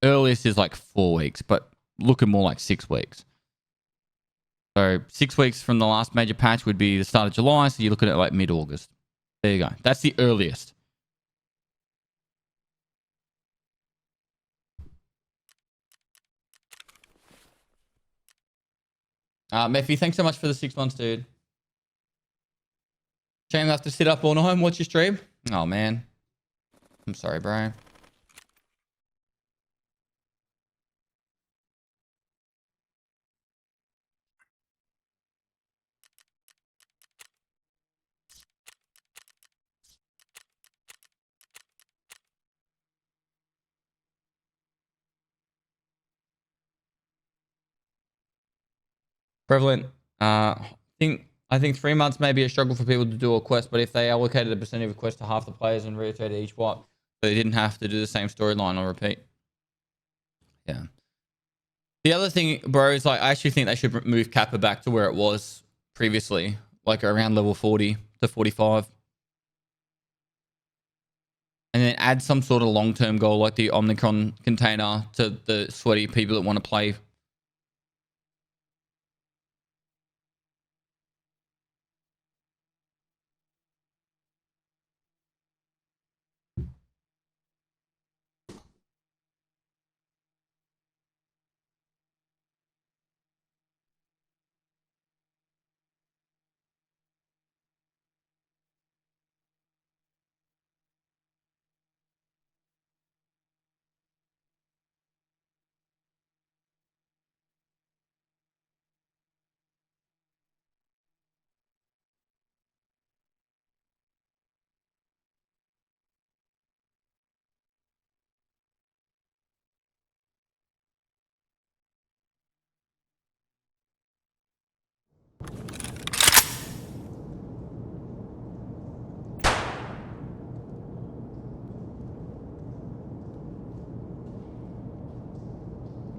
Earliest is like 4 weeks, but looking more like 6 weeks. So 6 weeks from the last major patch would be the start of July, so you're looking at like mid-August. There you go. That's the earliest. Mephi, thanks so much for the 6 months, dude. Shame I have to sit up all night and watch your stream. Oh, man. I'm sorry, bro. Prevalent. I think 3 months may be a struggle for people to do a quest, but if they allocated a percentage of a quest to half the players and rotated each wipe, they didn't have to do the same storyline on repeat. Yeah. The other thing, bro, is like I actually think they should move Kappa back to where it was previously, like around level 40 to 45. And then add some sort of long-term goal like the Omnicron container to the sweaty people that want to play.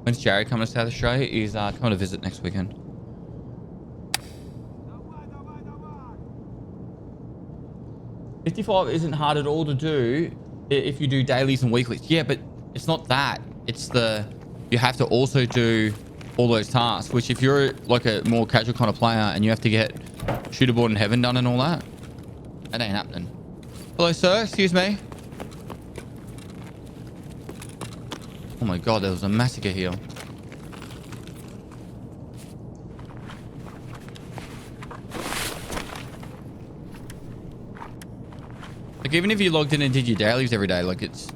When's Jared coming to South Australia? He's coming to visit next weekend. Давай, давай, давай! 55 isn't hard at all to do if you do dailies and weeklies. Yeah, but it's not that. It's you have to also do all those tasks, which if you're like a more casual kind of player and you have to get Shooterboard in Heaven done and all that, that ain't happening. Hello, sir. Excuse me. Oh my god, there was a massacre here. Like, even if you logged in and did your dailies every day, like, it's...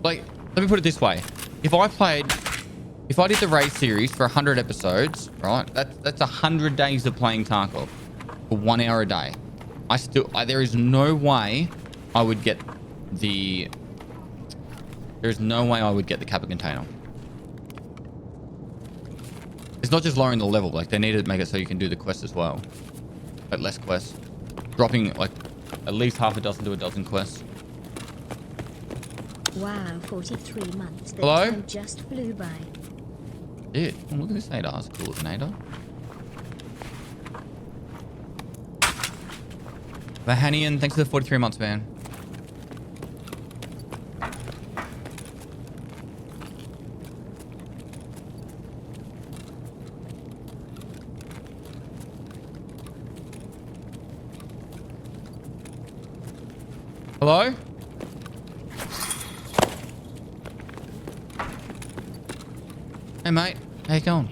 Like, let me put it this way. If I did the race series for 100 episodes, right? That's 100 days of playing Tarkov for 1 hour a day. There is no way I would get the... There's no way I would get the Kappa container. It's not just lowering the level. Like, they need to make it so you can do the quest as well. Like, less quests. Dropping, like, at least half a dozen to a dozen quests. Wow, 43 months. The Hello? time just flew by. Dude, oh, look at this Nadar. That's cool as Nadar. Vahanian, thanks for the 43 months, man. Hello? Hey, mate. How you going?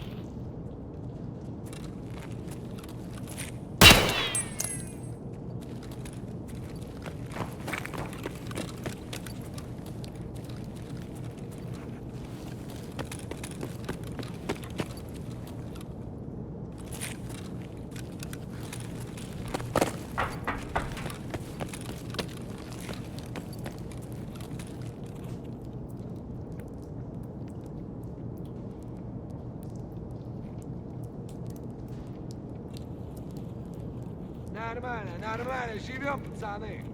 Нормально, нормально, живем, пацаны.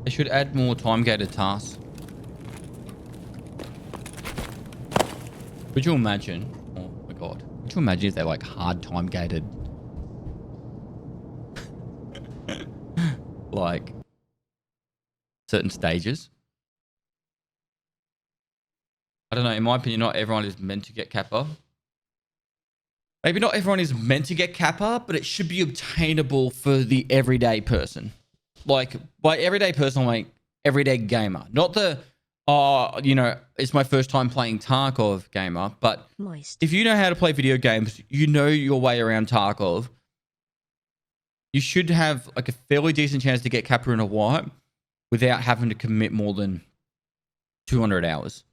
They should add more time-gated tasks. Could you imagine? Oh my god. Could you imagine if they're like hard time-gated? Like certain stages? I don't know. In my opinion, not everyone is meant to get Kappa. Maybe not everyone is meant to get Kappa, but it should be obtainable for the everyday person. Like, by everyday person, like everyday gamer. Not the, you know, it's my first time playing Tarkov gamer. But Moist. if you know how to play video games, you know your way around Tarkov, you should have like a fairly decent chance to get Kappa in a wipe without having to commit more than 200 hours.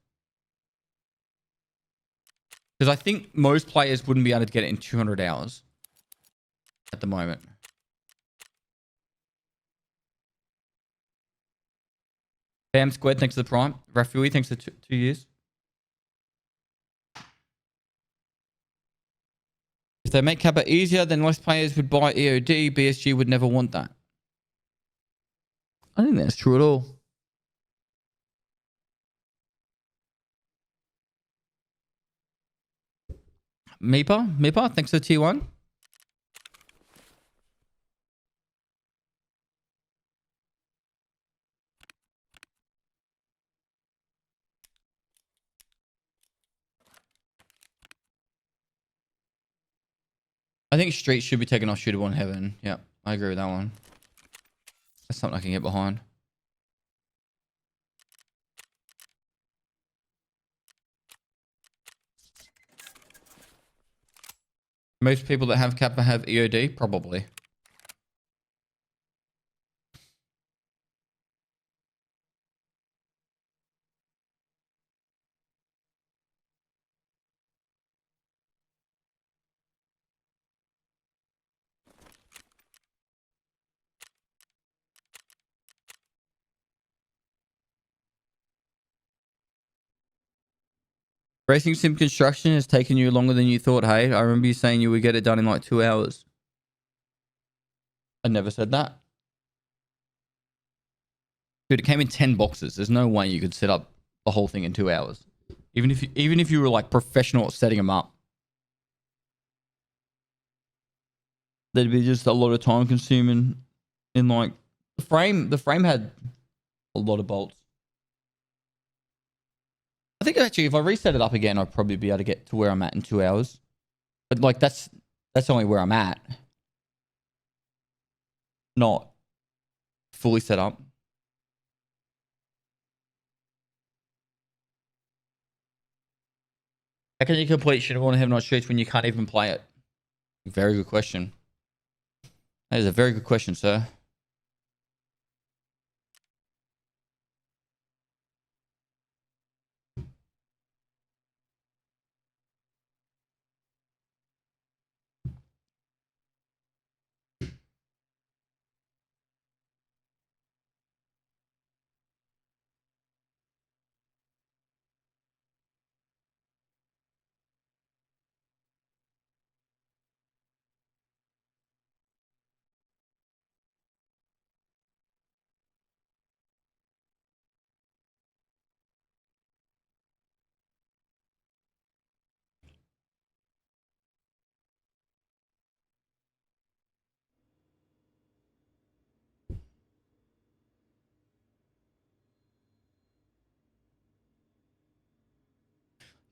Because I think most players wouldn't be able to get it in 200 hours at the moment. Bam Squared, thanks to the Prime. Rafui, thanks to 2 years. If they make Kappa easier, then less players would buy EOD. BSG would never want that. I think that's true at all. Meepa, thanks for tier 1. I think Street should be taken off Shootable in Heaven. Yeah, I agree with that one. That's something I can get behind. Most people that have Kappa have EOD? Probably. Racing sim construction has taken you longer than you thought, hey? I remember you saying you would get it done in like 2 hours. I never said that. Dude, it came in 10 boxes. There's no way you could set up the whole thing in 2 hours. Even if you were like professional at setting them up. There'd be just a lot of time consuming in like the frame had a lot of bolts. I think actually if I reset it up again, I'd probably be able to get to where I'm at in 2 hours. But like that's only where I'm at. Not fully set up. How can you complete Shit on Heaven on Streets when you can't even play it? Very good question. That is a very good question, sir.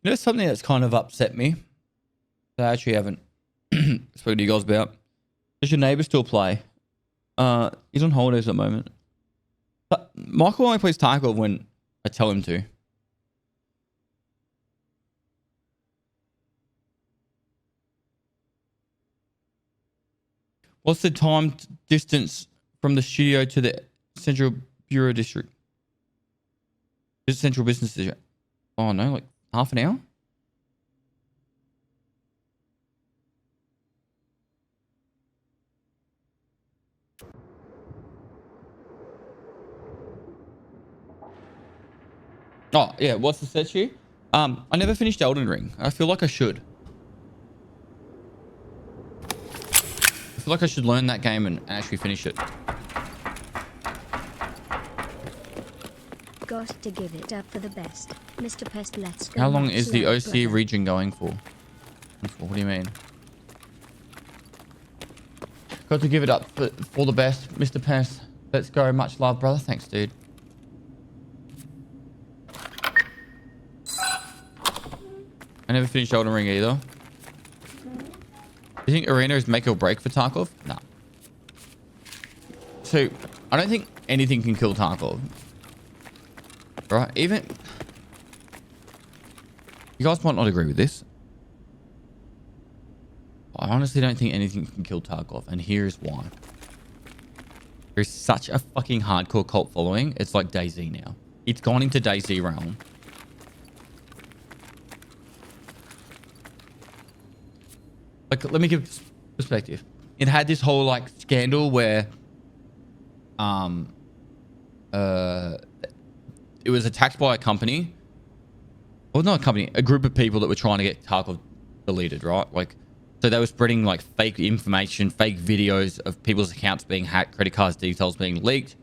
You know something that's kind of upset me? That I actually haven't spoken to you guys about. Does your neighbor still play? He's on holidays at the moment. But Michael only plays Tarkov when I tell him to. What's the time distance from the studio to the Central Bureau District? Just Central Business District. Oh no, like half an hour? Oh, yeah. What's the set you? I never finished Elden Ring. I feel like I should. I feel like I should learn that game and actually finish it. Got to give it up for the best. Mr. Pest, let's go. How long much is the love, OC brother. region going for? What do you mean? Got to give it up for the best. Mr. Pest, let's go. Much love, brother. Thanks, dude. I never finished Elden Ring either. You think Arena is make or break for Tarkov? No. So, I don't think anything can kill Tarkov. Right? Even... You guys might not agree with this. I honestly don't think anything can kill Tarkov, and here's why. There's such a fucking hardcore cult following. It's like DayZ now. It's gone into DayZ realm. Like, let me give perspective. It had this whole like scandal where, it was attacked by a company. Well, not a company, a group of people that were trying to get Tarkov deleted, right? Like, so they were spreading like fake information, fake videos of people's accounts being hacked, credit cards details being leaked.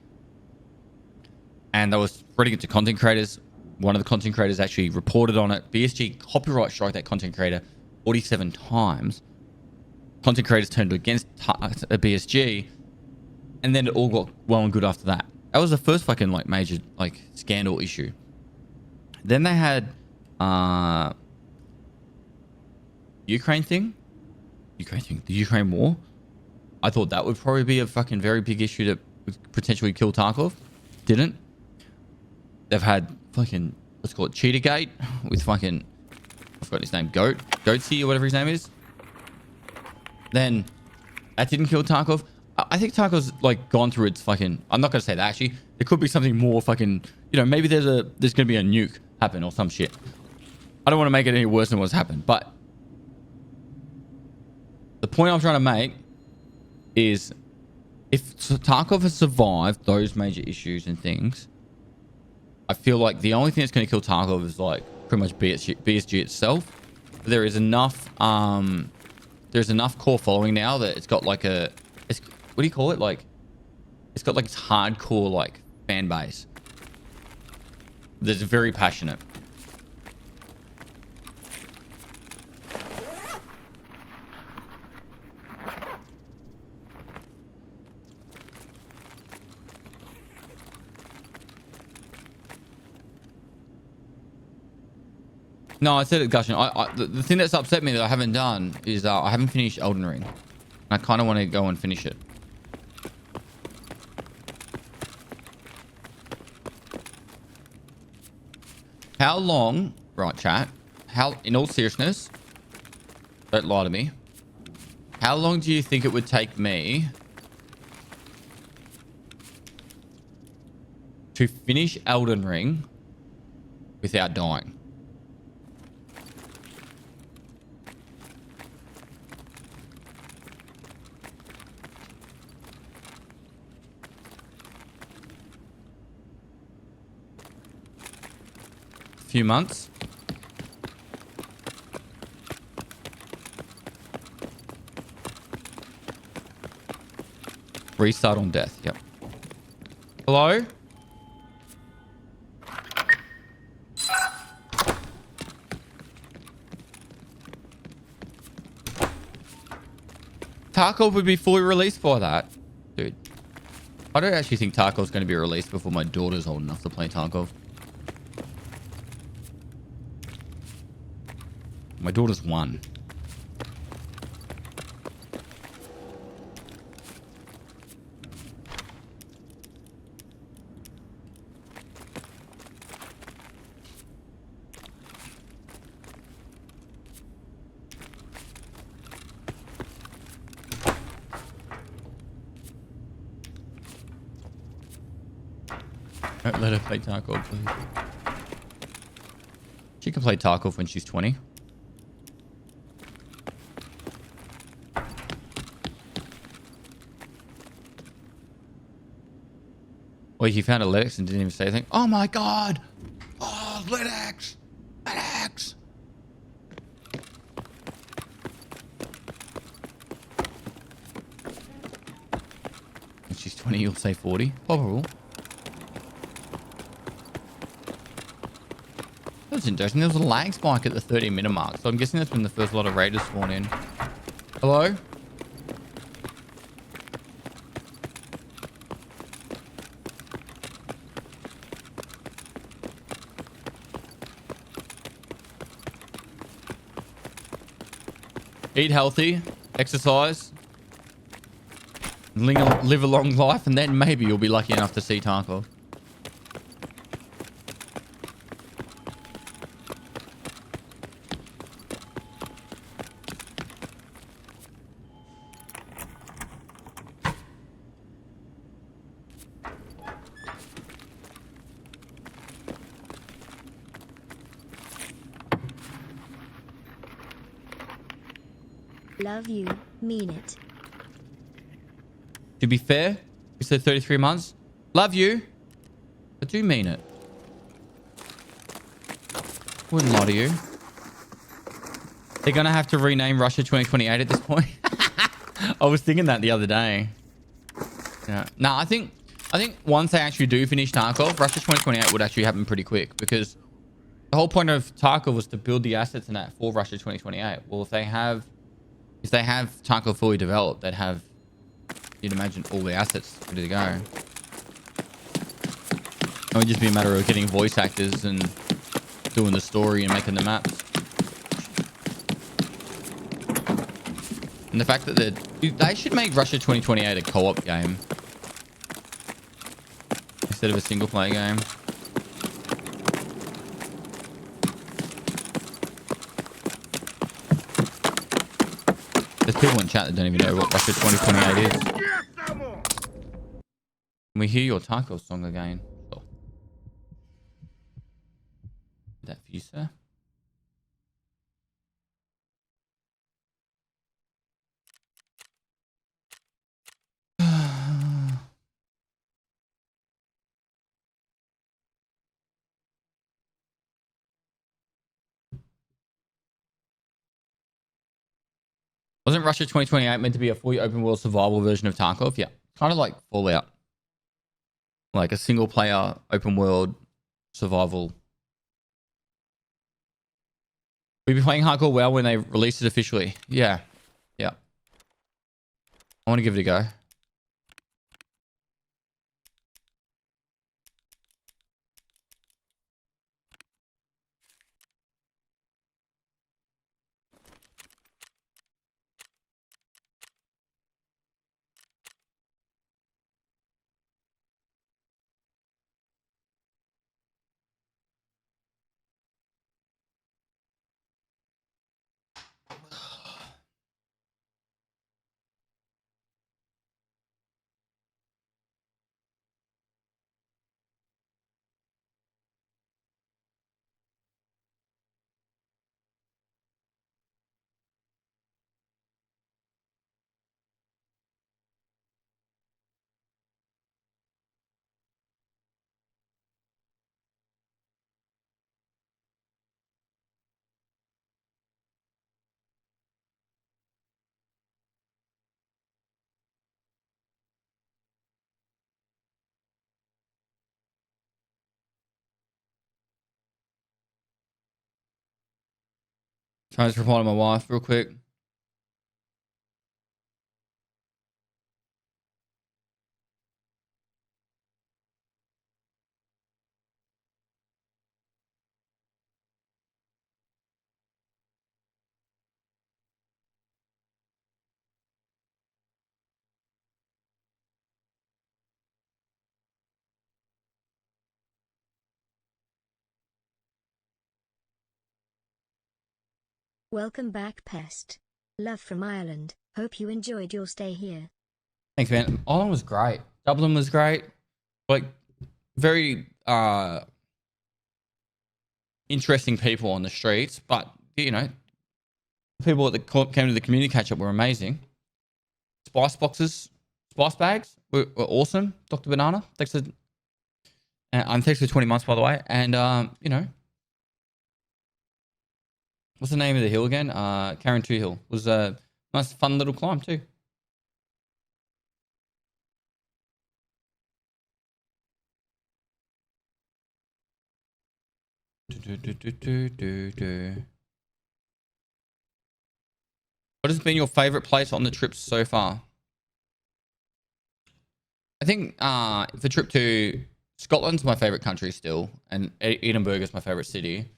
And they were spreading it to content creators. One of the content creators actually reported on it. BSG copyright struck that content creator 47 times. Content creators turned against BSG. And then it all got well and good after that. That was the first fucking like major like scandal issue. Then they had Ukraine thing, the Ukraine war. I thought that would probably be a fucking very big issue that would potentially kill Tarkov. Didn't. They've had fucking, let's call it Cheetahgate with fucking, I forgot his name, Goatsy or whatever his name is. Then that didn't kill Tarkov. I think Tarkov's like gone through its fucking, I'm not going to say that actually. There could be something more fucking, you know, maybe there's going to be a nuke happen or some shit. I don't want to make it any worse than what's happened, but the point I'm trying to make is if Tarkov has survived those major issues and things, I feel like the only thing that's going to kill Tarkov is like pretty much BSG itself. There is enough, there's enough core following now that it's got like a, what do you call it? Like, it's got like its hardcore like fan base that's very passionate. No, I said it, Gushin. The thing that's upset me that I haven't done is I haven't finished Elden Ring. I kind of want to go and finish it. How long, right, chat? How, in all seriousness, don't lie to me. How long do you think it would take me to finish Elden Ring without dying? Few months. Restart on death. Yep. Hello? Tarkov would be fully released by that. Dude. I don't actually think Tarkov's going to be released before my daughter's old enough to play Tarkov. My daughter's 1. Don't let her play Tarkov, please. She can play Tarkov when she's 20. Well, he found a Lex and didn't even say anything. Oh my god! Oh, Linux! Linux! If she's 20, you'll say 40. Probable. That's interesting. There was a lag spike at the 30-minute mark, so I'm guessing that's when the first lot of raiders spawn in. Hello? Eat healthy, exercise, live a long life, and then maybe you'll be lucky enough to see Tarkov. Love you, mean it. To be fair, you said 33 months. Love you, but do mean it. Wouldn't lie to you. They're gonna have to rename Russia 2028 at this point. I was thinking that the other day. Yeah. No, I think once they actually do finish Tarkov, Russia 2028 would actually happen pretty quick, because the whole point of Tarkov was to build the assets in that for Russia 2028. Well, if they have Tarkov fully developed, they'd have, you'd imagine, all the assets ready to go. It would just be a matter of getting voice actors and doing the story and making the maps. And the fact that they should make Russia 2028 a co-op game instead of a single player game. There's people in chat that don't even know what Russia 2028 is. Can we hear your Tarkov song again? Oh. Is that for you, sir? Wasn't Russia 2028 meant to be a fully open world survival version of Tarkov? Yeah. Kind of like Fallout. Like a single player open world survival. We'll be playing Hardcore WoW when they release it officially. Yeah. Yeah. I want to give it a go. Trying to reply to my wife real quick. Welcome back, Pest. Love from Ireland. Hope you enjoyed your stay here. Thanks, man. Ireland was great. Dublin was great. Like, very interesting people on the streets, but you know, the people that came to the community catch-up were amazing. Spice boxes, spice bags were awesome. Dr. Banana, thanks for 20 months, by the way. And you know, What's the name of the hill again? Karen 2 Hill. Was a nice, fun little climb too. What has been your favorite place on the trips so far? I think the trip to Scotland's my favorite country still, and Edinburgh is my favorite city.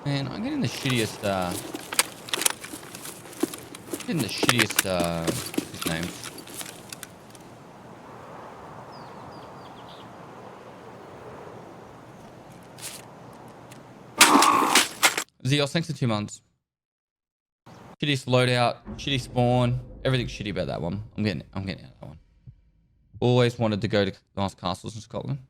Man, I'm getting the shittiest. Getting the shittiest. What's his name? Zeos, thanks for 2 months. Shitty loadout, shitty spawn, everything's shitty about that one. I'm getting out of that one. Always wanted to go to nice castles in Scotland.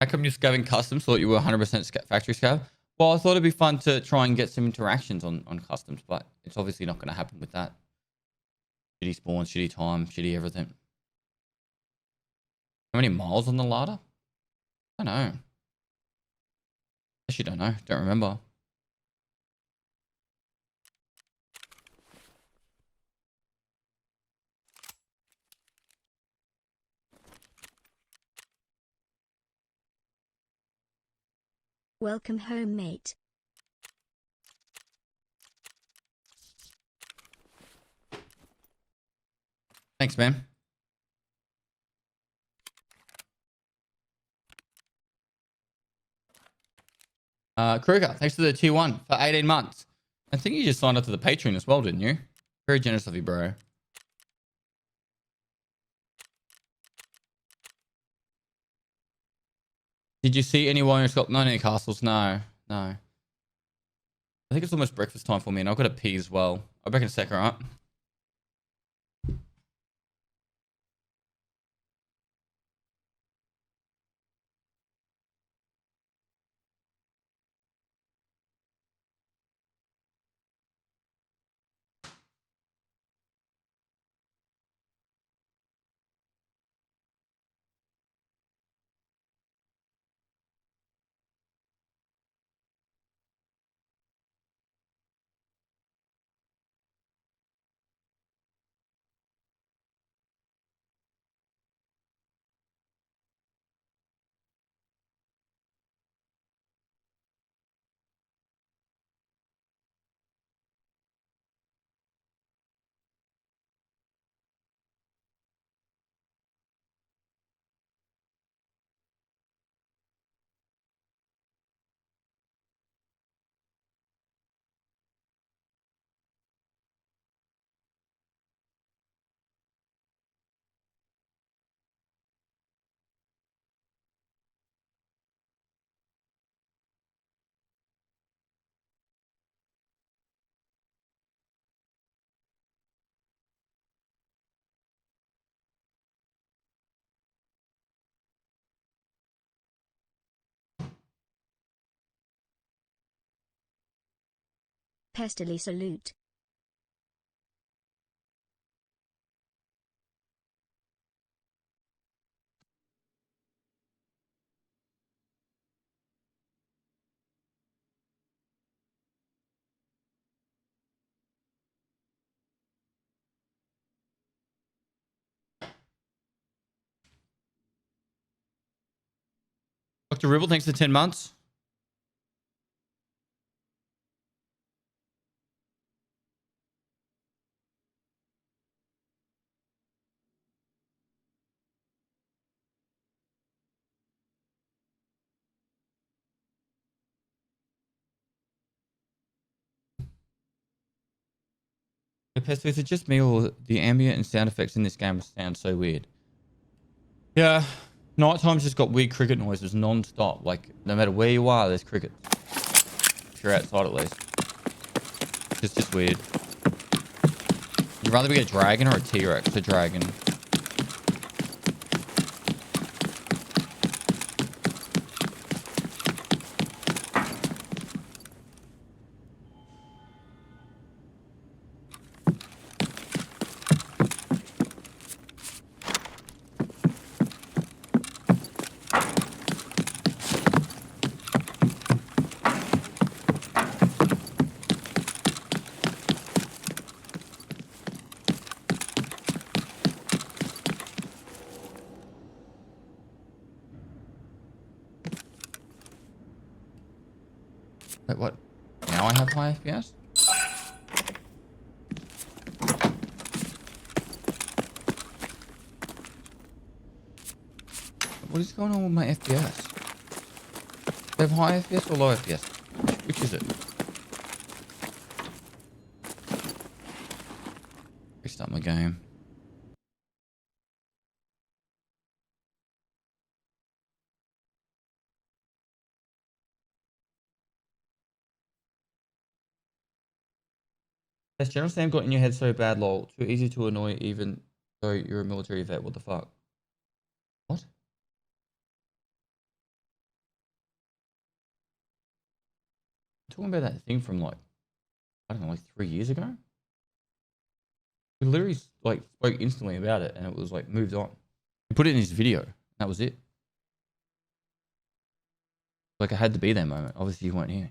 How come you're scabbing customs? Thought you were 100% factory scab? Well, I thought it'd be fun to try and get some interactions on customs, but it's obviously not going to happen with that. Shitty spawn, shitty time, shitty everything. How many miles on the ladder? I don't know. Actually, don't know. Don't remember. Welcome home, mate. Thanks, man. Kruger, thanks for the tier 1 for 18 months. I think you just signed up to the Patreon as well, didn't you? Very generous of you, bro. Did you see anyone who's got none any castles? No, no. I think it's almost breakfast time for me, and I've got to pee as well. I'll be back in a sec, alright? Pestily salute. Dr. Ribble, thanks for 10 months. Is it just me or the ambient and sound effects in this game sound so weird? Yeah, nighttime's just got weird cricket noises non-stop. Like, no matter where you are, there's crickets. If you're outside at least. It's just weird. You'd rather be a dragon or a T-Rex? A dragon. Wait, what? Now I have high FPS? What is going on with my FPS? Do I have high FPS or low FPS? Which is it? Restart my game. Has General Sam got in your head so bad, lol? Too easy to annoy even though you're a military vet. What the fuck? What? Talking about that thing from like, I don't know, like 3 years ago? He literally like spoke instantly about it and it was like moved on. He put it in his video. That was it. Like I had to be that moment. Obviously you weren't here.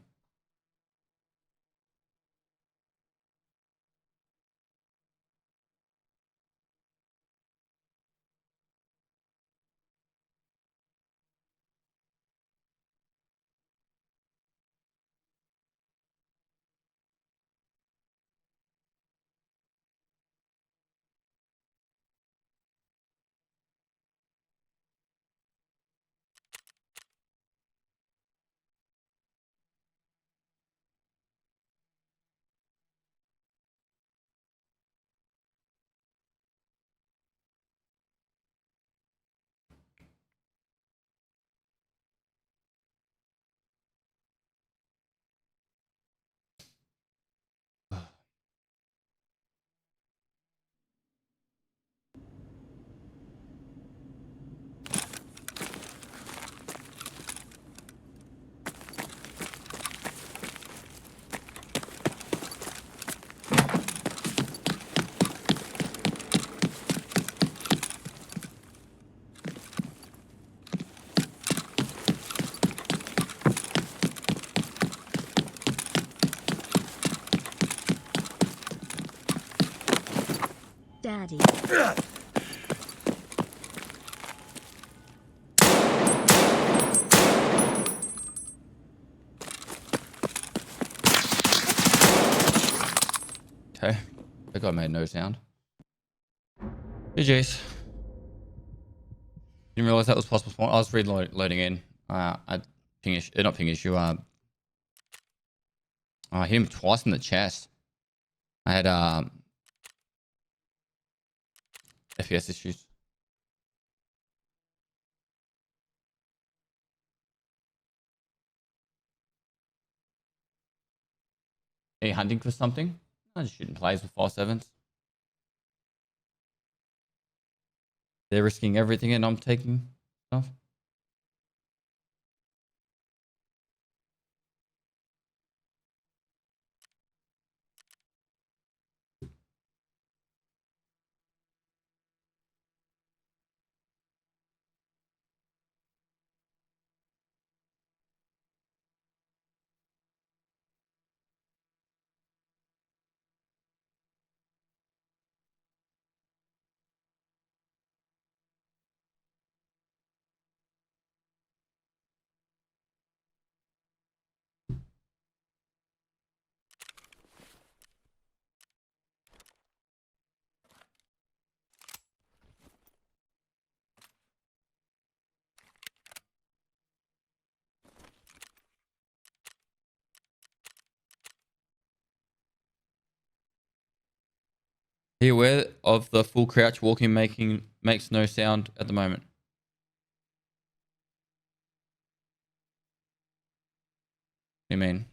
Daddy. Okay. That guy made no sound. GG's. Didn't realize that was possible spawn. I was reloading in. I ping issue, not ping issue. I hit him twice in the chest. I had FPS issues. Are you hunting for something? I'm just shooting plays with 5.7s. They're risking everything and I'm taking stuff. Are you aware of the full crouch walking makes no sound at the moment? What do you mean?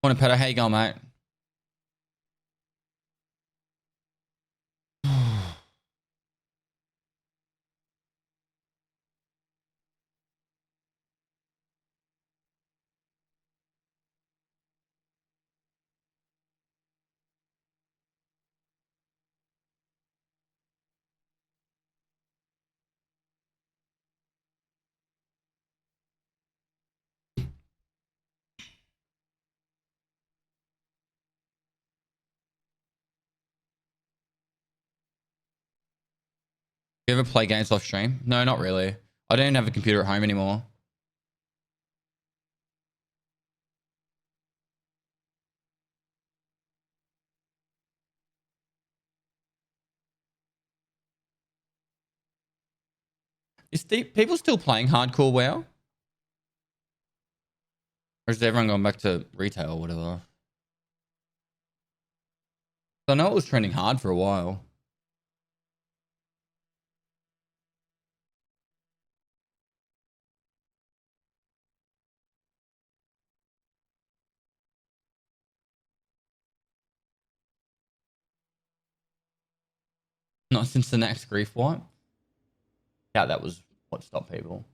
Morning, Petter. How you going, mate? You ever play games off stream? No, not really. I don't even have a computer at home anymore. Is people still playing hardcore WoW? Or is everyone going back to retail or whatever? I know it was trending hard for a while. Not since the next grief wipe. Yeah, that was what stopped people.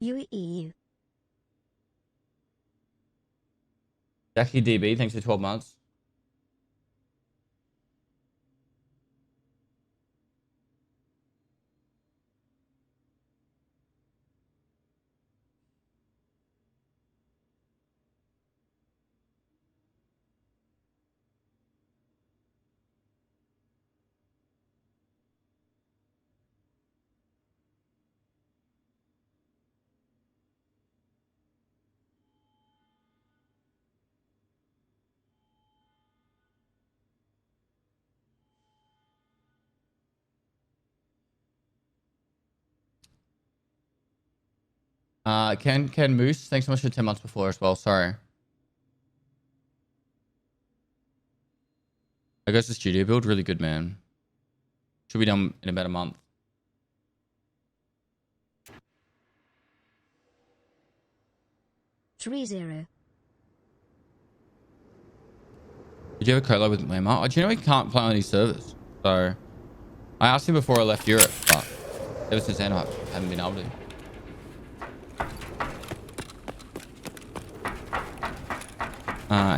UEU. Jackie DB, thanks for 12 months. Ken Moose, thanks so much for 10 months before as well. Sorry. I guess the studio build, really good, man. Should be done in about a month. Three zero. Did you have a collab with Lemar? Oh, do you know he can't play on any servers? So I asked him before I left Europe, but ever since then I haven't been able to.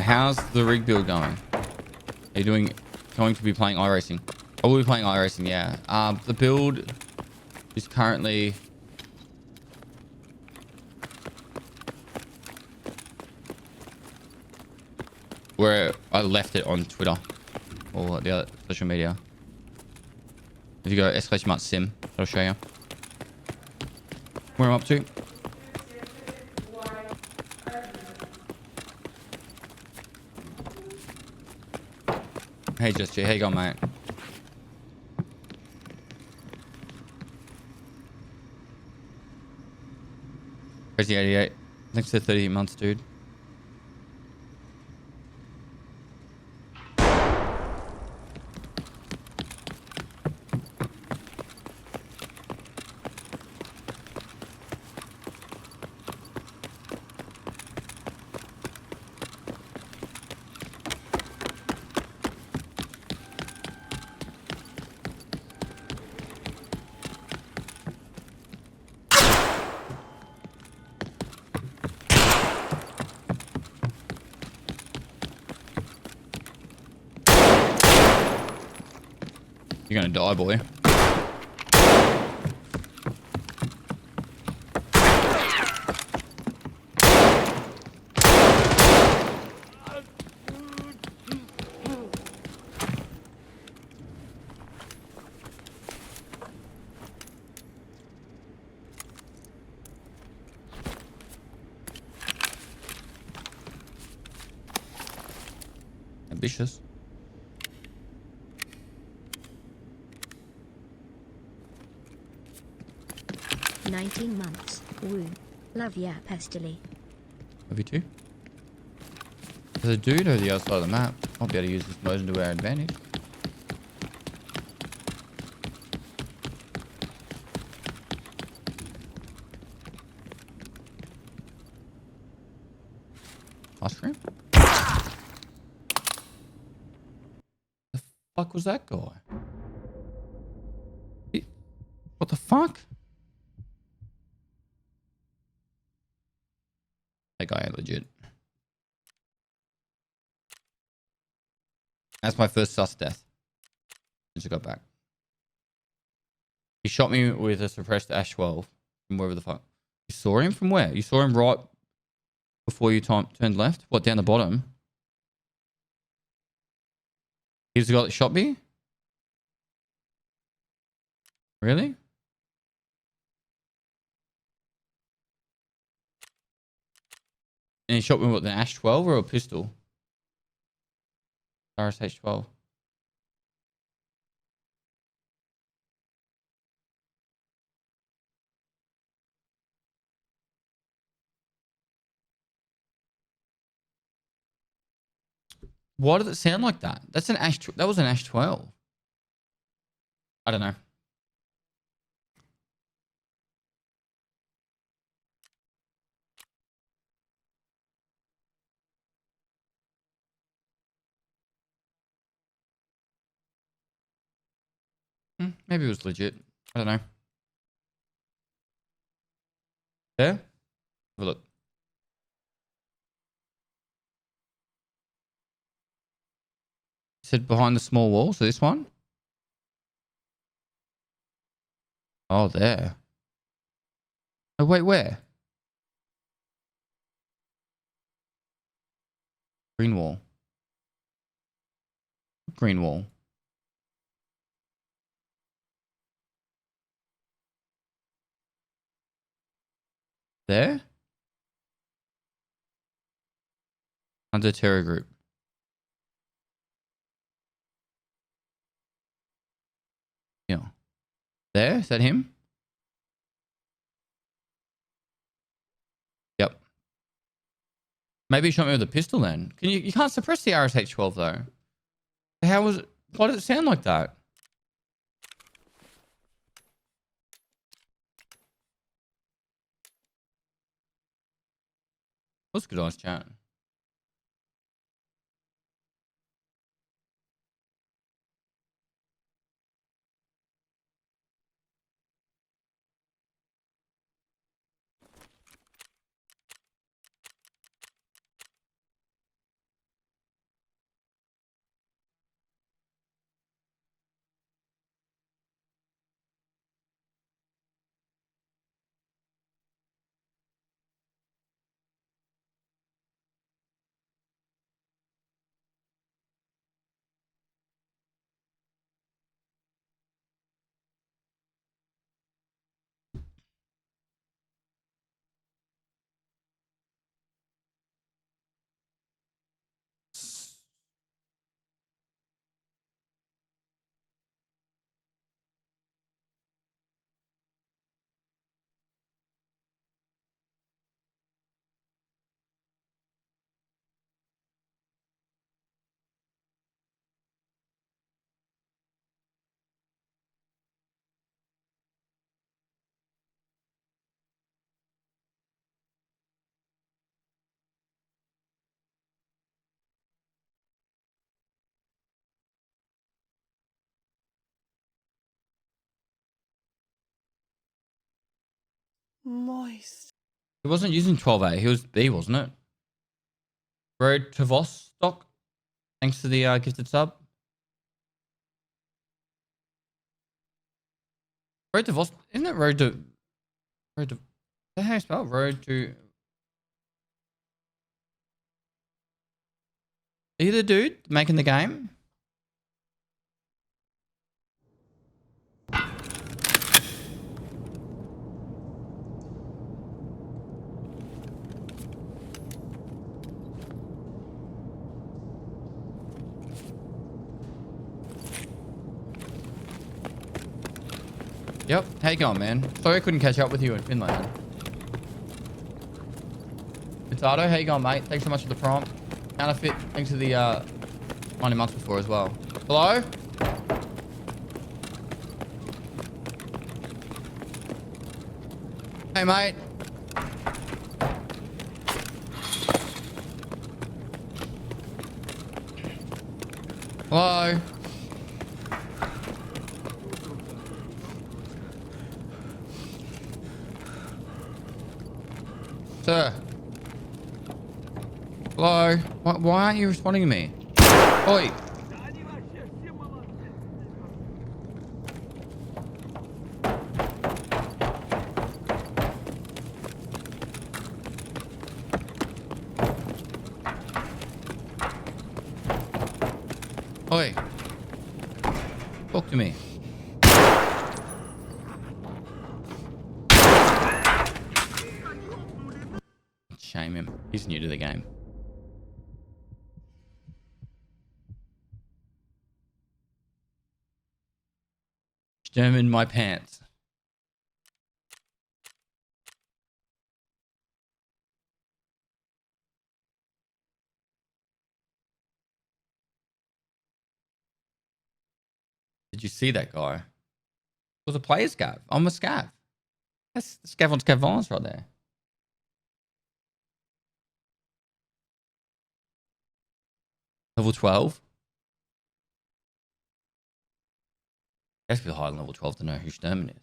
How's the rig build going? Are you going to be playing iRacing? I will be playing iRacing, yeah. The build is currently where I left it on Twitter or the other social media. If you go !sim, I'll show you where I'm up to. Hey, Just G, how you going, mate? Crazy 88. Thanks for 38 months, dude. You're gonna die, boy. Ambitious. $19 months. Woo. Love ya, Pestily. Love you too. There's a dude over the other side of the map. I'll be able to use this motion to our advantage. Ice cream? The fuck was that guy? What the fuck? That guy ain't legit. That's my first sus death since I got back. He shot me with a suppressed Ash 12 from wherever the fuck. You saw him from where? You saw him right before you turned left? What, down the bottom? He's the guy that shot me? Really? And he shot me with an Ash 12 or a pistol? RSH 12. Why did it sound like that? That's an Ash. That was an Ash 12. I don't know. Maybe it was legit. I don't know. Yeah? Have a look. It said behind the small wall. So this one? Oh, there. Oh, wait, where? Green wall. Green wall. There? Under terror group. Yeah. There? Is that him? Yep. Maybe he shot me with a pistol then. You can't suppress the RSH 12 though. How was it? Why did it sound like that? What's good on chat? Moist. He wasn't using 12A. He was B, wasn't it? Road to Vostok. Thanks to the gifted sub. Road to Vostok. Isn't it road to... Road to... Is that how you spell it? Road to... Are you the dude making the game? Yep. How you going, man? Sorry I couldn't catch up with you in Finland. Potato, how you going, mate? Thanks so much for the prompt. Counterfeit, thanks for the 90 months before as well. Hello? Hey, mate. Hello? Sir. Hello? Why aren't you responding to me? Oi. Oi. Talk to me. Shame him. He's new to the game. German my pants. Did you see that guy? It was a player scav. I'm a scav. That's scav on scavons right there. Level 12. Has to be higher than level 12 to know who Sturman is.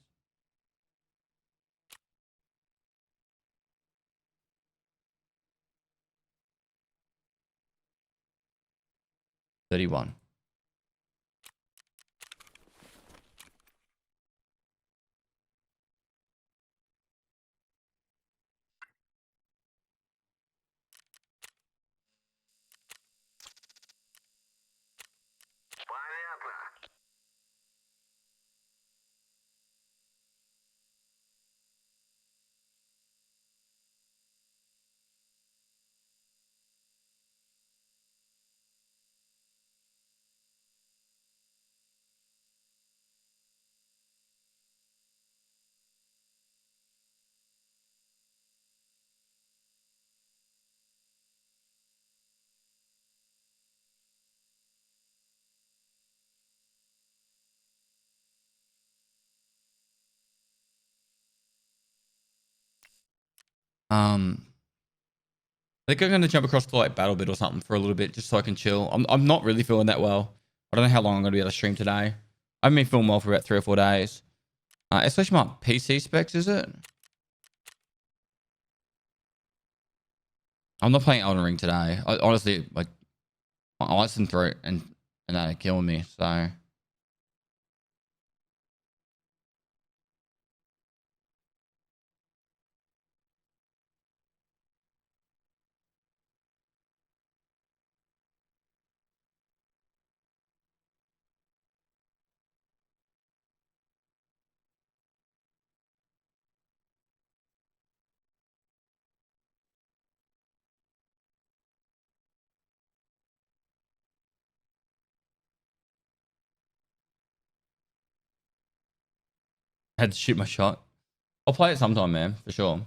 $31. I think I'm going to jump across to like BattleBit or something for a little bit just so I can chill. I'm not really feeling that well. I don't know how long I'm going to be able to stream today. I haven't been feeling well for about 3 or 4 days. Especially my PC specs, is it? I'm not playing Elden Ring today. Honestly, like, my eyes and throat and that are killing me, so... I had to shoot my shot. I'll play it sometime, man, for sure.